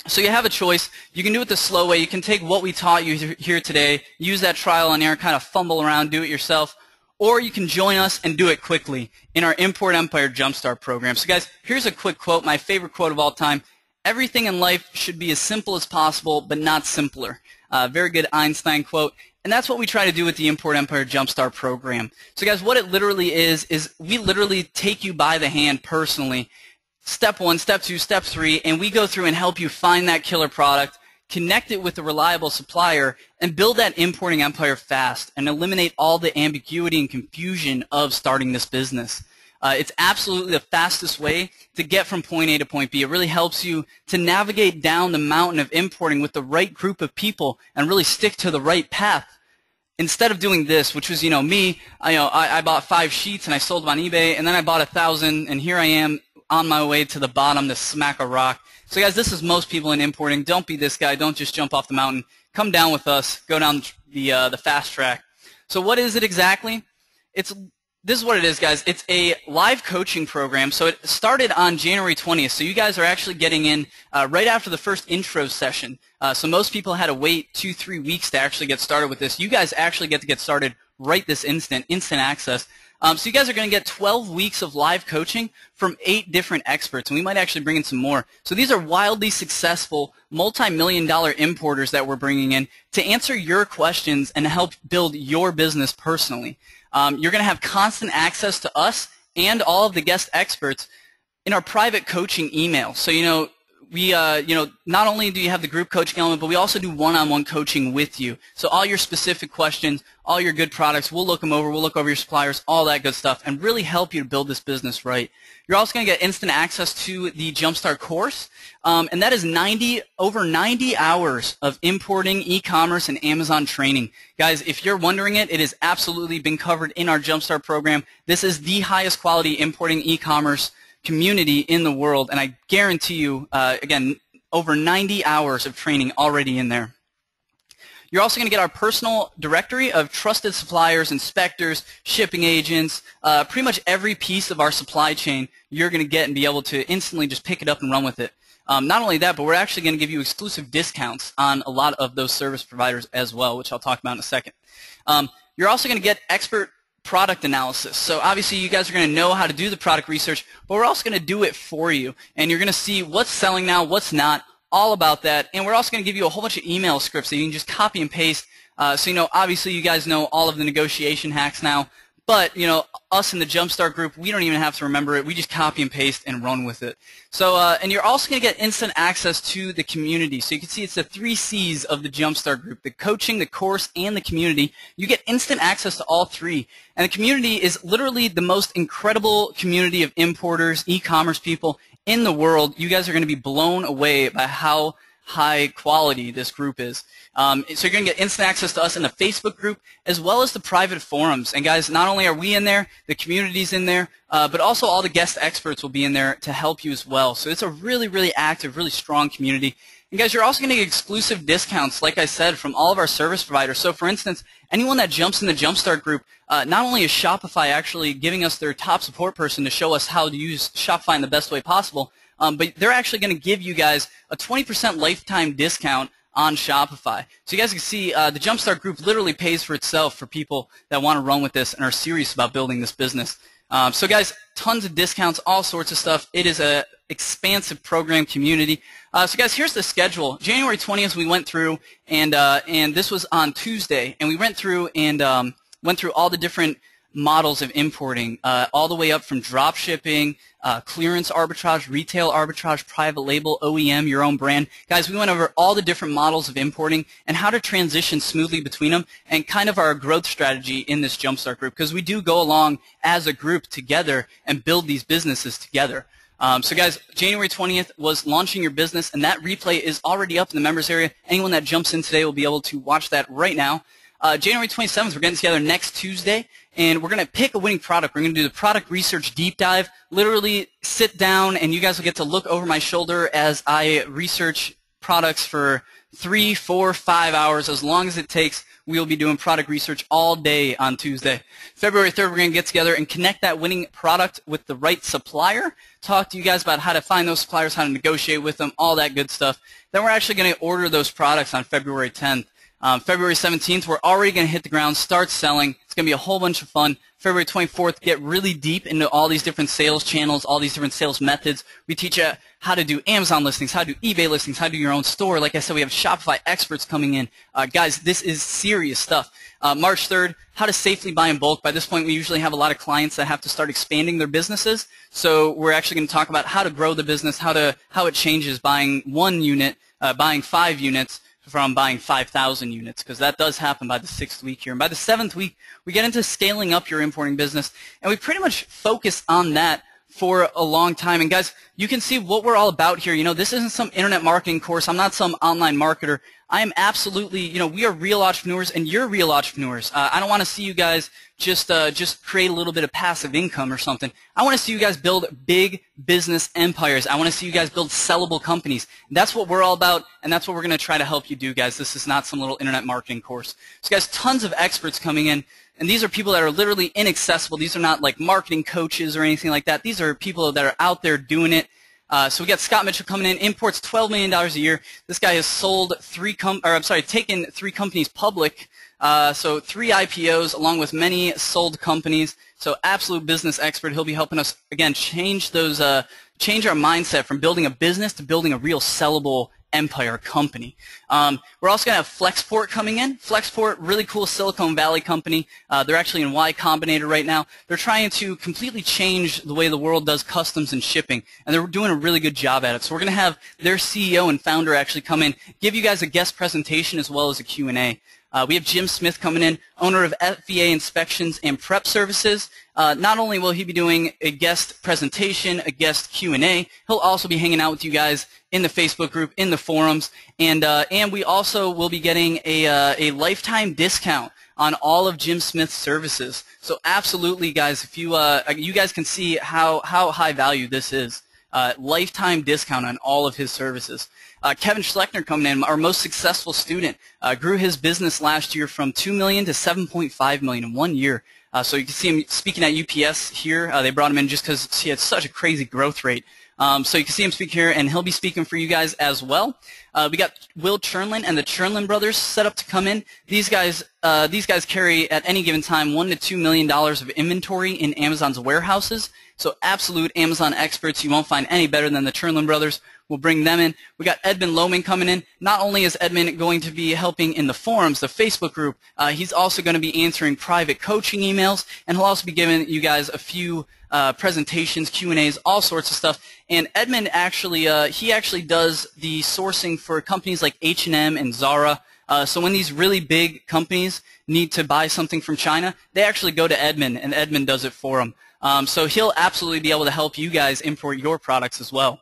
So you have a choice. You can do it the slow way. You can take what we taught you here today, use that trial and error, kind of fumble around, do it yourself, or you can join us and do it quickly in our Import Empire Jumpstart program. So guys, here's a quick quote, my favorite quote of all time. Everything in life should be as simple as possible, but not simpler. Very good Einstein quote. And that's what we try to do with the Import Empire Jumpstart program. So guys, what it literally is we literally take you by the hand personally, step 1, step 2, step 3, and we go through and help you find that killer product, connect it with a reliable supplier, and build that importing empire fast and eliminate all the ambiguity and confusion of starting this business. It's absolutely the fastest way to get from point A to point B. It really helps you to navigate down the mountain of importing with the right group of people and really stick to the right path. Instead of doing this, which was, me, I bought 5 sheets and I sold them on eBay, and then I bought 1,000, and here I am on my way to the bottom to smack a rock. So guys, this is most people in importing. Don't be this guy. Don't just jump off the mountain. Come down with us. Go down the fast track. So what is it exactly? This is what it is, guys. It's a live coaching program. So it started on January 20th. So you guys are actually getting in right after the first intro session. So most people had to wait 2-3 weeks to actually get started with this. You guys actually get to get started right this instant access. So you guys are going to get 12 weeks of live coaching from 8 different experts, and we might actually bring in some more. So these are wildly successful, multi-million-dollar importers that we're bringing in to answer your questions and help build your business personally. You're going to have constant access to us and all of the guest experts in our private coaching email. So, we, not only do you have the group coaching element, but we also do one-on-one coaching with you. So all your specific questions, all your good products, we'll look them over. We'll look over your suppliers, all that good stuff, and really help you to build this business right. You're also going to get instant access to the Jumpstart course, and that is over 90 hours of importing, e-commerce, and Amazon training. Guys, if you're wondering it has absolutely been covered in our Jumpstart program. This is the highest quality importing e-commerce community in the world, and I guarantee you, again, over 90 hours of training already in there. You're also going to get our personal directory of trusted suppliers, inspectors, shipping agents, pretty much every piece of our supply chain you're going to get and be able to instantly just pick it up and run with it. Not only that, but we're actually going to give you exclusive discounts on a lot of those service providers as well, which I'll talk about in a second. You're also going to get expert product analysis. So obviously you guys are going to know how to do the product research, but we're also going to do it for you. And you're going to see what's selling now, what's not, all about that. And we're also going to give you a whole bunch of email scripts that you can just copy and paste. So, you know, obviously you guys know all of the negotiation hacks now, but, you know, us in the Jumpstart group, we don't even have to remember it. We just copy and paste and run with it. So, and you're also going to get instant access to the community. So you can see it's the 3 C's of the Jumpstart group: the coaching, the course, and the community. You get instant access to all 3. And the community is literally the most incredible community of importers, e-commerce people in the world. You guys are going to be blown away by how high quality this group is. So you're going to get instant access to us in the Facebook group as well as the private forums. And guys, not only are we in there, the community's in there, but also all the guest experts will be in there to help you as well. So it's a really, really active, really strong community. And guys, you're also going to get exclusive discounts, like I said, from all of our service providers. So for instance, anyone that jumps in the Jumpstart group, not only is Shopify actually giving us their top support person to show us how to use Shopify in the best way possible, but they're actually going to give you guys a 20% lifetime discount on Shopify. So you guys can see the Jumpstart group literally pays for itself for people that want to run with this and are serious about building this business. So guys, tons of discounts, all sorts of stuff. It is an expansive program community. So guys, here's the schedule. January 20th we went through, and this was on Tuesday, and we went through and went through all the different models of importing, all the way up from drop shipping, clearance arbitrage, retail arbitrage, private label, OEM, your own brand. Guys, we went over all the different models of importing and how to transition smoothly between them, and kind of our growth strategy in this Jumpstart group, because we do go along as a group together and build these businesses together. So guys, January 20th was launching your business, and that replay is already up in the members area. Anyone that jumps in today will be able to watch that right now. January 27th, we're getting together next Tuesday, and we're going to pick a winning product. We're going to do the product research deep dive, literally sit down, and you guys will get to look over my shoulder as I research products for 3, 4, 5 hours, as long as it takes. We'll be doing product research all day on Tuesday. February 3rd, we're going to get together and connect that winning product with the right supplier, talk to you guys about how to find those suppliers, how to negotiate with them, all that good stuff. Then we're actually going to order those products on February 10th. February 17th, we're already going to hit the ground, start selling. It's going to be a whole bunch of fun. February 24th, get really deep into all these different sales channels, all these different sales methods. We teach you how to do Amazon listings, how to do eBay listings, how to do your own store. Like I said, we have Shopify experts coming in. Guys, this is serious stuff. March 3rd, how to safely buy in bulk. By this point, we usually have a lot of clients that have to start expanding their businesses. So we're actually going to talk about how to grow the business, how it changes buying 1 unit, buying 5 units, from buying 5,000 units, because that does happen by the 6th week here. And by the 7th week, we get into scaling up your importing business, and we pretty much focus on that for a long time. And guys, you can see what we're all about here. You know, this isn't some internet marketing course. I'm not some online marketer. I am absolutely, you know, we are real entrepreneurs, and you're real entrepreneurs. I don't want to see you guys just create a little bit of passive income or something. I want to see you guys build big business empires. I want to see you guys build sellable companies. That's what we're all about, and that's what we're going to try to help you do, guys. This is not some little internet marketing course. So guys, tons of experts coming in, and these are people that are literally inaccessible. These are not like marketing coaches or anything like that. These are people that are out there doing it. So we got Scott Mitchell coming in, imports $12 million a year. This guy has sold taken 3 companies public. So 3 IPOs along with many sold companies. So absolute business expert. He'll be helping us, again, change our mindset from building a business to building a real sellable empire company. We're also going to have Flexport coming in. Flexport, really cool Silicon Valley company. They're actually in Y Combinator right now. They're trying to completely change the way the world does customs and shipping, and they're doing a really good job at it. So we're going to have their CEO and founder actually come in, give you guys a guest presentation as well as a Q&A. We have Jim Smith coming in, owner of FVA Inspections and Prep Services. Not only will he be doing a guest presentation, a guest Q&A, he'll also be hanging out with you guys in the Facebook group, in the forums, and we also will be getting a lifetime discount on all of Jim Smith's services. So absolutely, guys, if you guys can see how high value this is. Lifetime discount on all of his services. Kevin Schleckner coming in, our most successful student, grew his business last year from $2 million to $7.5 million in 1 year. So you can see him speaking at UPS here. They brought him in just because he had such a crazy growth rate. So you can see him speak here, and he'll be speaking for you guys as well. We got Will Chernlin and the Chernlin brothers set up to come in. These guys carry at any given time $1 to $2 million of inventory in Amazon's warehouses. So absolute Amazon experts. You won't find any better than the Chernlin brothers. We'll bring them in. We got Edmund Lohman coming in. Not only is Edmund going to be helping in the forums, the Facebook group, he's also going to be answering private coaching emails, and he'll also be giving you guys a few presentations, Q&As, all sorts of stuff. And Edmund actually, he actually does the sourcing for companies like H&M and Zara. So when these really big companies need to buy something from China, they actually go to Edmund, and Edmund does it for them. So he'll absolutely be able to help you guys import your products as well.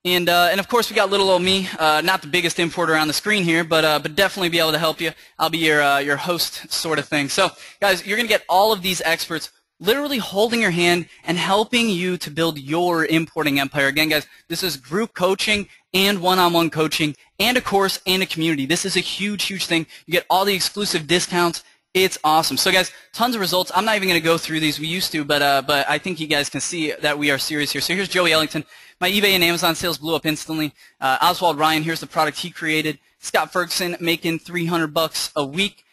And of course we got little old me, not the biggest importer on the screen here, but definitely be able to help you. I'll be your host sort of thing. So guys, you're gonna get all of these experts literally holding your hand and helping you to build your importing empire. Again, guys, this is group coaching and one-on-one coaching and a course and a community. This is a huge, huge thing. You get all the exclusive discounts. It's awesome. So guys, tons of results. I'm not even going to go through these. We used to, but I think you guys can see that we are serious here. So here's Joey Ellington. My eBay and Amazon sales blew up instantly. Oswald Ryan, here's the product he created. Scott Ferguson making $300 a week.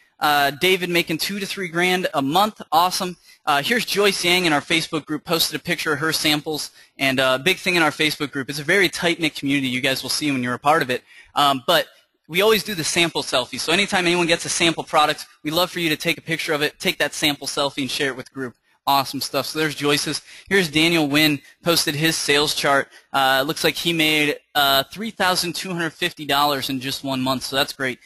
David making $2 to $3 grand a month. Awesome. Here's Joyce Yang in our Facebook group, posted a picture of her samples, and a big thing in our Facebook group. It's a very tight-knit community. You guys will see when you're a part of it. But we always do the sample selfie. So anytime anyone gets a sample product, we'd love for you to take a picture of it, take that sample selfie, and share it with the group. Awesome stuff. So there's Joyce's. Here's Daniel Wynn, posted his sales chart. Looks like he made $3,250 in just 1 month, so that's great.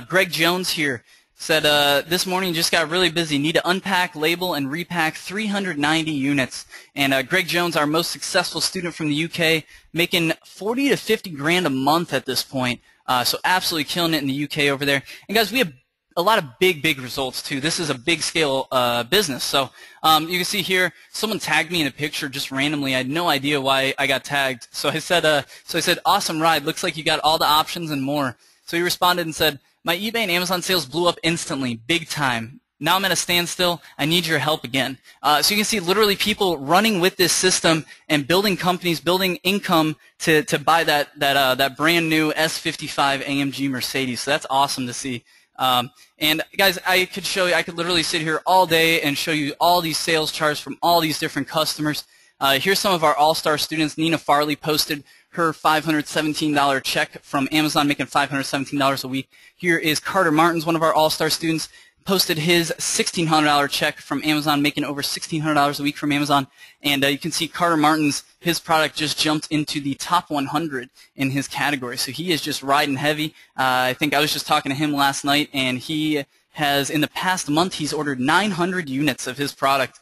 Greg Jones here said, this morning just got really busy. Need to unpack, label, and repack 390 units. And Greg Jones, our most successful student from the UK, making 40 to 50 grand a month at this point. So absolutely killing it in the UK over there. And guys, we have a lot of big results too. This is a big scale business. So you can see here, someone tagged me in a picture just randomly. I had no idea why I got tagged. So I said, awesome ride. Looks like you got all the options and more. So he responded and said, my eBay and Amazon sales blew up instantly, big time. Now I'm at a standstill. I need your help again. So you can see literally people running with this system and building companies, building income to buy that brand new S55 AMG Mercedes. So that's awesome to see. And guys, I could literally sit here all day and show you all these sales charts from all these different customers. Here's some of our all-star students. Nina Farley posted her $517 check from Amazon, making $517 a week. Here is Carter Martins, one of our all-star students, posted his $1,600 check from Amazon, making over $1,600 a week from Amazon. And you can see Carter Martins, his product just jumped into the top 100 in his category. So he is just riding heavy. I think I was just talking to him last night, and he has, in the past month, he's ordered 900 units of his product.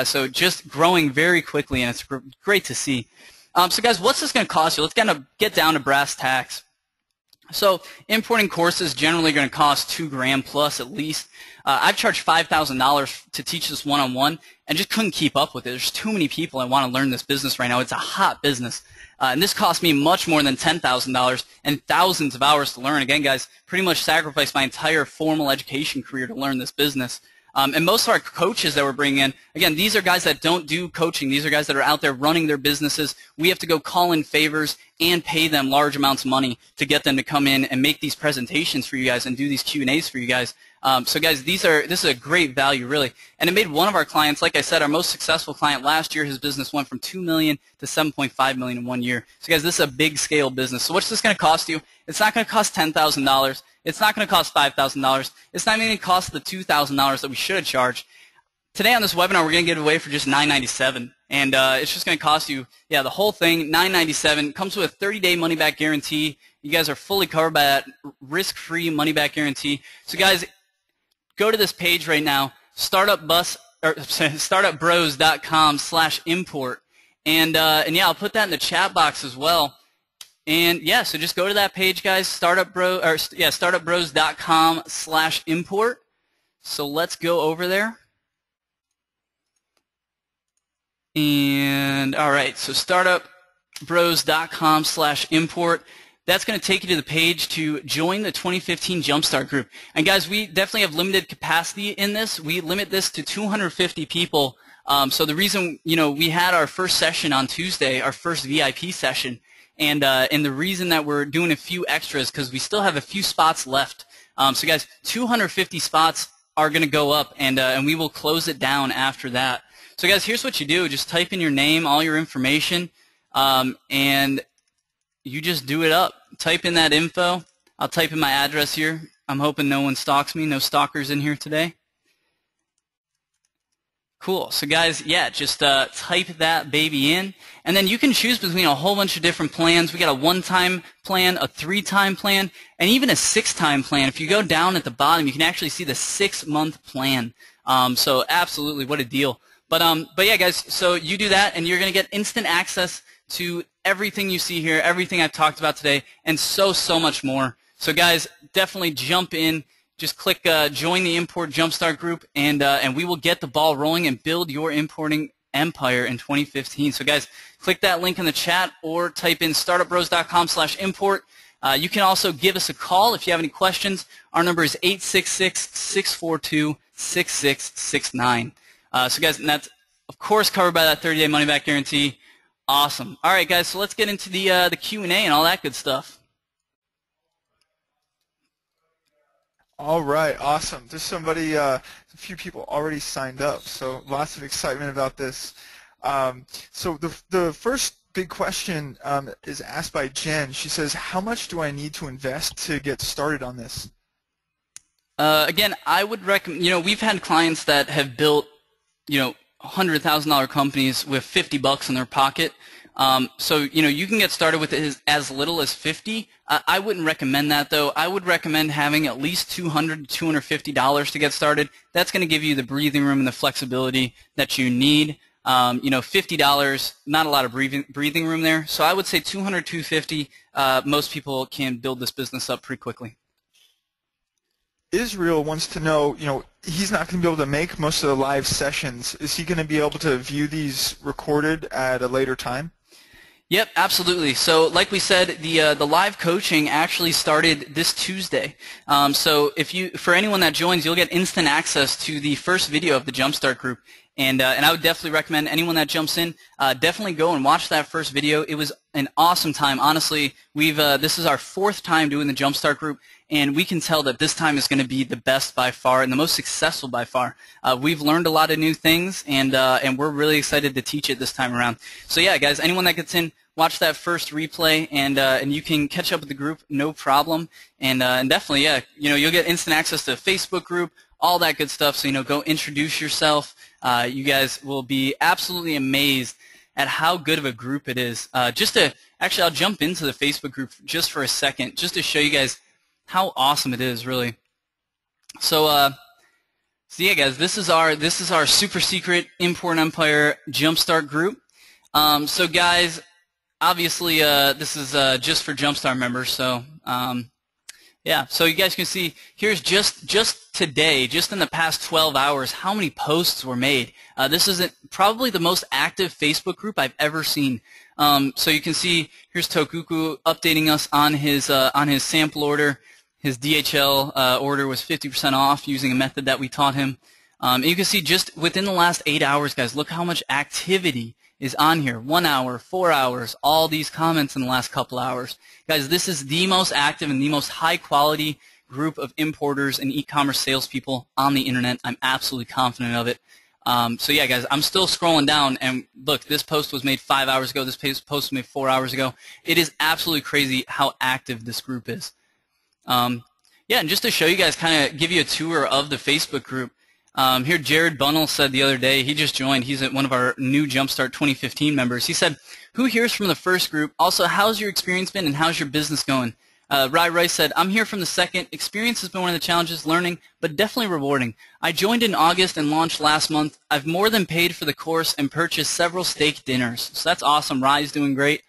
So just growing very quickly, and it's great to see. So guys, what's this going to cost you? Let's kind of get down to brass tacks. So importing courses generally going to cost $2 grand plus at least. I've charged $5,000 to teach this one-on-one and just couldn't keep up with it. There's too many people that want to learn this business right now. It's a hot business. And this cost me much more than $10,000 and thousands of hours to learn. Again, guys, pretty much sacrificed my entire formal education career to learn this business. And most of our coaches that we're bringing in, again, these are guys that don't do coaching. These are guys that are out there running their businesses. We have to go call in favors and pay them large amounts of money to get them to come in and make these presentations for you guys and do these Q&As for you guys. So guys, this is a great value, really. And it made one of our clients, like I said, our most successful client last year, his business went from $2 million to $7.5 million in 1 year. So guys, this is a big scale business. So what's this going to cost you? It's not going to cost $10,000. It's not going to cost $5,000. It's not even going to cost the $2,000 that we should have charged. today on this webinar, we're going to give it away for just $9.97, and it's just going to cost you, yeah, the whole thing, $9.97. Comes with a 30-day money-back guarantee. You guys are fully covered by that risk-free money-back guarantee. So, guys, go to this page right now, StartupBros.com/import, and yeah, I'll put that in the chat box as well. And yeah, so just go to that page, guys, StartupBros.com/import. So let's go over there. And all right, so StartupBros.com/import. That's going to take you to the page to join the 2015 Jumpstart group. And guys, we definitely have limited capacity in this. We limit this to 250 people. So the reason, we had our first session on Tuesday, our first VIP session, and the reason that we're doing a few extras because we still have a few spots left. So guys, 250 spots are going to go up, and we will close it down after that. So guys, here's what you do. Just type in your name, all your information, and you just do it up. Type in that info. I'll type in my address here. I'm hoping no one stalks me. No stalkers in here today. Cool. So guys, yeah, just type that baby in, and then you can choose between a whole bunch of different plans. We got a one-time plan, a three-time plan, and even a six-time plan. If you go down at the bottom, you can actually see the 6-month plan. So absolutely, what a deal. But yeah, guys, so you do that, and you're going to get instant access to everything you see here, everything I've talked about today, and so much more. So guys, definitely jump in. Just click join the Import Jumpstart group, and we will get the ball rolling and build your importing empire in 2015. So guys, click that link in the chat or type in StartupBros.com/import. You can also give us a call if you have any questions. Our number is 866-642-6669. So guys, and that's of course covered by that 30-day money-back guarantee. Awesome. All right, guys. So let's get into the Q&A and all that good stuff. All right, awesome. There's somebody, a few people already signed up, so lots of excitement about this. So the first big question is asked by Jen. She says, "How much do I need to invest to get started on this?" Again, I would recommend. We've had clients that have built, $100,000 companies with $50 in their pocket. So you can get started with as little as 50. I wouldn't recommend that though. I would recommend having at least $200 to $250 to get started. That's going to give you the breathing room and the flexibility that you need. $50, not a lot of breathing room there. So I would say $200, $250. Most people can build this business up pretty quickly. Israel wants to know, he's not going to be able to make most of the live sessions. Is he going to be able to view these recorded at a later time? Yep, absolutely. So like we said, the live coaching actually started this Tuesday. So for anyone that joins, you'll get instant access to the first video of the Jumpstart group. And I would definitely recommend anyone that jumps in, definitely go and watch that first video. It was an awesome time. Honestly, this is our 4th time doing the Jumpstart group, and we can tell that this time is going to be the best by far and the most successful by far. We've learned a lot of new things, and we're really excited to teach it this time around. So yeah, guys, anyone that gets in, watch that first replay, and you can catch up with the group, no problem. And definitely, yeah, you'll get instant access to the Facebook group, all that good stuff. So go introduce yourself. You guys will be absolutely amazed at how good of a group it is. Actually, I'll jump into the Facebook group just for a second, just to show you guys how awesome it is, really. So yeah, guys, this is our super secret Import Empire Jumpstart group. So guys, obviously this is just for Jumpstart members. So yeah, so you guys can see here's just today, just in the past 12 hours, how many posts were made. This is probably the most active Facebook group I've ever seen. So you can see here's Tokuku updating us on his sample order. His DHL order was 50% off using a method that we taught him. And you can see just within the last 8 hours, guys, look how much activity is on here. 1 hour, 4 hours, all these comments in the last couple hours. Guys, this is the most active and the most high-quality group of importers and e-commerce salespeople on the internet. I'm absolutely confident of it. So yeah, guys, I'm still scrolling down, and look, this post was made 5 hours ago. This post was made 4 hours ago. It is absolutely crazy how active this group is. Yeah, and just to show you guys, kind of give you a tour of the Facebook group, Here, Jared Bunnell said the other day, he just joined. He's one of our new Jumpstart 2015 members. He said, "Who here's from the first group? Also, how's your experience been and how's your business going?" Rai Rice said, "I'm here from the second. Experience has been one of the challenges, learning, but definitely rewarding. I joined in August and launched last month. I've more than paid for the course and purchased several steak dinners." So that's awesome. Rai's doing great.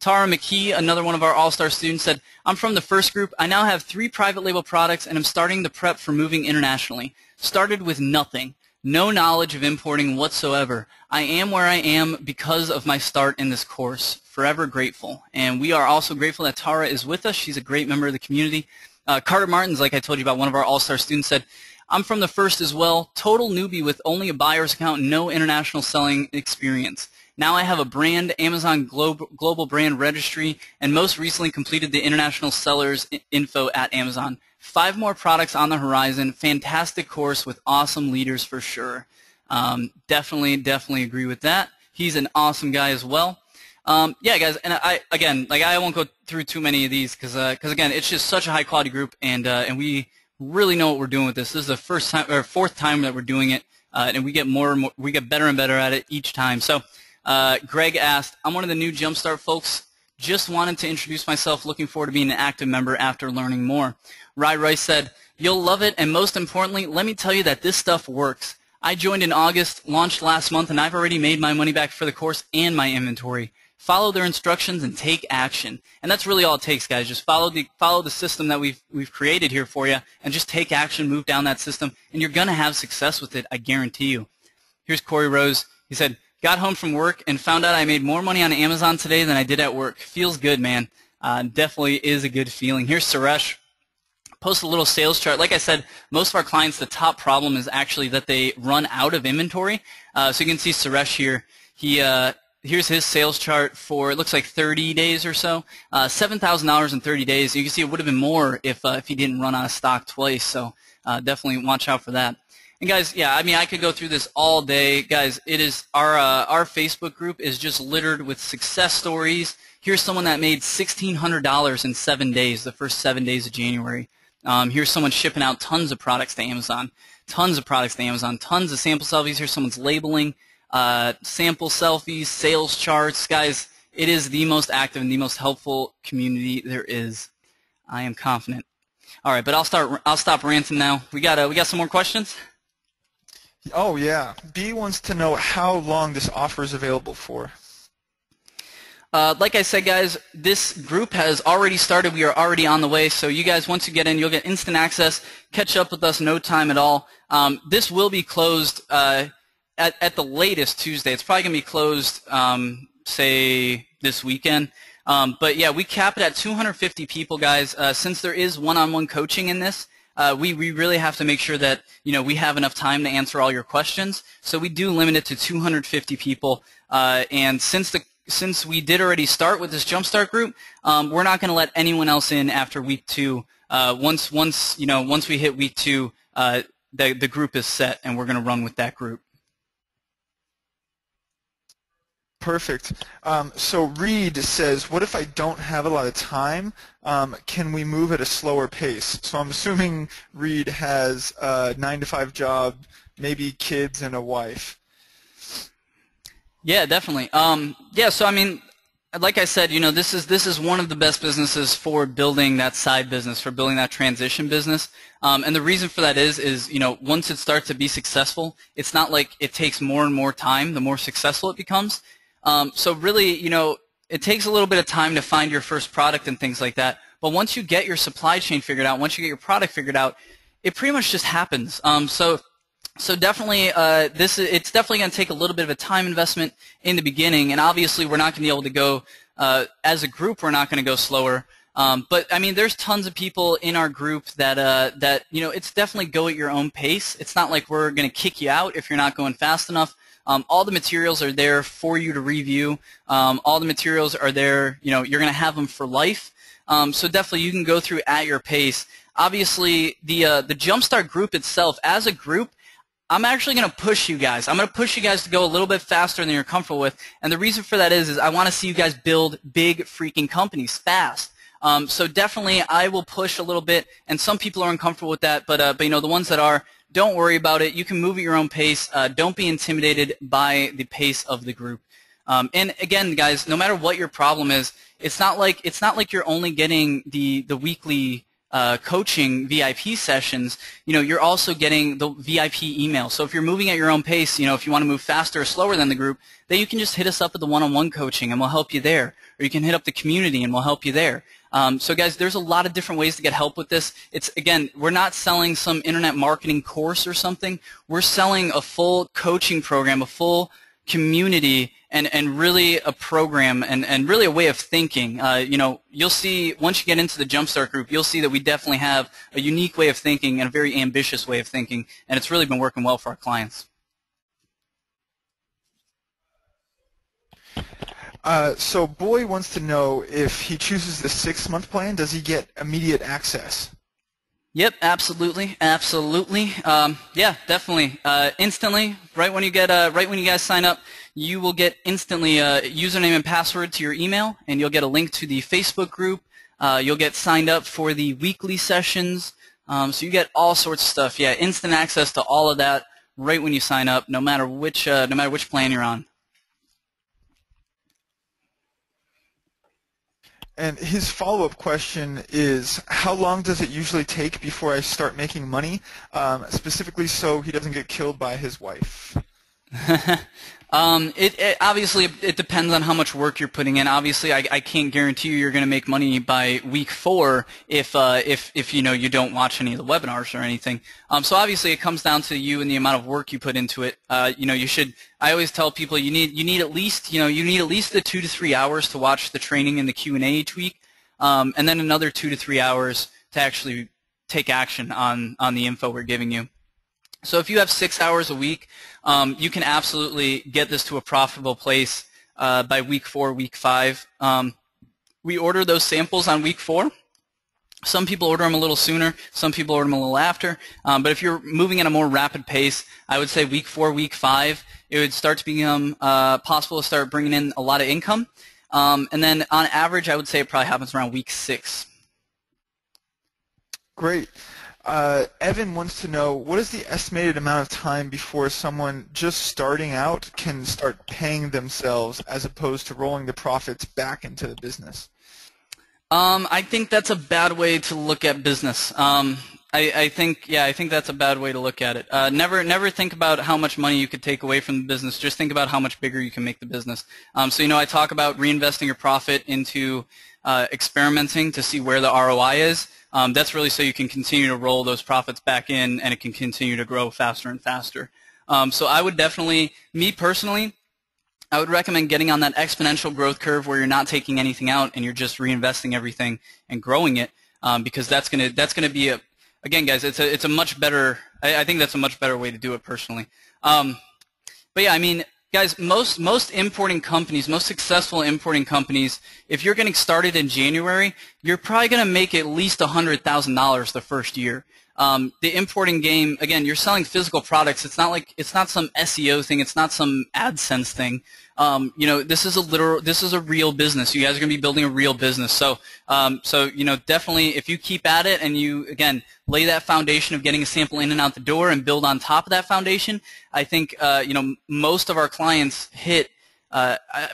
Tara McKee, another one of our All-Star students, said, "I'm from the first group. I now have 3 private label products and I'm starting to prep for moving internationally. Started with nothing. No knowledge of importing whatsoever. I am where I am because of my start in this course. Forever grateful." And we are also grateful that Tara is with us. She's a great member of the community. Carter Martins, like I told you about, one of our All-Star students, said, "I'm from the first as well. Total newbie with only a buyer's account and no international selling experience. Now I have a brand, Amazon Global Brand Registry, and most recently completed the international sellers info at Amazon. 5 more products on the horizon. Fantastic course with awesome leaders for sure." Definitely agree with that. He's an awesome guy as well. Yeah, guys, and I won't go through too many of these because again, it's just such a high quality group, and we really know what we're doing with this. This is the first time or 4th time that we're doing it, and we get we get better and better at it each time. So. Greg asked, "I'm one of the new Jumpstart folks. Just wanted to introduce myself. Looking forward to being an active member after learning more." Rai Rice said, "You'll love it, and most importantly, let me tell you that this stuff works. I joined in August, launched last month, and I've already made my money back for the course and my inventory. Follow their instructions and take action." And that's really all it takes, guys. Just follow the system that we've created here for you, and just take action, move down that system, and you're gonna have success with it. I guarantee you. Here's Corey Rose. He said, "Got home from work and found out I made more money on Amazon today than I did at work. Feels good, man." Definitely is a good feeling. Here's Suresh. Post a little sales chart. Like I said, most of our clients, the top problem is actually that they run out of inventory. So you can see Suresh here. Here's his sales chart for, it looks like 30 days or so. $7,000 in 30 days. You can see it would have been more if he didn't run out of stock twice. So definitely watch out for that. And guys, yeah, I mean, I could go through this all day. Guys, it is our Facebook group is just littered with success stories. Here's someone that made $1,600 in 7 days, the first 7 days of January. Here's someone shipping out tons of products to Amazon, tons of sample selfies. Here's someone's labeling, sample selfies, sales charts. Guys, it is the most active and the most helpful community there is. I am confident. All right, but I'll stop ranting now. We got some more questions? Oh, yeah. B wants to know how long this offer is available for. Like I said, guys, this group has already started. We are already on the way. So you guys, once you get in, you'll get instant access. Catch up with us, no time at all. This will be closed at the latest Tuesday. It's probably going to be closed, say, this weekend. But, yeah, we cap it at 250 people, guys. Since there is one-on-one coaching in this, we really have to make sure that we have enough time to answer all your questions. So we do limit it to 250 people. And since we did already start with this Jumpstart group, we're not going to let anyone else in after week 2. Once we hit week 2, the group is set, and we're going to run with that group. Perfect. So Reed says, "What if I don't have a lot of time? Can we move at a slower pace?" So I'm assuming Reed has a 9-to-5 job, maybe kids and a wife. Yeah, definitely. Yeah, so I mean, like I said, this is one of the best businesses for building that side business, for building that transition business. And the reason for that is once it starts to be successful, it's not like it takes more and more time the more successful it becomes. So really, it takes a little bit of time to find your first product and things like that. But once you get your supply chain figured out, once you get your product figured out, it pretty much just happens. So definitely, it's definitely going to take a little bit of a time investment in the beginning, and obviously we're not going to be able to go as a group. We're not going to go slower. But I mean, there's tons of people in our group that it's definitely go at your own pace. It's not like we're going to kick you out if you're not going fast enough. All the materials are there for you to review. All the materials are there. You're going to have them for life. So definitely you can go through at your pace. Obviously, the Jumpstart group itself, as a group, I'm actually going to push you guys. I'm going to push you guys to go a little bit faster than you're comfortable with. And the reason for that is I want to see you guys build big freaking companies fast. So definitely I will push a little bit, and some people are uncomfortable with that, but the ones that are, don't worry about it. You can move at your own pace. Don't be intimidated by the pace of the group. And again, guys, no matter what your problem is, it's not like you're only getting the weekly coaching VIP sessions. You're also getting the VIP email. So if you're moving at your own pace, if you want to move faster or slower than the group, then you can just hit us up at the one-on-one coaching and we'll help you there. Or you can hit up the community and we'll help you there. So guys, there's a lot of different ways to get help with this. Again, we're not selling some internet marketing course or something. We're selling a full coaching program, a full community, and really a program and really a way of thinking. You'll see once you get into the Jumpstart group, you'll see that we definitely have a unique way of thinking and a very ambitious way of thinking, and it's really been working well for our clients. So Boy wants to know, if he chooses the 6-month plan, does he get immediate access? Yep, absolutely. Yeah, definitely. Instantly, right when you guys sign up, you will get instantly a username and password to your email, and you'll get a link to the Facebook group. You'll get signed up for the weekly sessions. So you get all sorts of stuff. Yeah, instant access to all of that right when you sign up, no matter which plan you're on. And his follow-up question is, how long does it usually take before I start making money, specifically so he doesn't get killed by his wife? Obviously it depends on how much work you're putting in. Obviously, I can't guarantee you're going to make money by week 4 if you don't watch any of the webinars or anything. So obviously it comes down to you and the amount of work you put into it. You should. I always tell people you need at least the 2 to 3 hours to watch the training and the Q&A each week, and then another 2 to 3 hours to actually take action on the info we're giving you. So if you have 6 hours a week, you can absolutely get this to a profitable place by week 4, week 5. We order those samples on week 4. Some people order them a little sooner. Some people order them a little after. But if you're moving at a more rapid pace, I would say week 4, week 5, it would start to become possible to start bringing in a lot of income. And then on average, I would say it probably happens around week 6. Great. Evan wants to know, what is the estimated amount of time before someone just starting out can start paying themselves as opposed to rolling the profits back into the business? I think that's a bad way to look at business. I think that's a bad way to look at it. Never think about how much money you could take away from the business. Just think about how much bigger you can make the business. So I talk about reinvesting your profit into experimenting to see where the ROI is. That's really so you can continue to roll those profits back in, and it can continue to grow faster and faster. So I would definitely, me personally, I would recommend getting on that exponential growth curve where you're not taking anything out and you're just reinvesting everything and growing it, because that's gonna be again, guys, it's a much better. I think that's a much better way to do it personally. But yeah, I mean, guys, most importing companies, most successful importing companies, if you're getting started in January, you're probably going to make at least $100,000 the first year. The importing game, again, you're selling physical products. It's not some SEO thing. It's not some AdSense thing. This is a real business. You guys are going to be building a real business. So definitely, if you keep at it and you, again, lay that foundation of getting a sample in and out the door and build on top of that foundation, I think, most of our clients hit,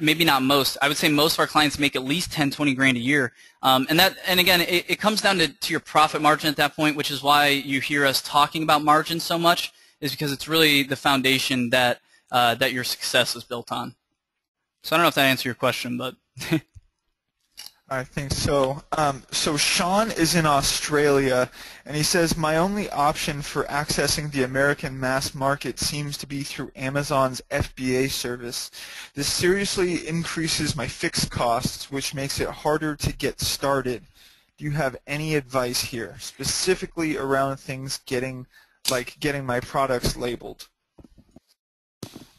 maybe not most, I would say most of our clients make at least 10, 20 grand a year. And again, it comes down to your profit margin at that point, which is why you hear us talking about margin so much, is because it's really the foundation that your success is built on. So I don't know if that answered your question, but I think so. So Sean is in Australia, and he says, my only option for accessing the American mass market seems to be through Amazon's FBA service. This seriously increases my fixed costs, which makes it harder to get started. Do you have any advice here, specifically around things like getting my products labeled?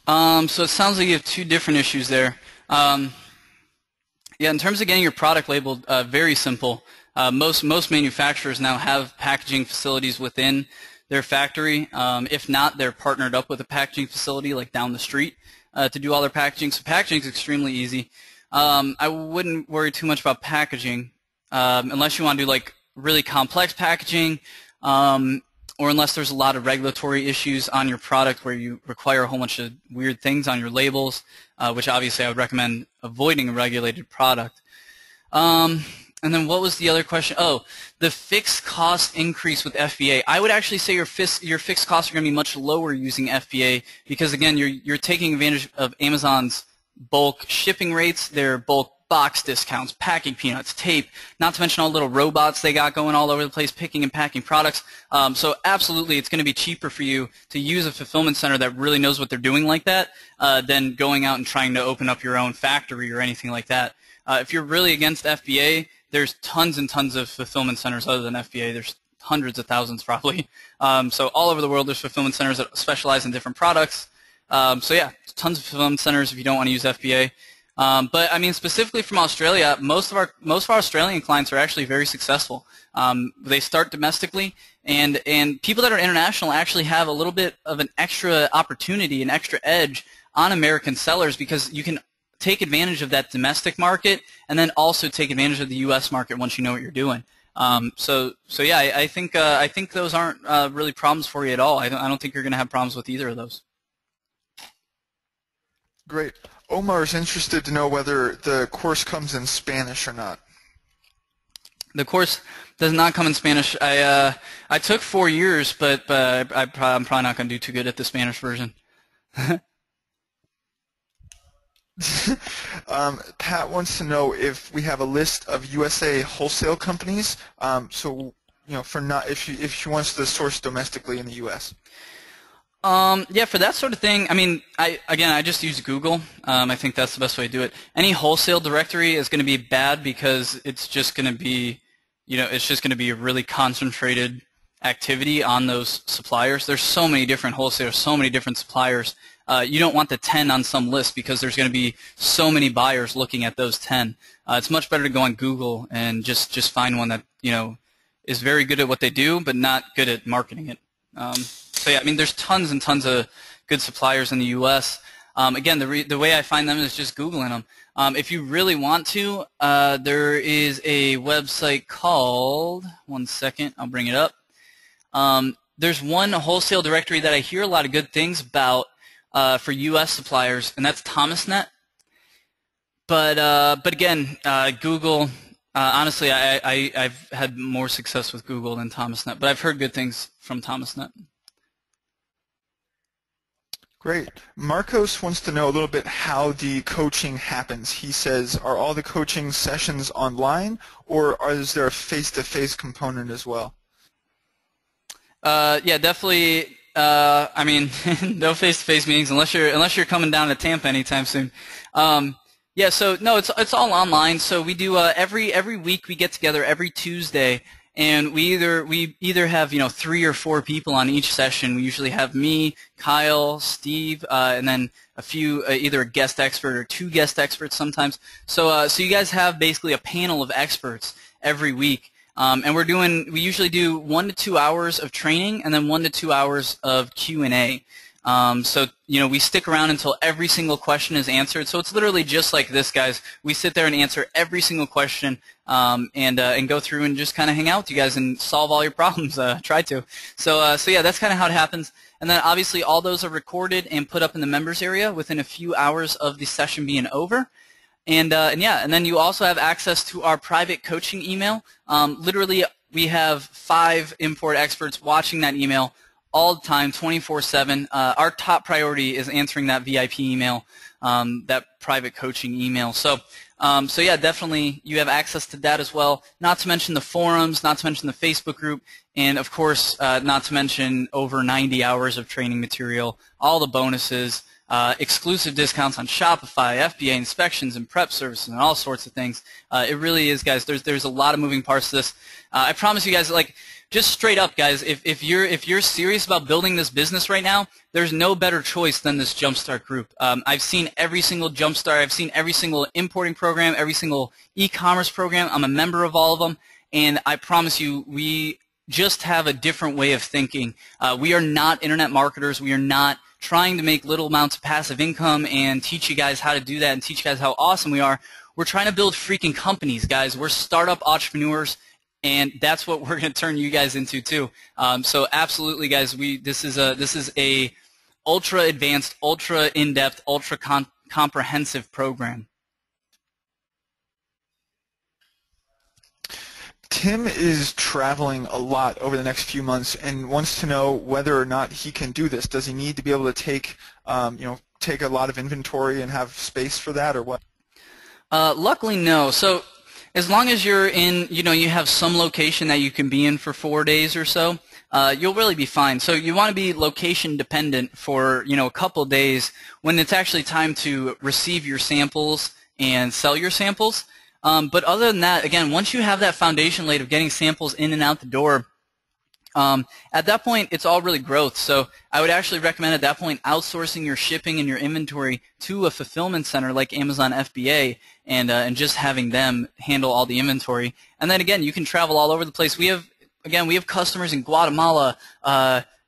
So it sounds like you have two different issues there. Yeah, in terms of getting your product labeled, very simple. Most manufacturers now have packaging facilities within their factory. If not, they're partnered up with a packaging facility like down the street to do all their packaging. So packaging is extremely easy. I wouldn't worry too much about packaging unless you want to do like really complex packaging, or unless there's a lot of regulatory issues on your product where you require a whole bunch of weird things on your labels, which obviously I would recommend avoiding a regulated product. And then what was the other question? Oh, the fixed cost increase with FBA. I would actually say your fixed costs are going to be much lower using FBA because, again, you're taking advantage of Amazon's bulk shipping rates, their bulk box discounts, packing peanuts, tape, not to mention all the little robots they got going all over the place picking and packing products. So absolutely it's going to be cheaper for you to use a fulfillment center that really knows what they're doing like that than going out and trying to open up your own factory or anything like that. If you're really against FBA, there's tons and tons of fulfillment centers other than FBA. There's hundreds of thousands probably. So all over the world there's fulfillment centers that specialize in different products. So yeah, tons of fulfillment centers if you don't want to use FBA. But I mean, specifically from Australia, most of our Australian clients are actually very successful. They start domestically, and people that are international actually have a little bit of an extra opportunity, an extra edge on American sellers because you can take advantage of that domestic market and then also take advantage of the U.S. market once you know what you're doing. So yeah, I think those aren't really problems for you at all. I don't think you're going to have problems with either of those. Great. Omar is interested to know whether the course comes in Spanish or not. The course does not come in Spanish. I took 4 years, but I'm probably not going to do too good at the Spanish version. Pat wants to know if we have a list of USA wholesale companies. So if she wants to source domestically in the U.S. Yeah, for that sort of thing, I mean, I just use Google. I think that's the best way to do it. Any wholesale directory is going to be bad because it's just going to be, it's just going to be a really concentrated activity on those suppliers. There's so many different wholesalers, so many different suppliers. You don't want the 10 on some list because there's going to be so many buyers looking at those 10. It's much better to go on Google and just find one that, is very good at what they do but not good at marketing it. So yeah, I mean, there's tons and tons of good suppliers in the U.S. Again, the way I find them is just Googling them. If you really want to, there is a website called, one second, I'll bring it up. There's one wholesale directory that I hear a lot of good things about for U.S. suppliers, and that's ThomasNet. But again, Google. Honestly, I've had more success with Google than ThomasNet, but I've heard good things from ThomasNet. Great. Marcos wants to know a little bit how the coaching happens. He says, are all the coaching sessions online, or is there a face-to-face component as well? Yeah, definitely. I mean, no face-to-face meetings unless you're coming down to Tampa anytime soon. Yeah, so no, it's all online. So we do every week we get together every Tuesday. And we either have 3 or 4 people on each session. We usually have me, Kyle, Steve, and then a few either a guest expert or 2 guest experts sometimes. So so you guys have basically a panel of experts every week, and we usually do 1 to 2 hours of training and then 1 to 2 hours of Q&A. So we stick around until every single question is answered. So it's literally just like this, guys. We sit there and answer every single question, and go through and just kind of hang out with you guys and solve all your problems. Try to. So yeah, that's kind of how it happens. And then obviously all those are recorded and put up in the members area within a few hours of the session being over. And yeah, and then you also have access to our private coaching email. Literally, we have 5 import experts watching that email all the time, 24/7. Our top priority is answering that VIP email, that private coaching email. So yeah, definitely you have access to that as well. Not to mention the forums, not to mention the Facebook group, and of course, not to mention over 90 hours of training material, all the bonuses, exclusive discounts on Shopify, FBA inspections, and prep services, and all sorts of things. It really is, guys. There's a lot of moving parts to this. I promise you guys, like, just straight up, guys, if you're serious about building this business right now, there's no better choice than this Jumpstart group. I've seen every single Jumpstart. I've seen every single importing program, every single e-commerce program. I'm a member of all of them, and I promise you, we just have a different way of thinking. We are not internet marketers. We are not trying to make little amounts of passive income and teach you guys how to do that and teach you guys how awesome we are. We're trying to build freaking companies, guys. We're startup entrepreneurs and that's what we're going to turn you guys into too. So absolutely, guys, this is a ultra advanced, ultra in-depth, ultra comprehensive program. Tim is traveling a lot over the next few months and wants to know whether or not he can do this. Does he need to be able to take, take a lot of inventory and have space for that, or what? Luckily, no. So as long as you're in, you have some location that you can be in for 4 days or so, you'll really be fine. So you want to be location dependent for, a couple days when it's actually time to receive your samples and sell your samples. But other than that, again, once you have that foundation laid of getting samples in and out the door, at that point, it's all really growth. So I would actually recommend at that point outsourcing your shipping and your inventory to a fulfillment center like Amazon FBA and just having them handle all the inventory. And then again, you can travel all over the place. We have customers in Guatemala,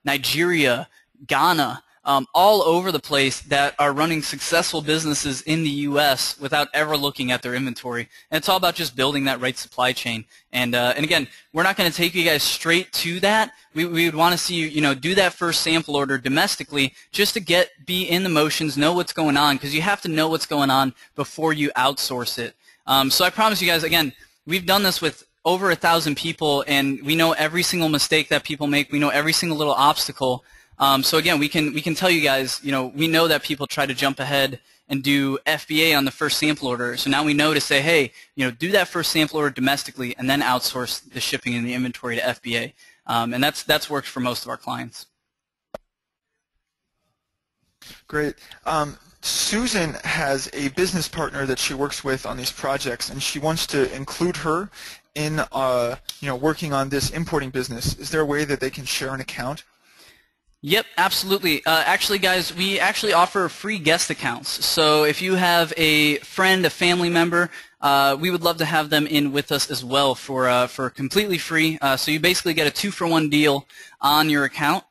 Nigeria, Ghana, all over the place that are running successful businesses in the U.S. without ever looking at their inventory. And it's all about just building that right supply chain. And again, we're not going to take you guys straight to that. We would want to see you, do that first sample order domestically just to be in the motions, know what's going on, because you have to know what's going on before you outsource it. So I promise you guys, again, we've done this with over 1,000 people, and we know every single mistake that people make. We know every single little obstacle. So again, we can tell you guys, we know that people try to jump ahead and do FBA on the first sample order. So now we know to say, hey, do that first sample order domestically and then outsource the shipping and the inventory to FBA. And that's worked for most of our clients. Great. Susan has a business partner that she works with on these projects, and she wants to include her in working on this importing business. Is there a way that they can share an account? Yep, absolutely. Actually, guys, we actually offer free guest accounts. So if you have a friend, a family member, we would love to have them in with us as well for completely free. So you basically get a 2-for-1 deal on your account.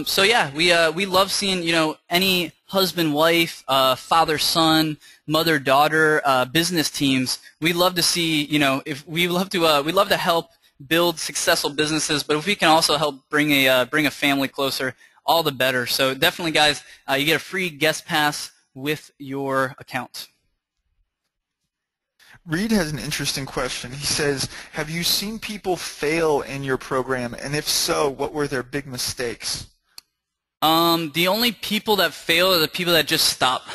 So yeah, we love seeing any husband, wife, father, son, mother, daughter, business teams. We love to see if we love to help build successful businesses, but if we can also help bring a family closer, all the better. So definitely, guys, you get a free guest pass with your account. Reed has an interesting question. He says, have you seen people fail in your program, and if so, what were their big mistakes? The only people that fail are the people that just stop.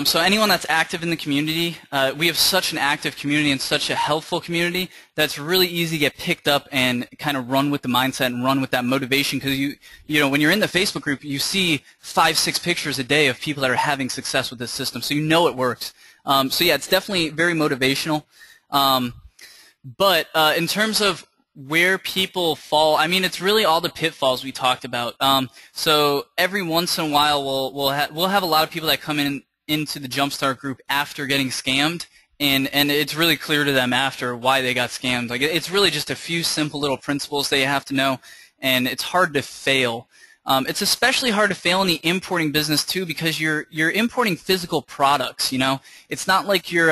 So anyone that's active in the community, we have such an active community and such a helpful community that's really easy to get picked up and kind of run with the mindset and run with that motivation, because when you're in the Facebook group, you see 5-6 pictures a day of people that are having success with this system, so it works. So yeah, it's definitely very motivational. But in terms of where people fall, I mean, it's really all the pitfalls we talked about. So every once in a while, we'll have a lot of people that come into the Jumpstart group after getting scammed, and it's really clear to them after why they got scammed. Like, it's really just a few simple little principles they have to know, and it's hard to fail. It's especially hard to fail in the importing business too, because you're importing physical products. It's not like you're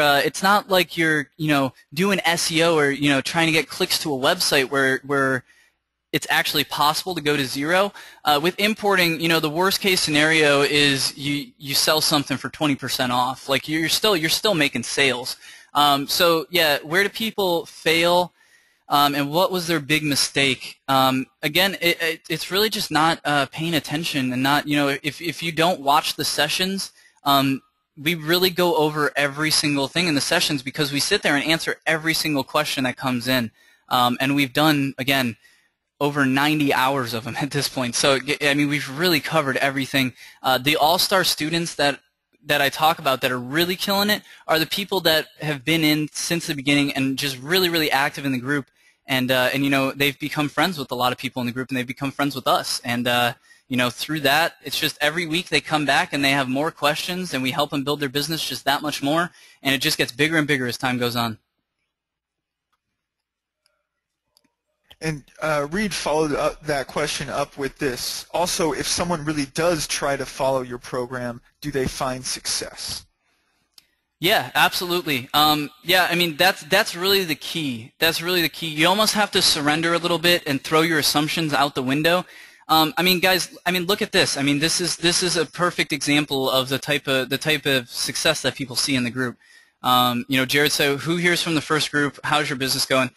doing SEO or trying to get clicks to a website where it's actually possible to go to zero. With importing, the worst case scenario is you sell something for 20% off. Like, you're still making sales. So yeah, where do people fail? And what was their big mistake? Again, it's really just not paying attention, and not, if you don't watch the sessions, we really go over every single thing in the sessions, because we sit there and answer every single question that comes in. And we've done, again, over 90 hours of them at this point. So, I mean, we've really covered everything. The all-star students that I talk about that are really killing it are the people that have been in since the beginning and just really, really active in the group. And they've become friends with a lot of people in the group, and they've become friends with us. And through that, it's just every week they come back and they have more questions, and we help them build their business just that much more. And it just gets bigger and bigger as time goes on. And Reed followed up that question up with this. Also, if someone really does try to follow your program, do they find success? Yeah, absolutely. Yeah, I mean that's really the key. That's really the key. You almost have to surrender a little bit and throw your assumptions out the window. I mean, guys, I mean, look at this. I mean, this is a perfect example of the type of success that people see in the group. You know, Jared said, "Who here's from the first group? How's your business going?"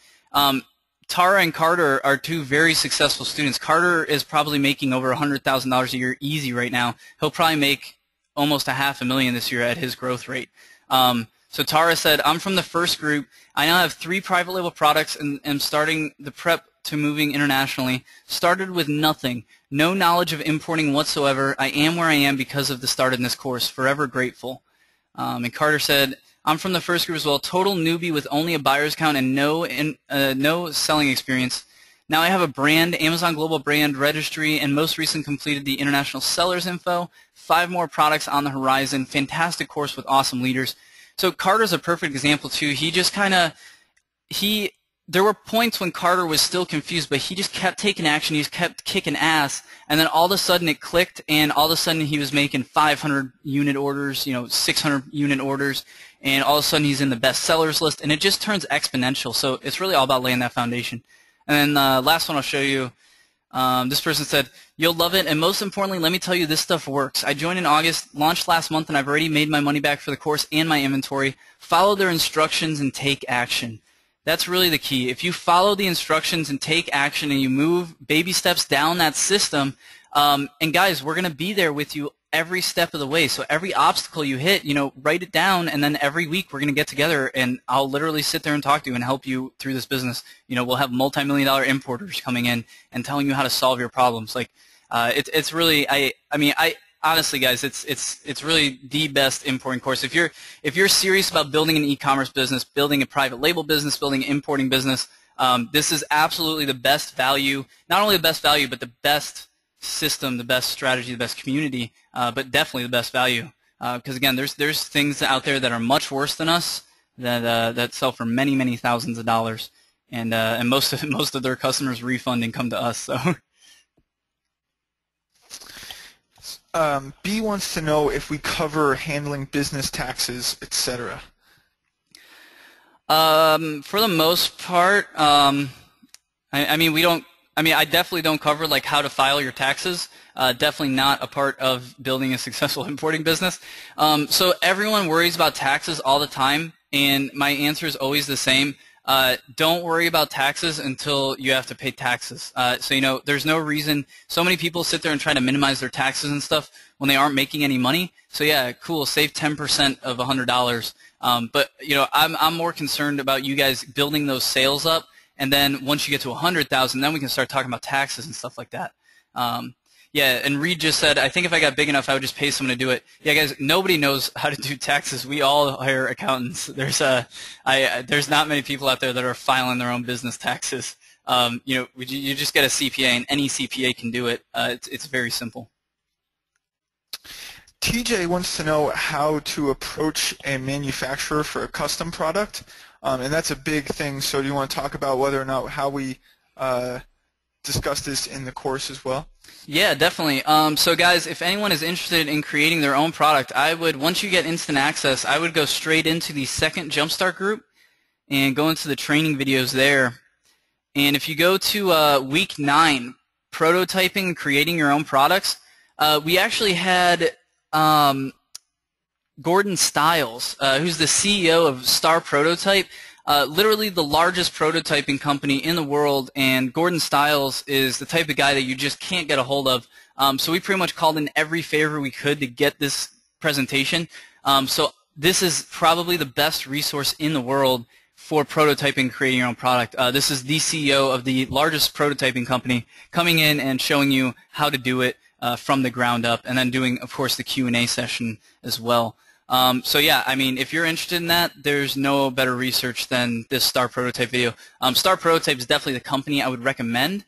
Tara and Carter are two very successful students. Carter is probably making over $100,000 a year easy right now. He'll probably make almost $500,000 this year at his growth rate. So Tara said, "I'm from the first group. I now have 3 private label products and am starting the prep to moving internationally. Started with nothing, no knowledge of importing whatsoever. I am where I am because of the start in this course. Forever grateful." And Carter said, "I'm from the first group as well. Total newbie with only a buyer's account and no selling experience. Now I have a brand, Amazon Global Brand Registry, and most recent completed the international sellers info. 5 more products on the horizon. Fantastic course with awesome leaders." So Carter's a perfect example too. He just there were points when Carter was still confused, but he just kept taking action. He just kept kicking ass, and then all of a sudden it clicked, and all of a sudden he was making 500 unit orders, 600 unit orders, and all of a sudden he's in the best sellers list, and it just turns exponential. So it's really all about laying that foundation. And then last one I'll show you. This person said, "You'll love it, and most importantly, let me tell you, this stuff works. I joined in August, launched last month, and I've already made my money back for the course and my inventory. Follow their instructions and take action." That's really the key. If you follow the instructions and take action and you move baby steps down that system, and guys, we're going to be there with you every step of the way. So every obstacle you hit, write it down, and then every week we're going to get together and I'll literally sit there and talk to you and help you through this business. We'll have multi-million-dollar importers coming in and telling you how to solve your problems. Like, it's really, honestly, guys, it's really the best importing course. If you're serious about building an e-commerce business, building a private label business, building an importing business, this is absolutely the best value. Not only the best value, but the best system, the best strategy, the best community, but definitely the best value. Because again, there's things out there that are much worse than us that sell for many, many thousands of dollars, and most of their customers refund and come to us. So. B wants to know if we cover handling business taxes, etc. For the most part, we don't. I definitely don't cover like how to file your taxes. Definitely not a part of building a successful importing business. So everyone worries about taxes all the time, and my answer is always the same. Don't worry about taxes until you have to pay taxes. So there's no reason. So many people sit there and try to minimize their taxes and stuff when they aren't making any money. So yeah, cool, save 10% of $100. But I'm more concerned about you guys building those sales up, and then once you get to 100,000, then we can start talking about taxes and stuff like that. Yeah, and Reed just said, "I think if I got big enough, I would just pay someone to do it." Yeah, guys, nobody knows how to do taxes. We all hire accountants. There's not many people out there that are filing their own business taxes. You just get a CPA, and any CPA can do it. It's very simple. TJ wants to know how to approach a manufacturer for a custom product, and that's a big thing. So do you want to talk about whether or not how we discuss this in the course as well? Yeah, definitely. So guys, if anyone is interested in creating their own product, once you get instant access, I would go straight into the second Jumpstart group and go into the training videos there. And if you go to week 9, prototyping and creating your own products, we actually had Gordon Stiles, who's the CEO of Star Prototype, literally the largest prototyping company in the world, and Gordon Stiles is the type of guy that you just can't get a hold of. So we pretty much called in every favor we could to get this presentation. So this is probably the best resource in the world for prototyping, creating your own product. This is the CEO of the largest prototyping company coming in and showing you how to do it from the ground up, and then doing, of course, the Q&A session as well. So yeah, if you're interested in that, there's no better research than this Star Prototype video. Star Prototype is definitely the company I would recommend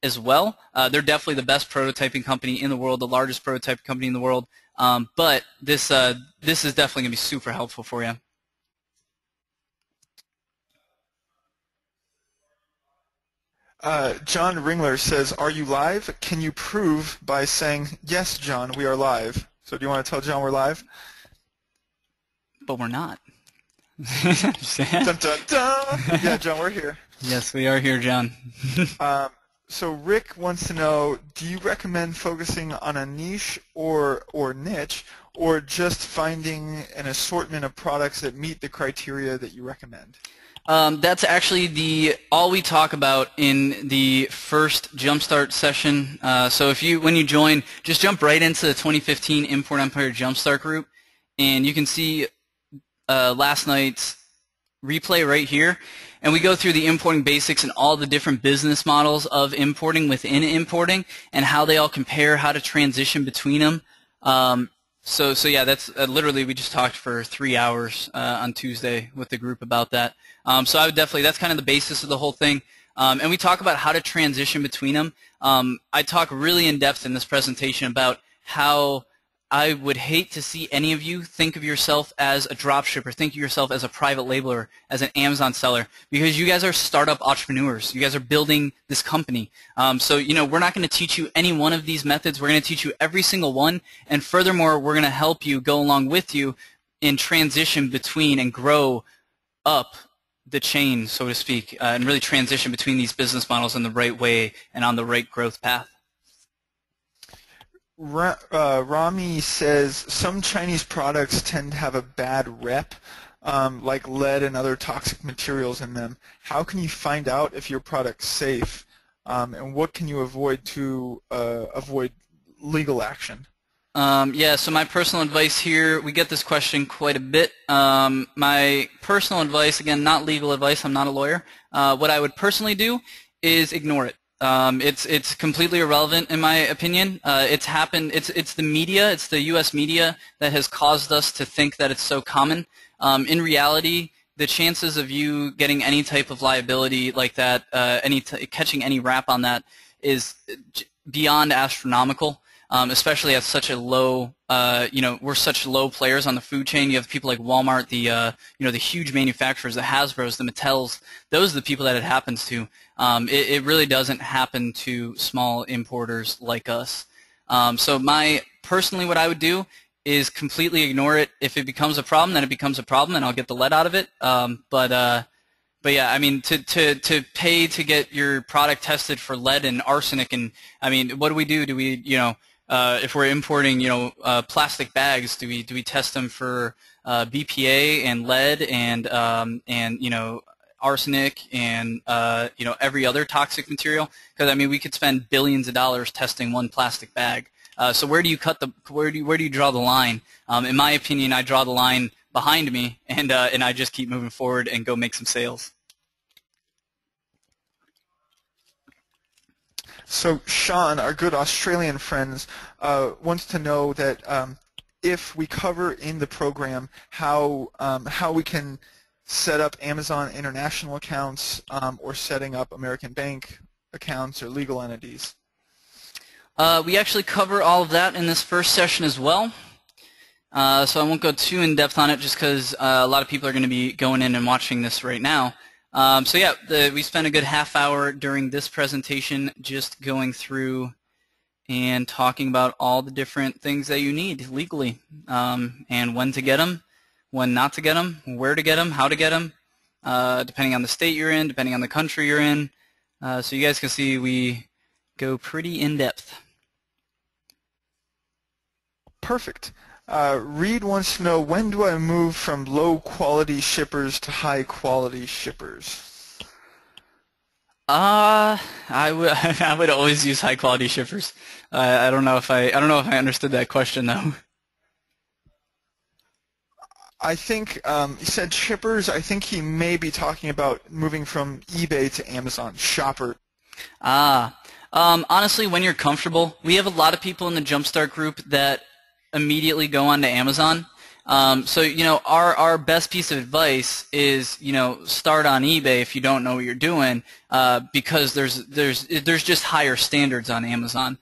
as well. They're definitely the best prototyping company in the world, the largest prototype company in the world. But this is definitely going to be super helpful for you. John Ringler says, "Are you live? Can you prove by saying, 'Yes, John, we are live'?" So do you want to tell John we're live? but we're not. Dun, dun, dun. Yeah, John, we're here. Yes, we are here, John. So Rick wants to know, do you recommend focusing on a niche or niche, or just finding an assortment of products that meet the criteria that you recommend? That's actually all we talk about in the first Jumpstart session. So when you join, just jump right into the 2015 Import Empire Jumpstart group, and you can see last night's replay right here. And we go through the importing basics and all the different business models of importing within importing and how they all compare, how to transition between them. So yeah, that's literally we just talked for 3 hours on Tuesday with the group about that. So I would definitely, that's kind of the basis of the whole thing. And we talk about how to transition between them. I talk really in depth in this presentation about how I would hate to see any of you think of yourself as a dropshipper, think of yourself as a private labeler, as an Amazon seller, because you guys are startup entrepreneurs. You guys are building this company. So, we're not going to teach you any one of these methods. We're going to teach you every single one, and furthermore, we're going to help you go along with you in transition between and grow up the chain, so to speak, and really transition between these business models in the right way and on the right growth path. Rami says some Chinese products tend to have a bad rep, like lead and other toxic materials in them. How can you find out if your product's safe, and what can you avoid to avoid legal action? Yeah, so my personal advice here, we get this question quite a bit. My personal advice, again, not legal advice, I'm not a lawyer. What I would personally do is ignore it. It's completely irrelevant in my opinion. It's happened. It's the media. It's the U.S. media that has caused us to think that it's so common. In reality, the chances of you getting any type of liability like that, catching any rap on that, is beyond astronomical. Especially at such a low, we're such low players on the food chain. You have people like Walmart, the huge manufacturers, the Hasbros, the Mattels. Those are the people that it happens to. It really doesn't happen to small importers like us. So personally what I would do is completely ignore it. If it becomes a problem, then it becomes a problem, and I'll get the lead out of it. But yeah, I mean, to pay to get your product tested for lead and arsenic, and I mean, what do we do? Do we, if we're importing, plastic bags, do we test them for BPA and lead and arsenic and every other toxic material? Because I mean, we could spend billions of dollars testing one plastic bag. So where do you where do you draw the line? In my opinion, I draw the line behind me, and I just keep moving forward and go make some sales. So Sean, our good Australian friends, wants to know that if we cover in the program how we can set up Amazon international accounts or setting up American bank accounts or legal entities. We actually cover all of that in this first session as well. So I won't go too in depth on it just because a lot of people are going to be going in and watching this right now. So yeah, we spent a good half hour during this presentation just going through and talking about all the different things that you need legally, and when to get them, when not to get them, where to get them, how to get them, depending on the state you're in, depending on the country you're in. So you guys can see we go pretty in depth. Perfect. Reed wants to know, when do I move from low-quality shippers to high-quality shippers? I would always use high-quality shippers. I don't know if I understood that question though. I think he said shippers. I think he may be talking about moving from eBay to Amazon shopper. Honestly, when you're comfortable, we have a lot of people in the Jumpstart group that immediately go on to Amazon. So our best piece of advice is start on eBay if you don't know what you're doing, because there's just higher standards on Amazon.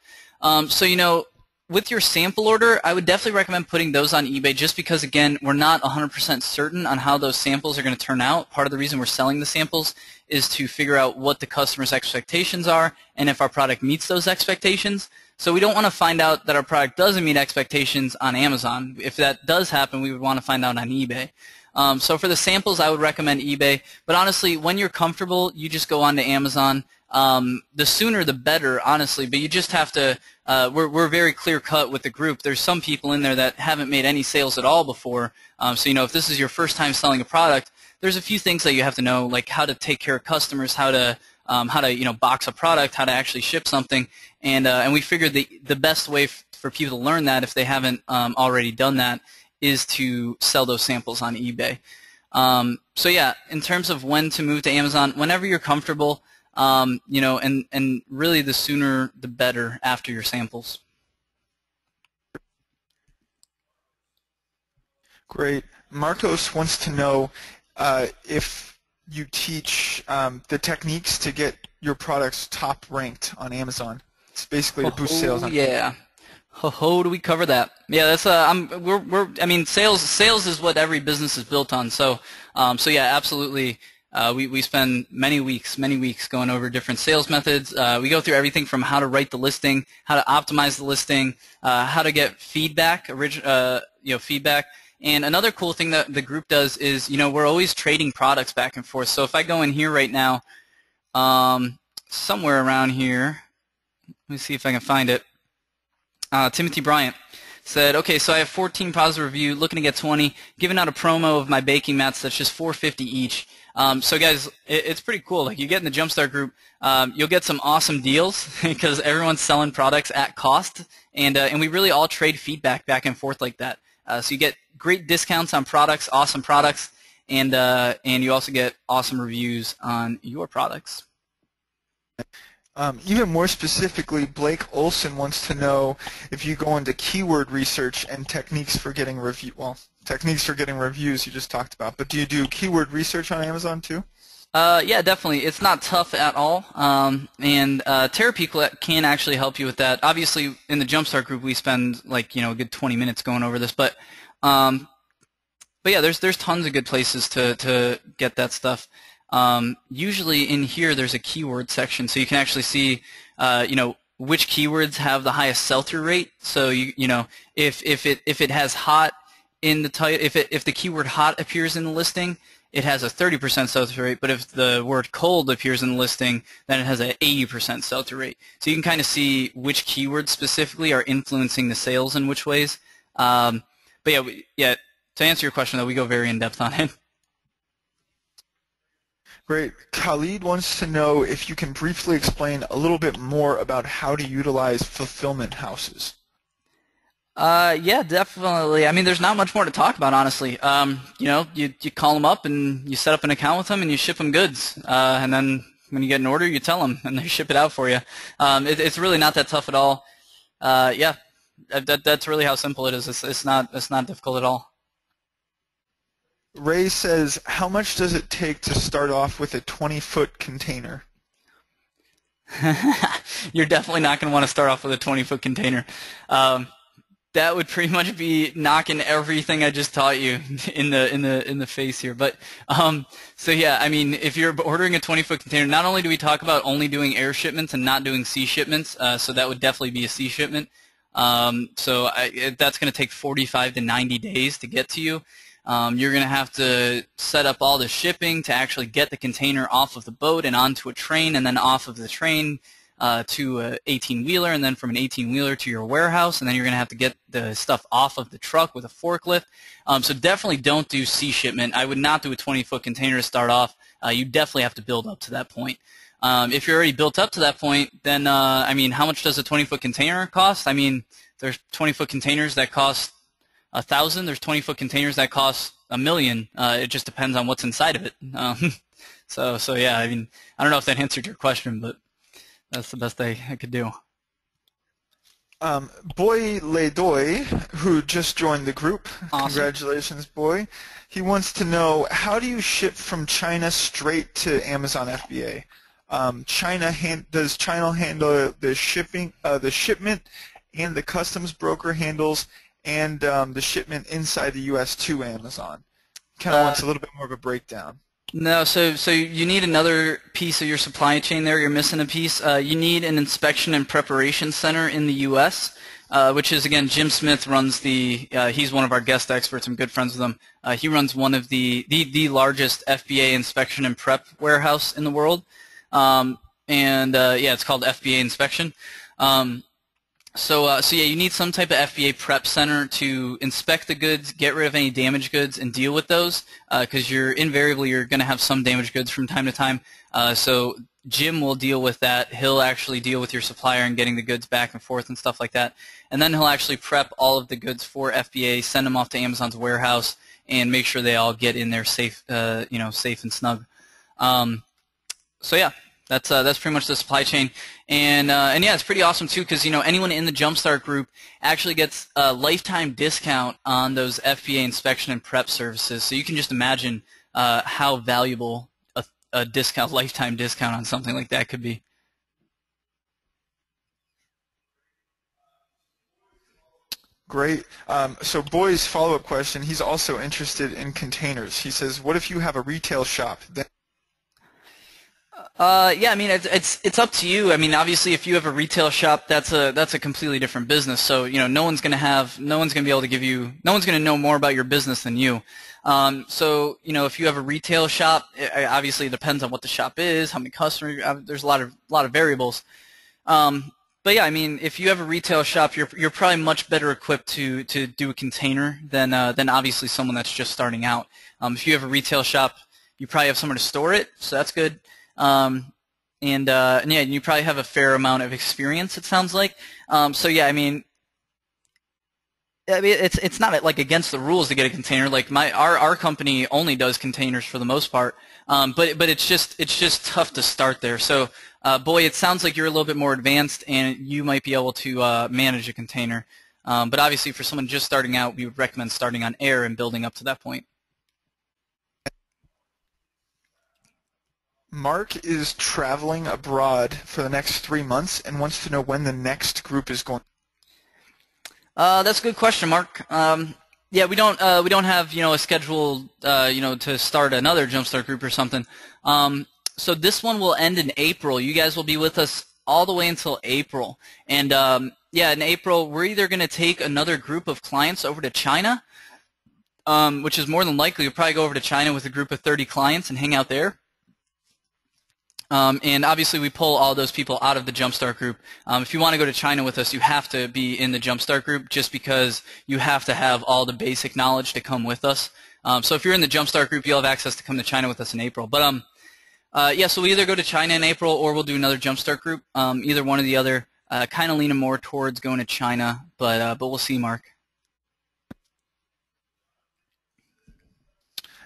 So with your sample order, I would definitely recommend putting those on eBay just because, again, we're not 100% certain on how those samples are going to turn out. Part of the reason we're selling the samples is to figure out what the customer's expectations are and if our product meets those expectations. So we don't want to find out that our product doesn't meet expectations on Amazon. If that does happen, we would want to find out on eBay. So for the samples, I would recommend eBay. But honestly, when you're comfortable, you just go on to Amazon. The sooner the better, honestly. But you just have to. We're very clear cut with the group. There's some people in there that haven't made any sales at all before. So if this is your first time selling a product, there's a few things that you have to know, like how to take care of customers, how to box a product, how to actually ship something, and we figured the best way for people to learn that, if they haven't already done that, is to sell those samples on eBay. So yeah, in terms of when to move to Amazon, whenever you're comfortable, and really the sooner the better after your samples. Great. Marcos wants to know if you teach the techniques to get your products top ranked on Amazon. It's basically to boost sales. Yeah. Do we cover that? Yeah, that's sales is what every business is built on. So yeah, absolutely. We spend many weeks going over different sales methods. We go through everything from how to write the listing, how to optimize the listing, how to get feedback, feedback. And another cool thing that the group does is, we're always trading products back and forth. So if I go in here right now, somewhere around here, let me see if I can find it. Timothy Bryant said, okay, so I have 14 positive reviews, looking to get 20, giving out a promo of my baking mats that's just $4.50 each. So guys, it's pretty cool. Like, you get in the Jumpstart group, you'll get some awesome deals because everyone's selling products at cost, and we really all trade feedback back and forth like that. So you get great discounts on products, awesome products, and you also get awesome reviews on your products. Even more specifically, Blake Olson wants to know if you go into keyword research and techniques for getting techniques for getting reviews you just talked about. But do you do keyword research on Amazon too? Yeah, definitely. It's not tough at all, and Therapy can actually help you with that. Obviously, in the Jumpstart group, we spend a good 20 minutes going over this, but yeah, there's tons of good places to get that stuff. Usually in here, there's a keyword section, so you can actually see, which keywords have the highest sell-through rate. So if it has hot in the title, if the keyword hot appears in the listing, it has a 30% sell-through rate, but if the word cold appears in the listing, then it has an 80% sell-through rate. So you can kind of see which keywords specifically are influencing the sales in which ways. But yeah, to answer your question, though, we go very in-depth on it. Great. Khalid wants to know if you can briefly explain a little bit more about how to utilize fulfillment houses. Yeah, definitely. I mean, there's not much more to talk about, honestly. You call them up and you set up an account with them and you ship them goods. And then when you get an order, you tell them and they ship it out for you. It's really not that tough at all. Yeah, that's really how simple it is. It's not difficult at all. Ray says, how much does it take to start off with a 20-foot container? You're definitely not going to want to start off with a 20-foot container. That would pretty much be knocking everything I just taught you in the face here. But so yeah, I mean, if you're ordering a 20-foot container, not only do we talk about only doing air shipments and not doing sea shipments, so that would definitely be a sea shipment. So that's going to take 45 to 90 days to get to you. You're going to have to set up all the shipping to actually get the container off of the boat and onto a train, and then off of the train to an 18-wheeler, and then from an 18-wheeler to your warehouse, and then you're going to have to get the stuff off of the truck with a forklift. So definitely don't do sea shipment. I would not do a 20-foot container to start off. You definitely have to build up to that point. If you're already built up to that point, then, I mean, how much does a 20-foot container cost? I mean, there's 20-foot containers that cost $1,000. There's 20-foot containers that cost $1 million. It just depends on what's inside of it. So yeah, I mean, I don't know if that answered your question, but that's the best I could do. Boy Ledoy, who just joined the group, awesome. Congratulations, Boy. He wants to know, how do you ship from China straight to Amazon FBA? Does China handle the shipping, the shipment, and the customs broker handles, and the shipment inside the U.S. to Amazon? Kind of wants a little bit more of a breakdown. No, so you need another piece of your supply chain there. You're missing a piece. You need an inspection and preparation center in the U.S., which is, again, Jim Smith runs the, he's one of our guest experts. I'm good friends with him. He runs one of the largest FBA inspection and prep warehouse in the world. Yeah, it's called FBA Inspection. So yeah, you need some type of FBA prep center to inspect the goods, get rid of any damaged goods, and deal with those, because you're going to have some damaged goods from time to time. So Jim will deal with that. He'll actually deal with your supplier and getting the goods back and forth and stuff like that. And then he'll actually prep all of the goods for FBA, send them off to Amazon's warehouse, and make sure they all get in there safe, safe and snug. So yeah. That's pretty much the supply chain, and yeah, it's pretty awesome too, because anyone in the Jumpstart group actually gets a lifetime discount on those FBA inspection and prep services. So you can just imagine how valuable a lifetime discount on something like that could be. Great. So Boy's follow-up question, he's also interested in containers. He says, what if you have a retail shop? Yeah, I mean it's up to you. I mean, obviously, if you have a retail shop, that's a completely different business. So no one's gonna be able to give you, no one's gonna know more about your business than you. So if you have a retail shop, obviously it depends on what the shop is, how many customers. There's a lot of variables. But yeah, I mean, if you have a retail shop, you're probably much better equipped to do a container than obviously someone that's just starting out. If you have a retail shop, you probably have somewhere to store it, so that's good. And yeah, you probably have a fair amount of experience, it sounds like. So yeah, I mean, it's not like against the rules to get a container. Like our company only does containers for the most part. But it's just tough to start there. So Boy, it sounds like you're a little bit more advanced and you might be able to manage a container. But obviously for someone just starting out, we would recommend starting on air and building up to that point. Mark is traveling abroad for the next 3 months and wants to know when the next group is going. That's a good question, Mark. Yeah, we don't have a schedule to start another Jumpstart group or something. So this one will end in April. You guys will be with us all the way until April. And yeah, in April we're either going to take another group of clients over to China, which is more than likely. We'll probably go over to China with a group of 30 clients and hang out there. And obviously we pull all those people out of the Jumpstart group. If you want to go to China with us, you have to be in the Jumpstart group just because you have to have all the basic knowledge to come with us. So if you're in the Jumpstart group, you'll have access to come to China with us in April. But yeah, so we either go to China in April or we'll do another Jumpstart group. Either one or the other. Kind of leaning more towards going to China, but we'll see, Mark.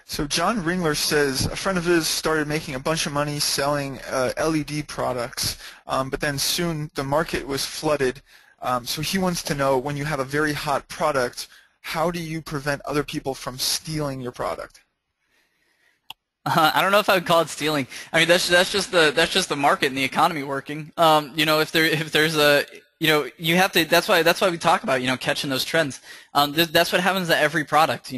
So John Ringler says a friend of his started making a bunch of money selling LED products, but then soon the market was flooded. So he wants to know, when you have a very hot product, how do you prevent other people from stealing your product? I don't know if I would call it stealing. I mean, that's just the market and the economy working. If there's a you have to. That's why we talk about catching those trends. That's what happens to every product.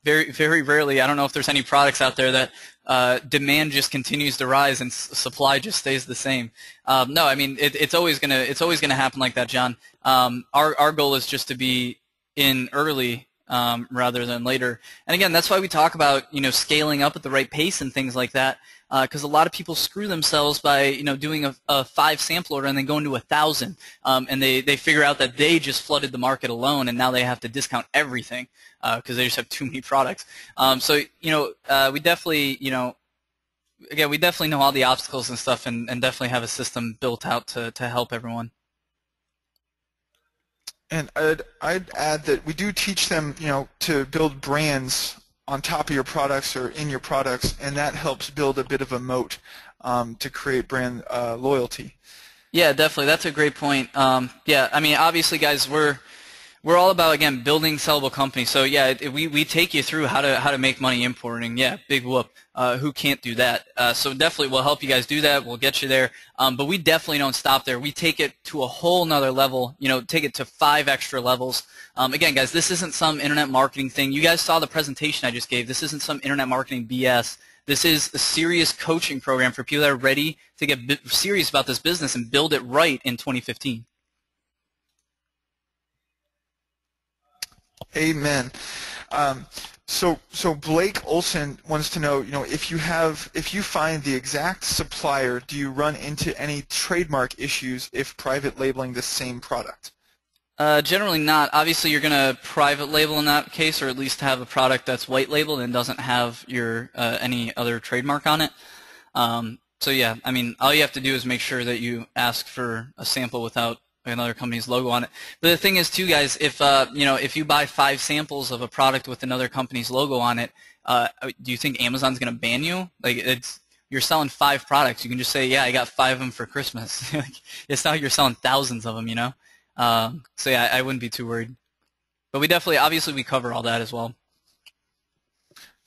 Very, very rarely, I don't know if there's any products out there that demand just continues to rise and supply just stays the same. No, I mean it's always gonna happen like that, John. Our goal is just to be in early rather than later. And again, that's why we talk about scaling up at the right pace and things like that. Because a lot of people screw themselves by doing a 5 sample order and then going to 1,000, and they figure out that they just flooded the market alone, and now they have to discount everything because they just have too many products. So we definitely again, we definitely know all the obstacles and stuff, and definitely have a system built out to help everyone. And I'd add that we do teach them to build brands on top of your products or in your products, and that helps build a bit of a moat to create brand loyalty. Yeah, definitely. That's a great point. Yeah, I mean, obviously, guys, we're all about, again, building sellable companies. So yeah, we take you through how to make money importing. Yeah, big whoop. Who can't do that? So definitely we'll help you guys do that. We'll get you there. But we definitely don't stop there. We take it to a whole nother level. Take it to 5 extra levels. Again, guys, this isn't some internet marketing thing. You guys saw the presentation I just gave. This isn't some internet marketing BS. this is a serious coaching program for people that are ready to get serious about this business and build it right in 2015. Amen. So Blake Olson wants to know, if you find the exact supplier, do you run into any trademark issues if private labeling the same product? Generally not. Obviously, you're going to private label in that case, or at least have a product that's white labeled and doesn't have your any other trademark on it. So yeah, I mean, all you have to do is make sure that you ask for a sample without another company's logo on it. But the thing is, too, guys, if you buy 5 samples of a product with another company's logo on it, do you think Amazon's going to ban you? Like, you're selling 5 products. You can just say, yeah, I got 5 of them for Christmas. It's not like you're selling thousands of them, So yeah, I wouldn't be too worried. But we definitely, obviously, we cover all that as well.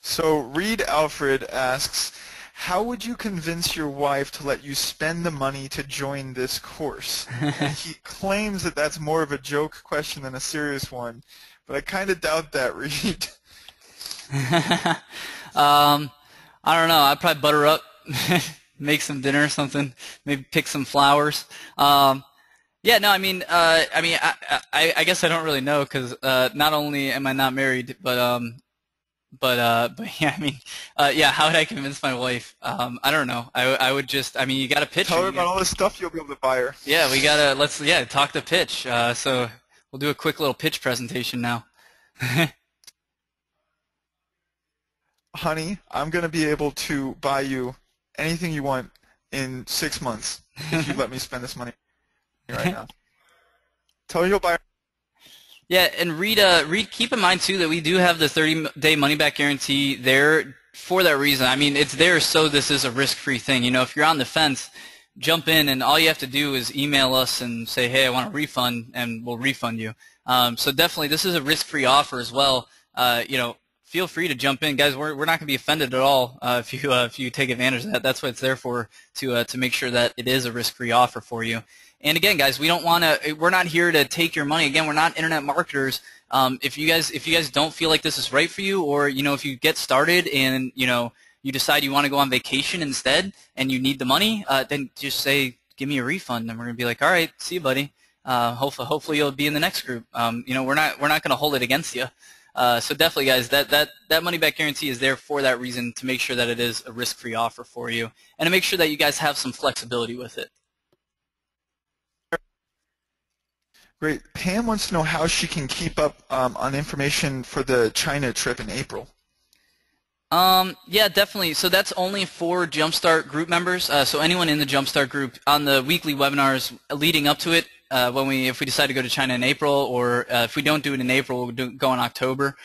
So Reed Alfred asks, how would you convince your wife to let you spend the money to join this course? And he claims that that's more of a joke question than a serious one, but I kind of doubt that, Reed. I don't know. I'd probably butter up, make some dinner or something, maybe pick some flowers. Yeah, no, I mean, I guess I don't really know because not only am I not married, but yeah, I mean, yeah, how would I convince my wife? I don't know. I would just, I mean, you got to pitch. Tell her about all this stuff you'll be able to buy her. Yeah, we gotta talk the pitch. So we'll do a quick little pitch presentation now. Honey, I'm gonna be able to buy you anything you want in 6 months if you let me spend this money right now. Tell her you'll buy her. Yeah, and Reed, keep in mind too that we do have the 30-day money-back guarantee there for that reason. I mean, it's there so this is a risk-free thing. If you're on the fence, jump in, and all you have to do is email us and say, hey, I want a refund, and we'll refund you. So definitely, this is a risk-free offer as well. Feel free to jump in, guys. We're not going to be offended at all if you take advantage of that. That's what it's there for, to make sure that it is a risk-free offer for you. And again, guys, we're not here to take your money. Again, we're not internet marketers. If you guys don't feel like this is right for you, or if you get started and you decide you want to go on vacation instead and you need the money, then just say, give me a refund, and we're gonna be like, all right, see you, buddy. Hopefully you'll be in the next group. We're not gonna hold it against you. So definitely, guys, that money back guarantee is there for that reason, to make sure that it is a risk-free offer for you, and to make sure that you guys have some flexibility with it. Great. Pam wants to know how she can keep up on information for the China trip in April. Yeah, definitely. So that's only for Jumpstart group members. So anyone in the Jumpstart group, on the weekly webinars leading up to it, if we decide to go to China in April, or if we don't do it in April, we'll go in October.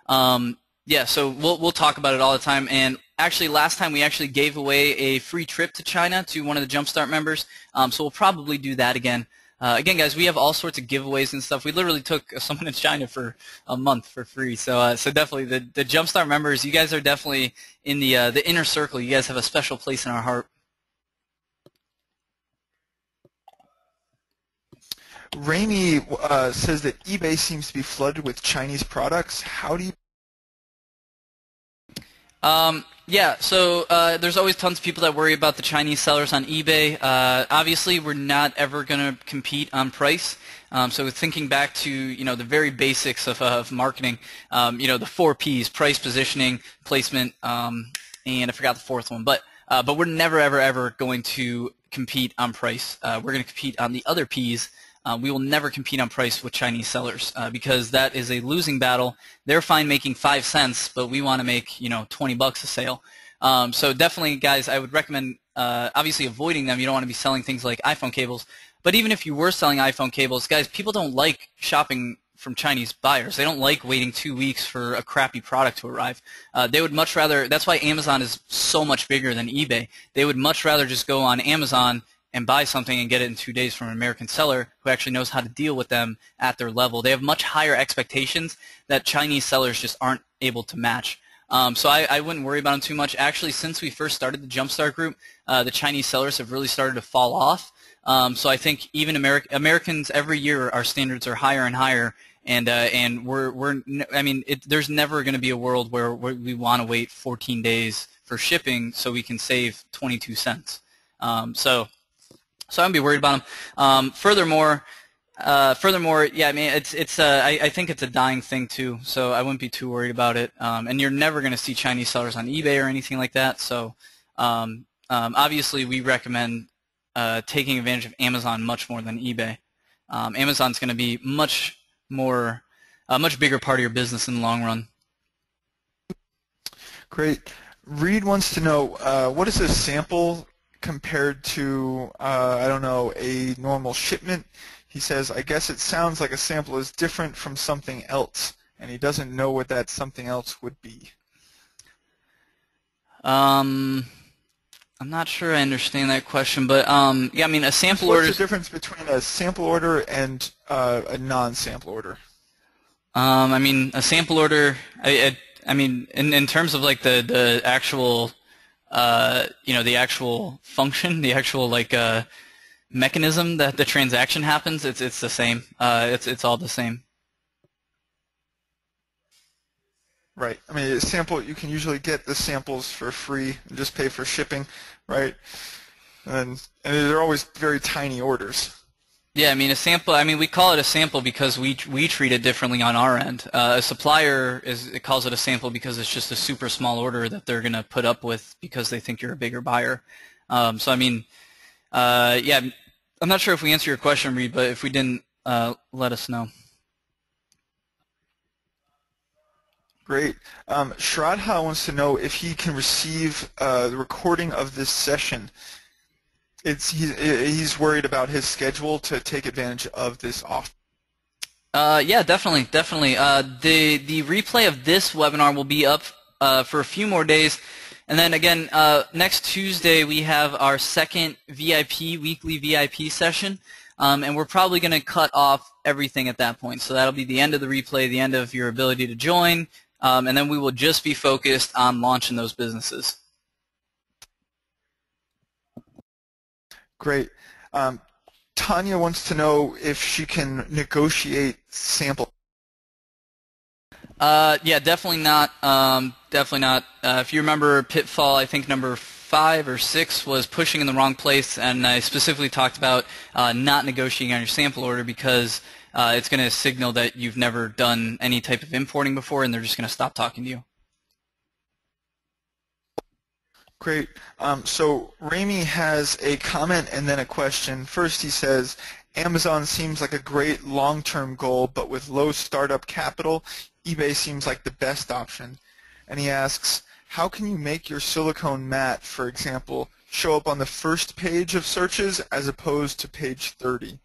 Yeah, so we'll talk about it all the time. And actually, last time we actually gave away a free trip to China to one of the Jumpstart members. So we'll probably do that again. Again, guys, we have all sorts of giveaways and stuff. We literally took someone to China for a month for free. So definitely the Jumpstart members, you guys are definitely in the inner circle. You guys have a special place in our heart. Raimi says that eBay seems to be flooded with Chinese products. How do you? Yeah, so there's always tons of people that worry about the Chinese sellers on eBay. Obviously, we're not ever going to compete on price. So thinking back to the very basics of marketing, the 4 Ps: price, positioning, placement, and I forgot the 4th one. But we're never ever going to compete on price. We're going to compete on the other Ps. We will never compete on price with Chinese sellers because that is a losing battle. They're fine making 5 cents, but we want to make $20 a sale. So definitely, guys, I would recommend obviously avoiding them. You don't want to be selling things like iPhone cables. But even if you were selling iPhone cables, guys, people don't like shopping from Chinese buyers. They don't like waiting 2 weeks for a crappy product to arrive. They would much rather. That's why Amazon is so much bigger than eBay. They would much rather just go on Amazon and buy something and get it in 2 days from an American seller who actually knows how to deal with them at their level. They have much higher expectations that Chinese sellers just aren't able to match. So I wouldn't worry about them too much. Actually, since we first started the Jumpstart group, the Chinese sellers have really started to fall off. So I think even Americans, every year our standards are higher and higher, and I mean, there's never going to be a world where we want to wait 14 days for shipping so we can save 22 cents. So I wouldn't be worried about them. Furthermore, yeah, I mean, I think it's a dying thing too, so I wouldn't be too worried about it. And you're never going to see Chinese sellers on eBay or anything like that. So obviously, we recommend taking advantage of Amazon much more than eBay. Amazon's going to be a much bigger part of your business in the long run. Great. Reed wants to know what is a sample compared to, I don't know, a normal shipment. He says, I guess it sounds like a sample is different from something else, and he doesn't know what that something else would be. I'm not sure I understand that question, but yeah, I mean, a sample order. order. What's the difference between a sample order and a non-sample order? I mean, a sample order. I mean, in terms of like the actual, the actual function, the actual like mechanism that the transaction happens, it's the same. It's all the same. Right. I mean, a sample, you can usually get the samples for free and just pay for shipping, right? And they're always very tiny orders. Yeah, I mean, a sample. I mean, we call it a sample because we treat it differently on our end. A supplier calls it a sample because it's just a super small order that they're gonna put up with because they think you're a bigger buyer. So I mean, yeah, I'm not sure if we answered your question, Reed, but if we didn't, let us know. Great. Shraddha wants to know if he can receive the recording of this session. He's worried about his schedule to take advantage of this offer. Yeah, definitely. The replay of this webinar will be up for a few more days, and then again next Tuesday we have our second weekly VIP session, and we're probably going to cut off everything at that point. So that'll be the end of the replay, the end of your ability to join, and then we will just be focused on launching those businesses. Great. Tanya wants to know if she can negotiate sample. Yeah, definitely not. Definitely not. If you remember pitfall, I think number 5 or 6 was pushing in the wrong place, and I specifically talked about not negotiating on your sample order because it's going to signal that you've never done any type of importing before, and they're just going to stop talking to you. Great. So Ramy has a comment and then a question. First he says, Amazon seems like a great long-term goal, but with low startup capital, eBay seems like the best option. And he asks, how can you make your silicone mat, for example, show up on the first page of searches as opposed to page 30?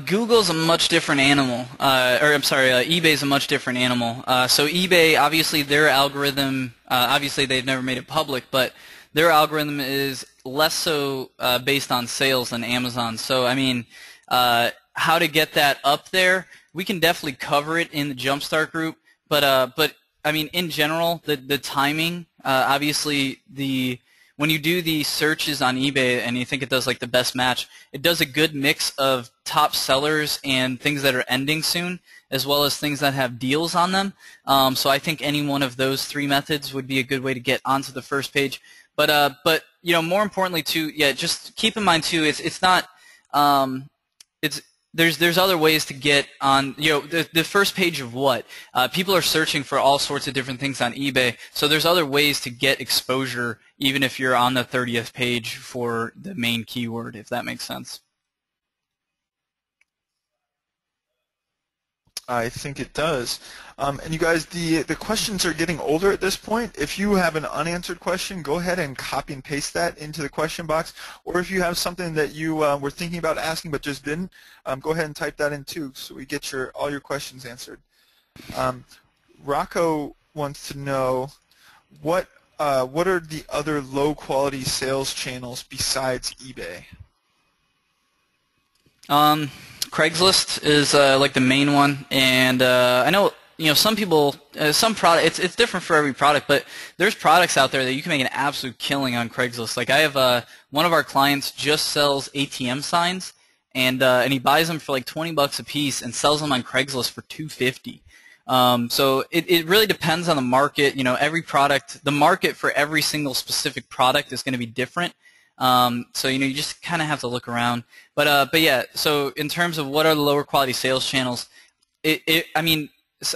Google's a much different animal, eBay's a much different animal. So eBay, obviously their algorithm, obviously they've never made it public, but their algorithm is less so based on sales than Amazon. So I mean, how to get that up there, we can definitely cover it in the Jumpstart group, but I mean in general, the timing, obviously when you do the searches on eBay and you think it does like the best match, it does a good mix of top sellers and things that are ending soon, as well as things that have deals on them. So I think any one of those 3 methods would be a good way to get onto the first page. But you know, more importantly too, yeah, just keep in mind too, it's not there's other ways to get on, you know, the first page of what? People are searching for all sorts of different things on eBay, so there's other ways to get exposure even if you're on the 30th page for the main keyword, if that makes sense. I think it does. And you guys, the questions are getting older at this point. If you have an unanswered question, go ahead and copy and paste that into the question box. Or if you have something that you were thinking about asking but just didn't, go ahead and type that in too so we get all your questions answered. Rocco wants to know what are the other low-quality sales channels besides eBay? Craigslist is like the main one, and I know, you know, some people, some product, it's different for every product, but there's products out there that you can make an absolute killing on Craigslist. Like I have one of our clients just sells ATM signs, and he buys them for like 20 bucks a piece and sells them on Craigslist for 250. So it really depends on the market. You know, every product, the market for every single specific product is going to be different. So you know, you just kind of have to look around. But yeah, so in terms of what are the lower quality sales channels, I mean,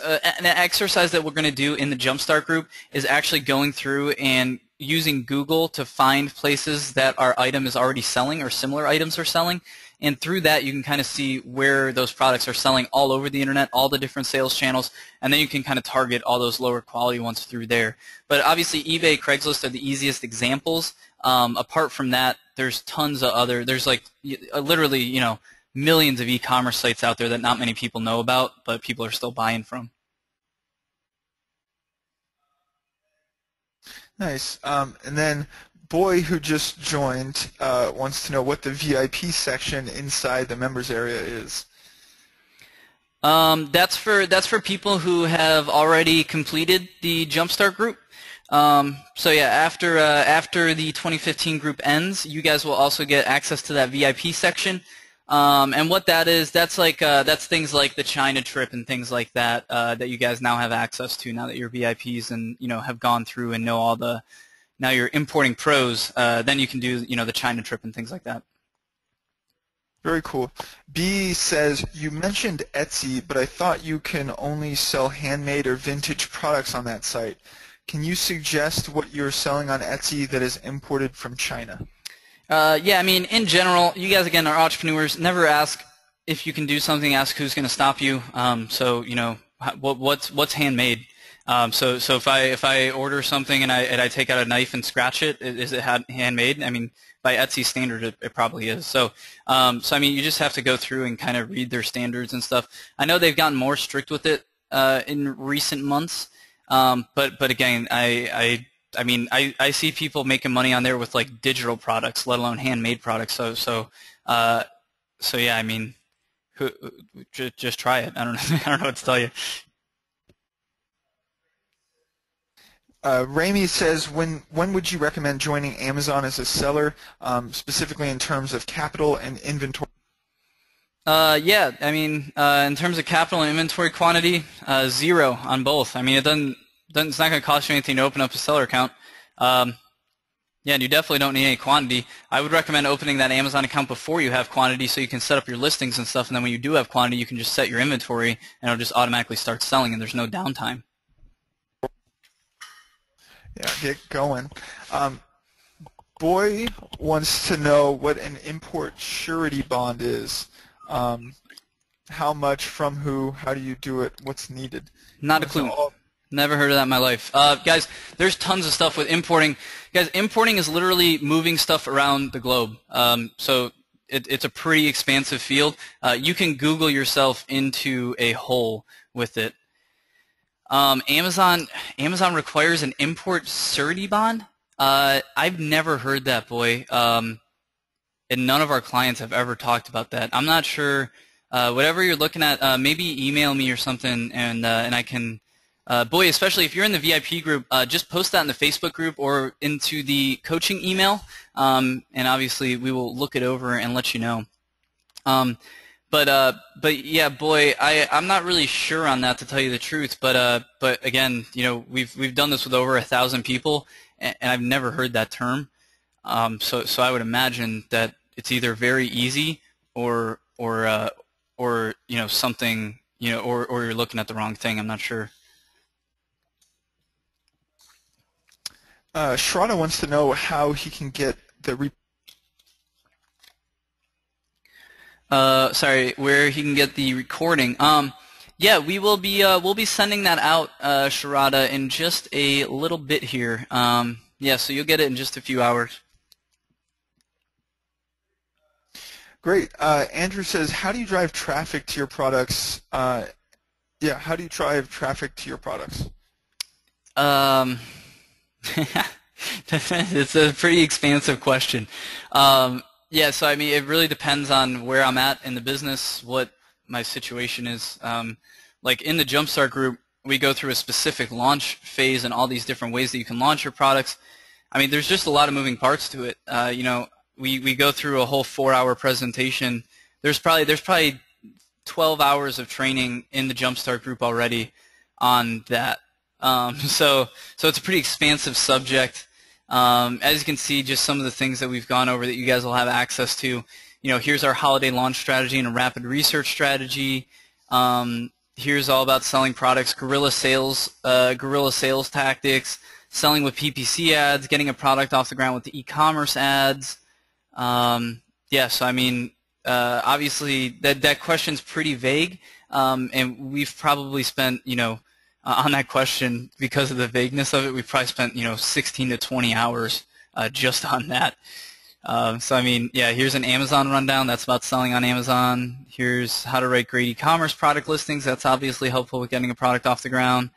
an exercise that we're going to do in the Jumpstart group is actually going through and using Google to find places that our item is already selling or similar items are selling. And through that, you can kind of see where those products are selling all over the internet, all the different sales channels, and then you can kind of target all those lower quality ones through there. But obviously, eBay, Craigslist are the easiest examples. Apart from that, there's tons of other. There's like literally, you know, millions of e-commerce sites out there that not many people know about, but people are still buying from. Nice. And then Boy, who just joined, wants to know what the VIP section inside the members area is. That's for people who have already completed the Jumpstart group. So yeah, after the 2015 group ends, you guys will also get access to that VIP section. And what that is, that's like that's things like the China trip and things like that that you guys now have access to now that you're VIPs and you know have gone through and know all the. Now you're importing pros. Then you can do you know the China trip and things like that. Very cool. B says, you mentioned Etsy, but I thought you can only sell handmade or vintage products on that site. Can you suggest what you're selling on Etsy that is imported from China? Yeah, I mean, in general, you guys, again, are entrepreneurs. Never ask if you can do something. Ask who's going to stop you. So, you know, what's handmade? So if I order something and I take out a knife and scratch it, is it handmade? I mean, by Etsy standard, it probably is. So I mean, you just have to go through and kind of read their standards and stuff. I know they've gotten more strict with it in recent months. But again, I mean, I see people making money on there with like digital products, let alone handmade products. So yeah, I mean, just try it. I don't know. I don't know what to tell you. Rami says, when would you recommend joining Amazon as a seller, specifically in terms of capital and inventory? Yeah, I mean, in terms of capital and inventory quantity, 0 on both. I mean, it's not going to cost you anything to open up a seller account. Yeah, and you definitely don't need any quantity. I would recommend opening that Amazon account before you have quantity so you can set up your listings and stuff, and then when you do have quantity, you can just set your inventory, and it'll just automatically start selling, and there's no downtime. Yeah, get going. Boy wants to know what an import surety bond is. How much, from who, how do you do it, what's needed? Not a clue. Never heard of that in my life. Guys, there's tons of stuff with importing. Guys, importing is literally moving stuff around the globe. So it's a pretty expansive field. You can Google yourself into a hole with it. Amazon requires an import surety bond. I've never heard that, Boy. And none of our clients have ever talked about that. I'm not sure. Whatever you're looking at, maybe email me or something, and I can. Boy, especially if you're in the VIP group, just post that in the Facebook group or into the coaching email, and obviously we will look it over and let you know. But yeah, Boy, I'm not really sure on that, to tell you the truth. But again, you know, we've done this with over 1,000 people, and I've never heard that term. So I would imagine that it's either very easy or you know something, you know, or you're looking at the wrong thing. I'm not sure. Shraddha wants to know how he can get the sorry, where he can get the recording. Yeah, we'll be sending that out, Shraddha, in just a little bit here. Yeah, so you'll get it in just a few hours. Great. Andrew says, how do you drive traffic to your products? Yeah, how do you drive traffic to your products? It's a pretty expansive question. Yeah, so I mean, it really depends on where I'm at in the business, what my situation is. Like in the Jumpstart group, we go through a specific launch phase and all these different ways that you can launch your products. I mean, there's just a lot of moving parts to it. You know, we go through a whole 4-hour presentation there's probably 12 hours of training in the Jumpstart group already on that. So it's a pretty expansive subject. As you can see, just some of the things that we've gone over that you guys will have access to. Here's our holiday launch strategy and a rapid research strategy. Here's all about selling products, guerrilla sales tactics, selling with PPC ads, getting a product off the ground with the e-commerce ads. Yeah, so I mean, obviously that question's pretty vague, and we've probably spent, on that question, because of the vagueness of it, we've probably spent, 16 to 20 hours just on that. So I mean, yeah, here's an Amazon rundown. That's about selling on Amazon. Here's how to write great e-commerce product listings. That's obviously helpful with getting a product off the ground.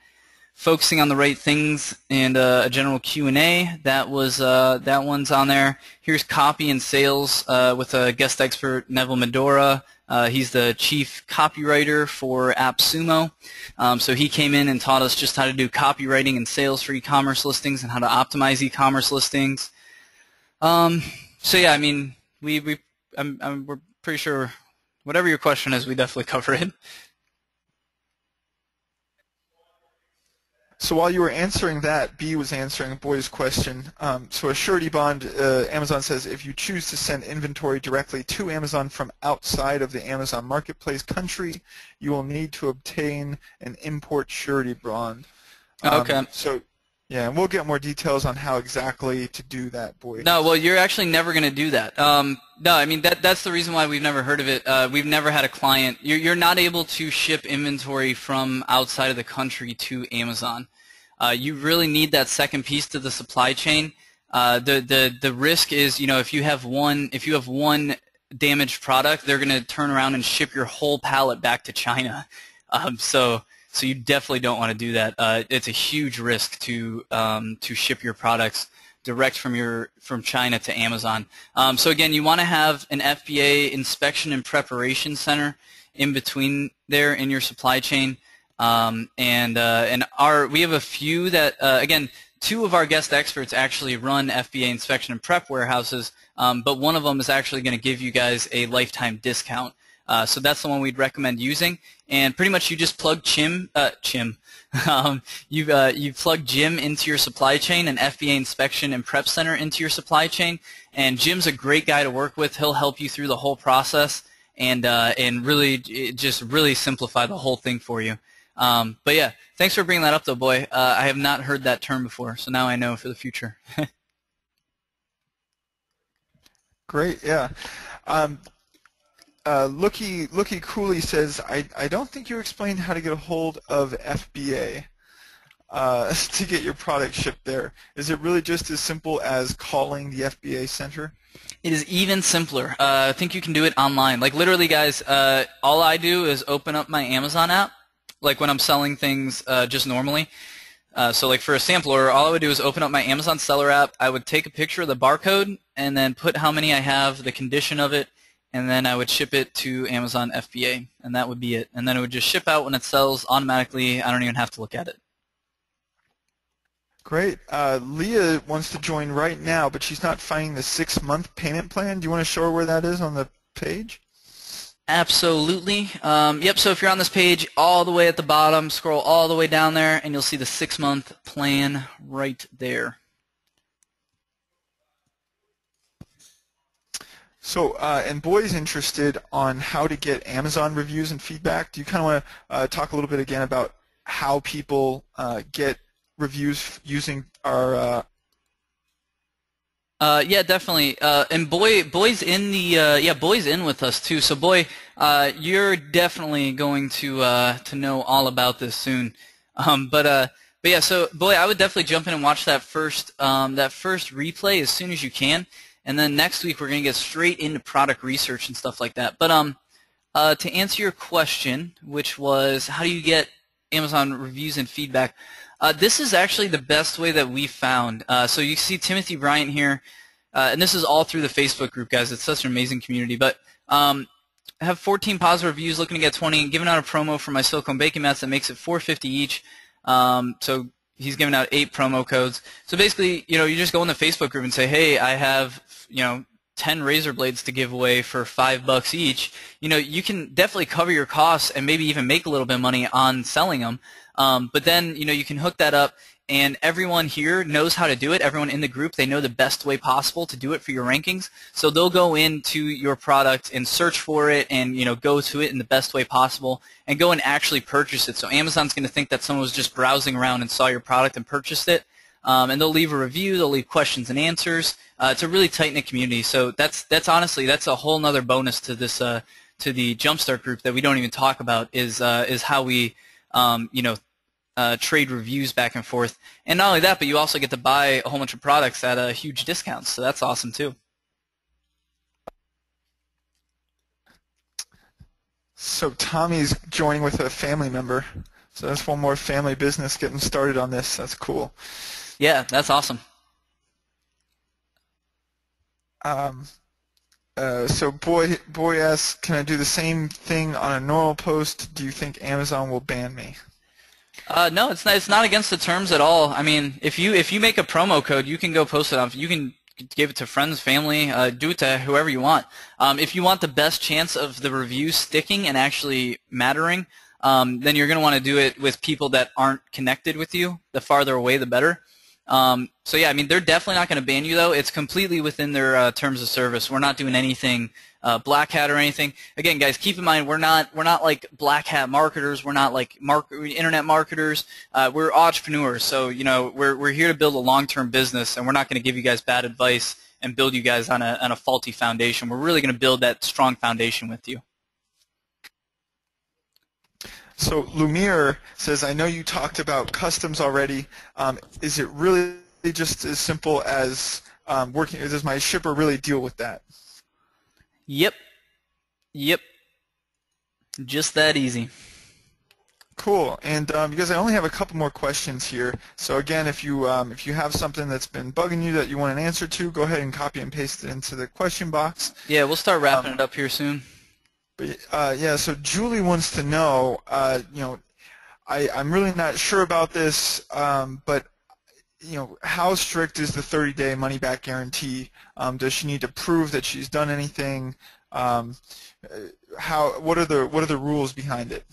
Focusing on the right things and a general Q&A. That one's on there. Here's copy and sales with a guest expert, Neville Medora. He's the chief copywriter for AppSumo. So he came in and taught us just how to do copywriting and sales for e-commerce listings and how to optimize e-commerce listings. So yeah, I mean, we're pretty sure whatever your question is, we definitely cover it. So while you were answering that, B was answering Boy's question. So a surety bond, Amazon says, if you choose to send inventory directly to Amazon from outside of the Amazon Marketplace country, you will need to obtain an import surety bond. Okay. So, yeah, and we'll get more details on how exactly to do that, Boy. No, well, you're actually never going to do that. No, I mean, that's the reason why we've never heard of it. We've never had a client. You're not able to ship inventory from outside of the country to Amazon. You really need that second piece to the supply chain. The risk is, if you have one damaged product, they're going to turn around and ship your whole pallet back to China. So you definitely don't want to do that. It's a huge risk to ship your products direct from China to Amazon. So again, you want to have an FBA inspection and preparation center in between there in your supply chain. We have a few that again, 2 of our guest experts actually run FBA inspection and prep warehouses, but one of them is actually going to give you guys a lifetime discount. So that's the one we'd recommend using. And pretty much you just plug you plug Jim into your supply chain and FBA inspection and prep center into your supply chain. And Jim's a great guy to work with. He'll help you through the whole process and really simplify the whole thing for you. But yeah, thanks for bringing that up though, Boy. I have not heard that term before, so now I know for the future. Great, yeah. Looky Cooley says, I don't think you explained how to get a hold of FBA to get your product shipped there. Is it really just as simple as calling the FBA center? It is even simpler. I think you can do it online. Like literally, guys, all I do is open up my Amazon app, like when I'm selling things just normally. So like for a sample order, all I would do is open up my Amazon seller app. I would take a picture of the barcode and then put how many I have, the condition of it, and then I would ship it to Amazon FBA, and that would be it. And then it would just ship out when it sells automatically. I don't even have to look at it. Great. Leah wants to join right now, but she's not finding the 6-month payment plan. Do you want to show her where that is on the page? Absolutely. Yep, so if you're on this page, all the way at the bottom, scroll all the way down there, and you'll see the 6-month plan right there. So, and Boy's interested on how to get Amazon reviews and feedback. Do you kind of want to talk a little bit again about how people get reviews using our yeah, definitely. And Boy's in the Boy's in with us too. So Boy, you're definitely going to know all about this soon. But yeah, so Boy, I would definitely jump in and watch that first replay as soon as you can. And then next week we're gonna get straight into product research and stuff like that. But to answer your question, which was how do you get Amazon reviews and feedback? This is actually the best way that we found. So you see Timothy Bryant here, and this is all through the Facebook group, guys. It's such an amazing community. But I have 14 positive reviews, looking to get 20, giving out a promo for my silicone baking mats that makes it $4.50 each. So he's giving out 8 promo codes. So basically, you just go in the Facebook group and say, hey, I have, 10 razor blades to give away for $5 each, you can definitely cover your costs and maybe even make a little bit of money on selling them. But then, you can hook that up, and everyone here knows how to do it. Everyone in the group, they know the best way possible to do it for your rankings. So they'll go into your product and search for it and, go to it in the best way possible and go and actually purchase it. So Amazon's going to think that someone was just browsing around and saw your product and purchased it. And they'll leave a review, they'll leave questions and answers. It's a really tight-knit community. So that's honestly, that's a whole nother bonus to this, to the Jumpstart group that we don't even talk about is how we, trade reviews back and forth. And not only that, but you also get to buy a whole bunch of products at a huge discounts. So that's awesome too. So Tommy's joining with a family member. So that's one more family business getting started on this. That's cool. Yeah, that's awesome. So boy asks, can I do the same thing on a normal post? Do you think Amazon will ban me? No, it's not against the terms at all. I mean, if you make a promo code, you can go post it on. You can give it to friends, family, do it to whoever you want. If you want the best chance of the review sticking and actually mattering, then you're going to want to do it with people that aren't connected with you. The farther away, the better. So yeah, I mean, they're definitely not going to ban you though. It's completely within their terms of service. We're not doing anything black hat or anything. Again, guys, keep in mind we're not like black hat marketers. We're not like internet marketers. We're entrepreneurs. So we're here to build a long-term business, and we're not going to give you guys bad advice and build you guys on a faulty foundation. We're really going to build that strong foundation with you. So Lumiere says, I know you talked about customs already. Is it really just as simple as working? Does my shipper really deal with that? Yep. Just that easy. Cool. And because I only have a couple more questions here, so again, if you have something that's been bugging you that you want an answer to, go ahead and copy and paste it into the question box. Yeah, we'll start wrapping it up here soon. But yeah, so Julie wants to know, I'm really not sure about this, but how strict is the 30-day money-back guarantee? Does she need to prove that she's done anything? What are the rules behind it?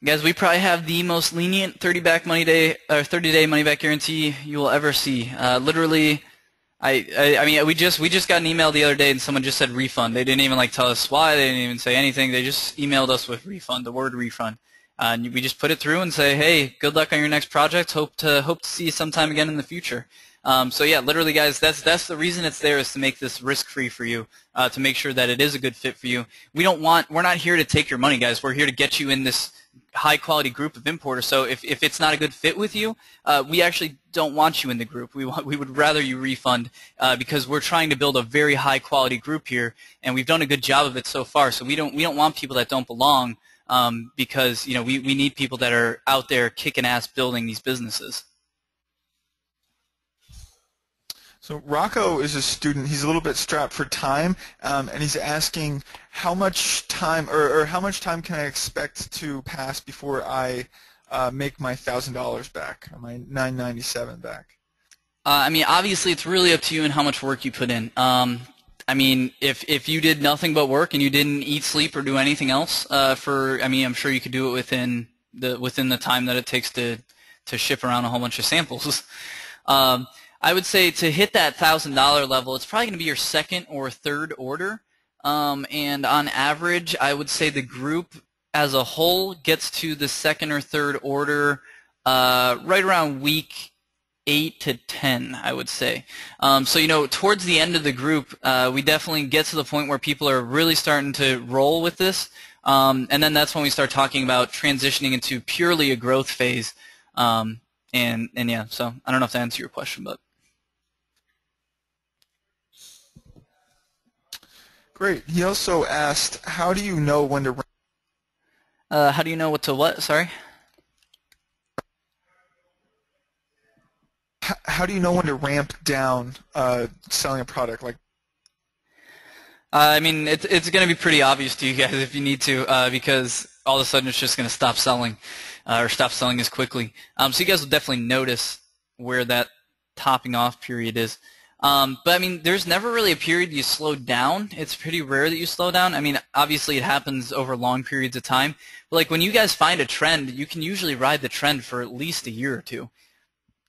Guys, we probably have the most lenient 30-day money-back guarantee you will ever see. Literally. I mean, we just got an email the other day, and someone just said refund. They didn't even tell us why. They didn't even say anything. They just emailed us with refund, the word refund, and we just put it through and say, hey, good luck on your next project. Hope to see you sometime again in the future. So yeah, literally, guys, that's the reason it's there, is to make this risk-free for you, to make sure that it is a good fit for you. We're not here to take your money, guys. We're here to get you in this high-quality group of importers. So if it's not a good fit with you, we actually don't want you in the group. We would rather you refund, because we're trying to build a very high-quality group here, and we've done a good job of it so far. So we don't want people that don't belong, because we need people that are out there kicking ass building these businesses. So Rocco is a student. He's a little bit strapped for time, and he's asking how much time or how much time can I expect to pass before I make my $1,000 back, or my $997 back? I mean, obviously, it's really up to you and how much work you put in. I mean, if you did nothing but work and you didn't eat, sleep, or do anything else I'm sure you could do it within the time that it takes to ship around a whole bunch of samples. I would say to hit that $1,000 level, it's probably going to be your second or third order. And on average, I would say the group as a whole gets to the second or third order right around week 8 to 10, I would say. So, towards the end of the group, we definitely get to the point where people are really starting to roll with this. And then that's when we start talking about transitioning into purely a growth phase. And yeah, so I don't know if that answers your question, but. Great. He also asked, how do you know when to how do you know what to what? Sorry? How do you know when to ramp down selling a product? I mean, it's going to be pretty obvious to you guys if you need to, because all of a sudden it's just going to stop selling, or stop selling as quickly. So you guys will definitely notice where that topping off period is. But I mean, there's never really a period you slow down. It's pretty rare that you slow down. I mean, obviously it happens over long periods of time. But like when you guys find a trend, you can usually ride the trend for at least a year or two.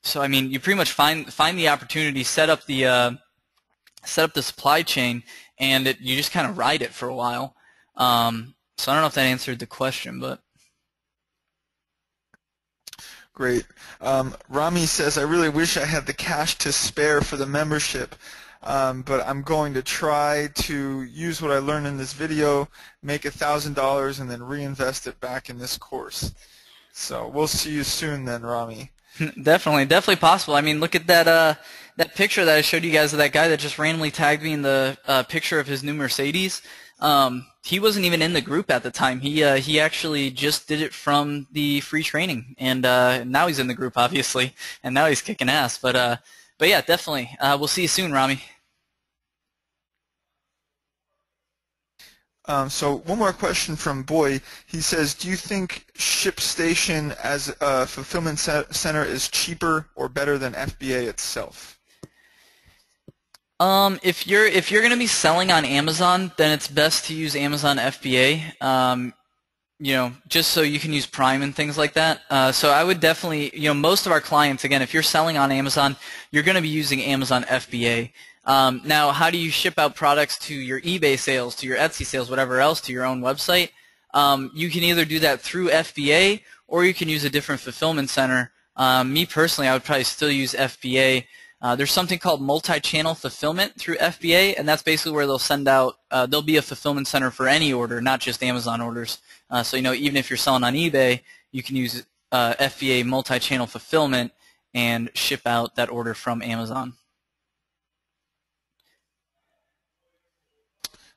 So I mean, you pretty much find the opportunity, set up the supply chain, and you just kind of ride it for a while. So I don't know if that answered the question, but. Great. Rami says, I really wish I had the cash to spare for the membership, but I'm going to try to use what I learned in this video, make $1,000, and then reinvest it back in this course. So we'll see you soon then, Rami. Definitely possible. I mean, look at that picture that I showed you guys of that guy that just randomly tagged me in the picture of his new Mercedes. He wasn't even in the group at the time. He actually just did it from the free training, and now he's in the group, obviously, and now he's kicking ass. But yeah, definitely. We'll see you soon, Rami. So one more question from Boy. He says, do you think ShipStation as a fulfillment center is cheaper or better than FBA itself? If you're gonna be selling on Amazon, then it's best to use Amazon FBA. You know, just so you can use Prime and things like that. So I would definitely, you know, most of our clients, again, if you're selling on Amazon, you're going to be using Amazon FBA. Now, how do you ship out products to your eBay sales, to your Etsy sales, whatever else, to your own website? You can either do that through FBA, or you can use a different fulfillment center. Me personally, I would probably still use FBA. There's something called multi-channel fulfillment through FBA, and that's basically where they'll send out, there'll be a fulfillment center for any order, not just Amazon orders. So, you know, even if you're selling on eBay, you can use FBA multi-channel fulfillment and ship out that order from Amazon.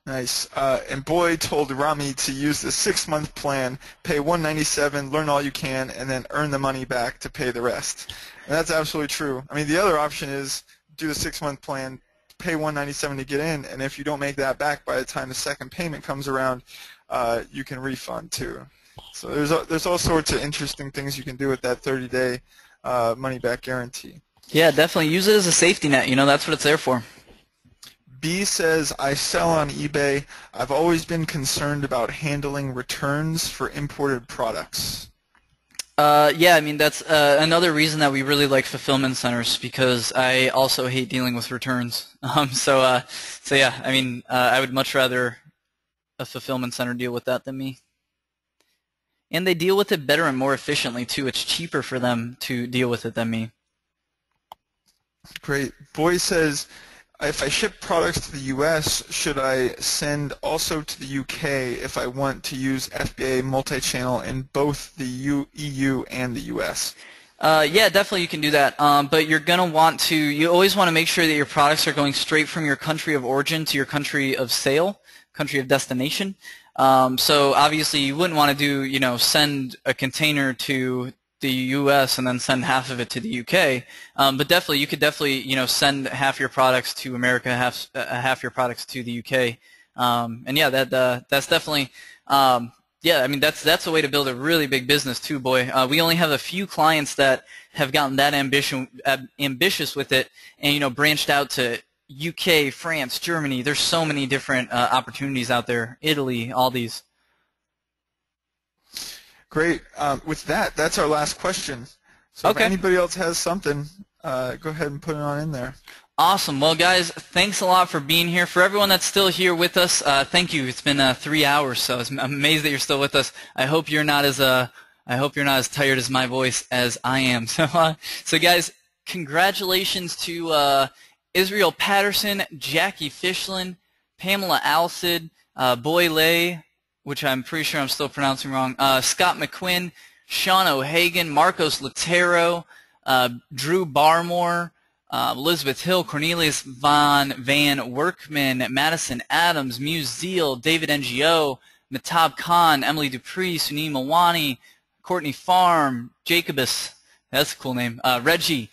Nice. And Boy told Rami to use the 6-month plan, pay $197, learn all you can, and then earn the money back to pay the rest. And that's absolutely true. I mean, the other option is do the 6-month plan, pay $197 to get in, and if you don't make that back by the time the second payment comes around, you can refund too. So there's all sorts of interesting things you can do with that 30-day money-back guarantee. Yeah, definitely. Use it as a safety net. You know, that's what it's there for. B says, I sell on eBay. I've always been concerned about handling returns for imported products. Yeah, I mean, that's another reason that we really like fulfillment centers, because I also hate dealing with returns. So yeah, I mean, I would much rather a fulfillment center deal with that than me. And they deal with it better and more efficiently, too. It's cheaper for them to deal with it than me. Great. Boy says, if I ship products to the U.S., should I send also to the U.K. if I want to use FBA multi-channel in both the EU and the U.S.? Yeah, definitely you can do that. But you're going to want to, you always want to make sure that your products are going straight from your country of origin to your country of sale, country of destination. So obviously you wouldn't want to do, you know, send a container to the U.S. and then send half of it to the U.K. But definitely, you could definitely, you know, send half your products to America, half your products to the U.K. And yeah, that's definitely, yeah. I mean, that's a way to build a really big business too, Boy. We only have a few clients that have gotten that ambitious with it, and you know, branched out to UK, France, Germany. There's so many different opportunities out there. Italy, all these. Great. With that, that's our last question. So okay. If anybody else has something, go ahead and put it on in there. Awesome. Well, guys, thanks a lot for being here. For everyone that's still here with us, thank you. It's been 3 hours, so I'm amazed that you're still with us. I hope you're not as tired as my voice as I am. So guys, congratulations to Israel Patterson, Jackie Fishlin, Pamela Alcid, Boy Lay, which I'm pretty sure I'm still pronouncing wrong, Scott McQuinn, Sean O'Hagan, Marcos Latero, Drew Barmore, Elizabeth Hill, Cornelius Van Workman, Madison Adams, Muse Zeal, David NGO, Matab Khan, Emily Dupree, Sunil Mawani, Courtney Farm, Jacobus, that's a cool name, Reggie.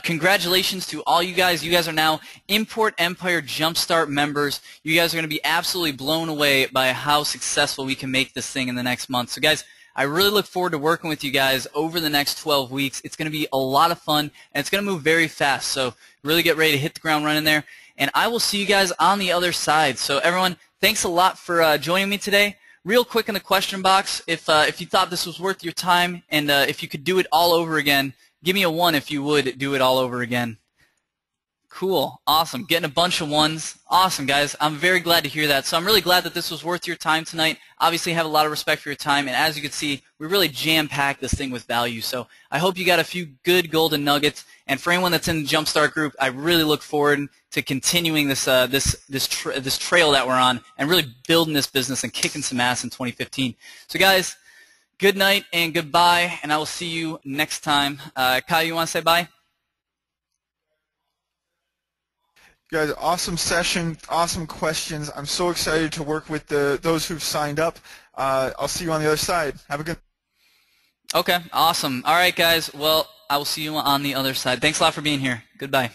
Congratulations to all you guys. You guys are now Import Empire Jumpstart members. You guys are going to be absolutely blown away by how successful we can make this thing in the next month. So guys, I really look forward to working with you guys over the next 12 weeks. It's going to be a lot of fun, and it's going to move very fast. So really get ready to hit the ground running there. And I will see you guys on the other side. So everyone, thanks a lot for joining me today. Real quick in the question box, if you thought this was worth your time, and if you could do it all over again, give me a 1 if you would do it all over again. Cool. Awesome. Getting a bunch of 1s. Awesome, guys. I'm very glad to hear that. So I'm really glad that this was worth your time tonight. Obviously, I have a lot of respect for your time, and as you can see, we really jam-packed this thing with value. So I hope you got a few good golden nuggets. And for anyone that's in the Jumpstart group, I really look forward to continuing this trail that we're on and really building this business and kicking some ass in 2015. So, guys, good night and goodbye, and I will see you next time. Kyle, you want to say bye? Guys, awesome session, awesome questions. I'm so excited to work with those who've signed up. I'll see you on the other side. Have a good. Okay, awesome. All right, guys. Well, I will see you on the other side. Thanks a lot for being here. Goodbye.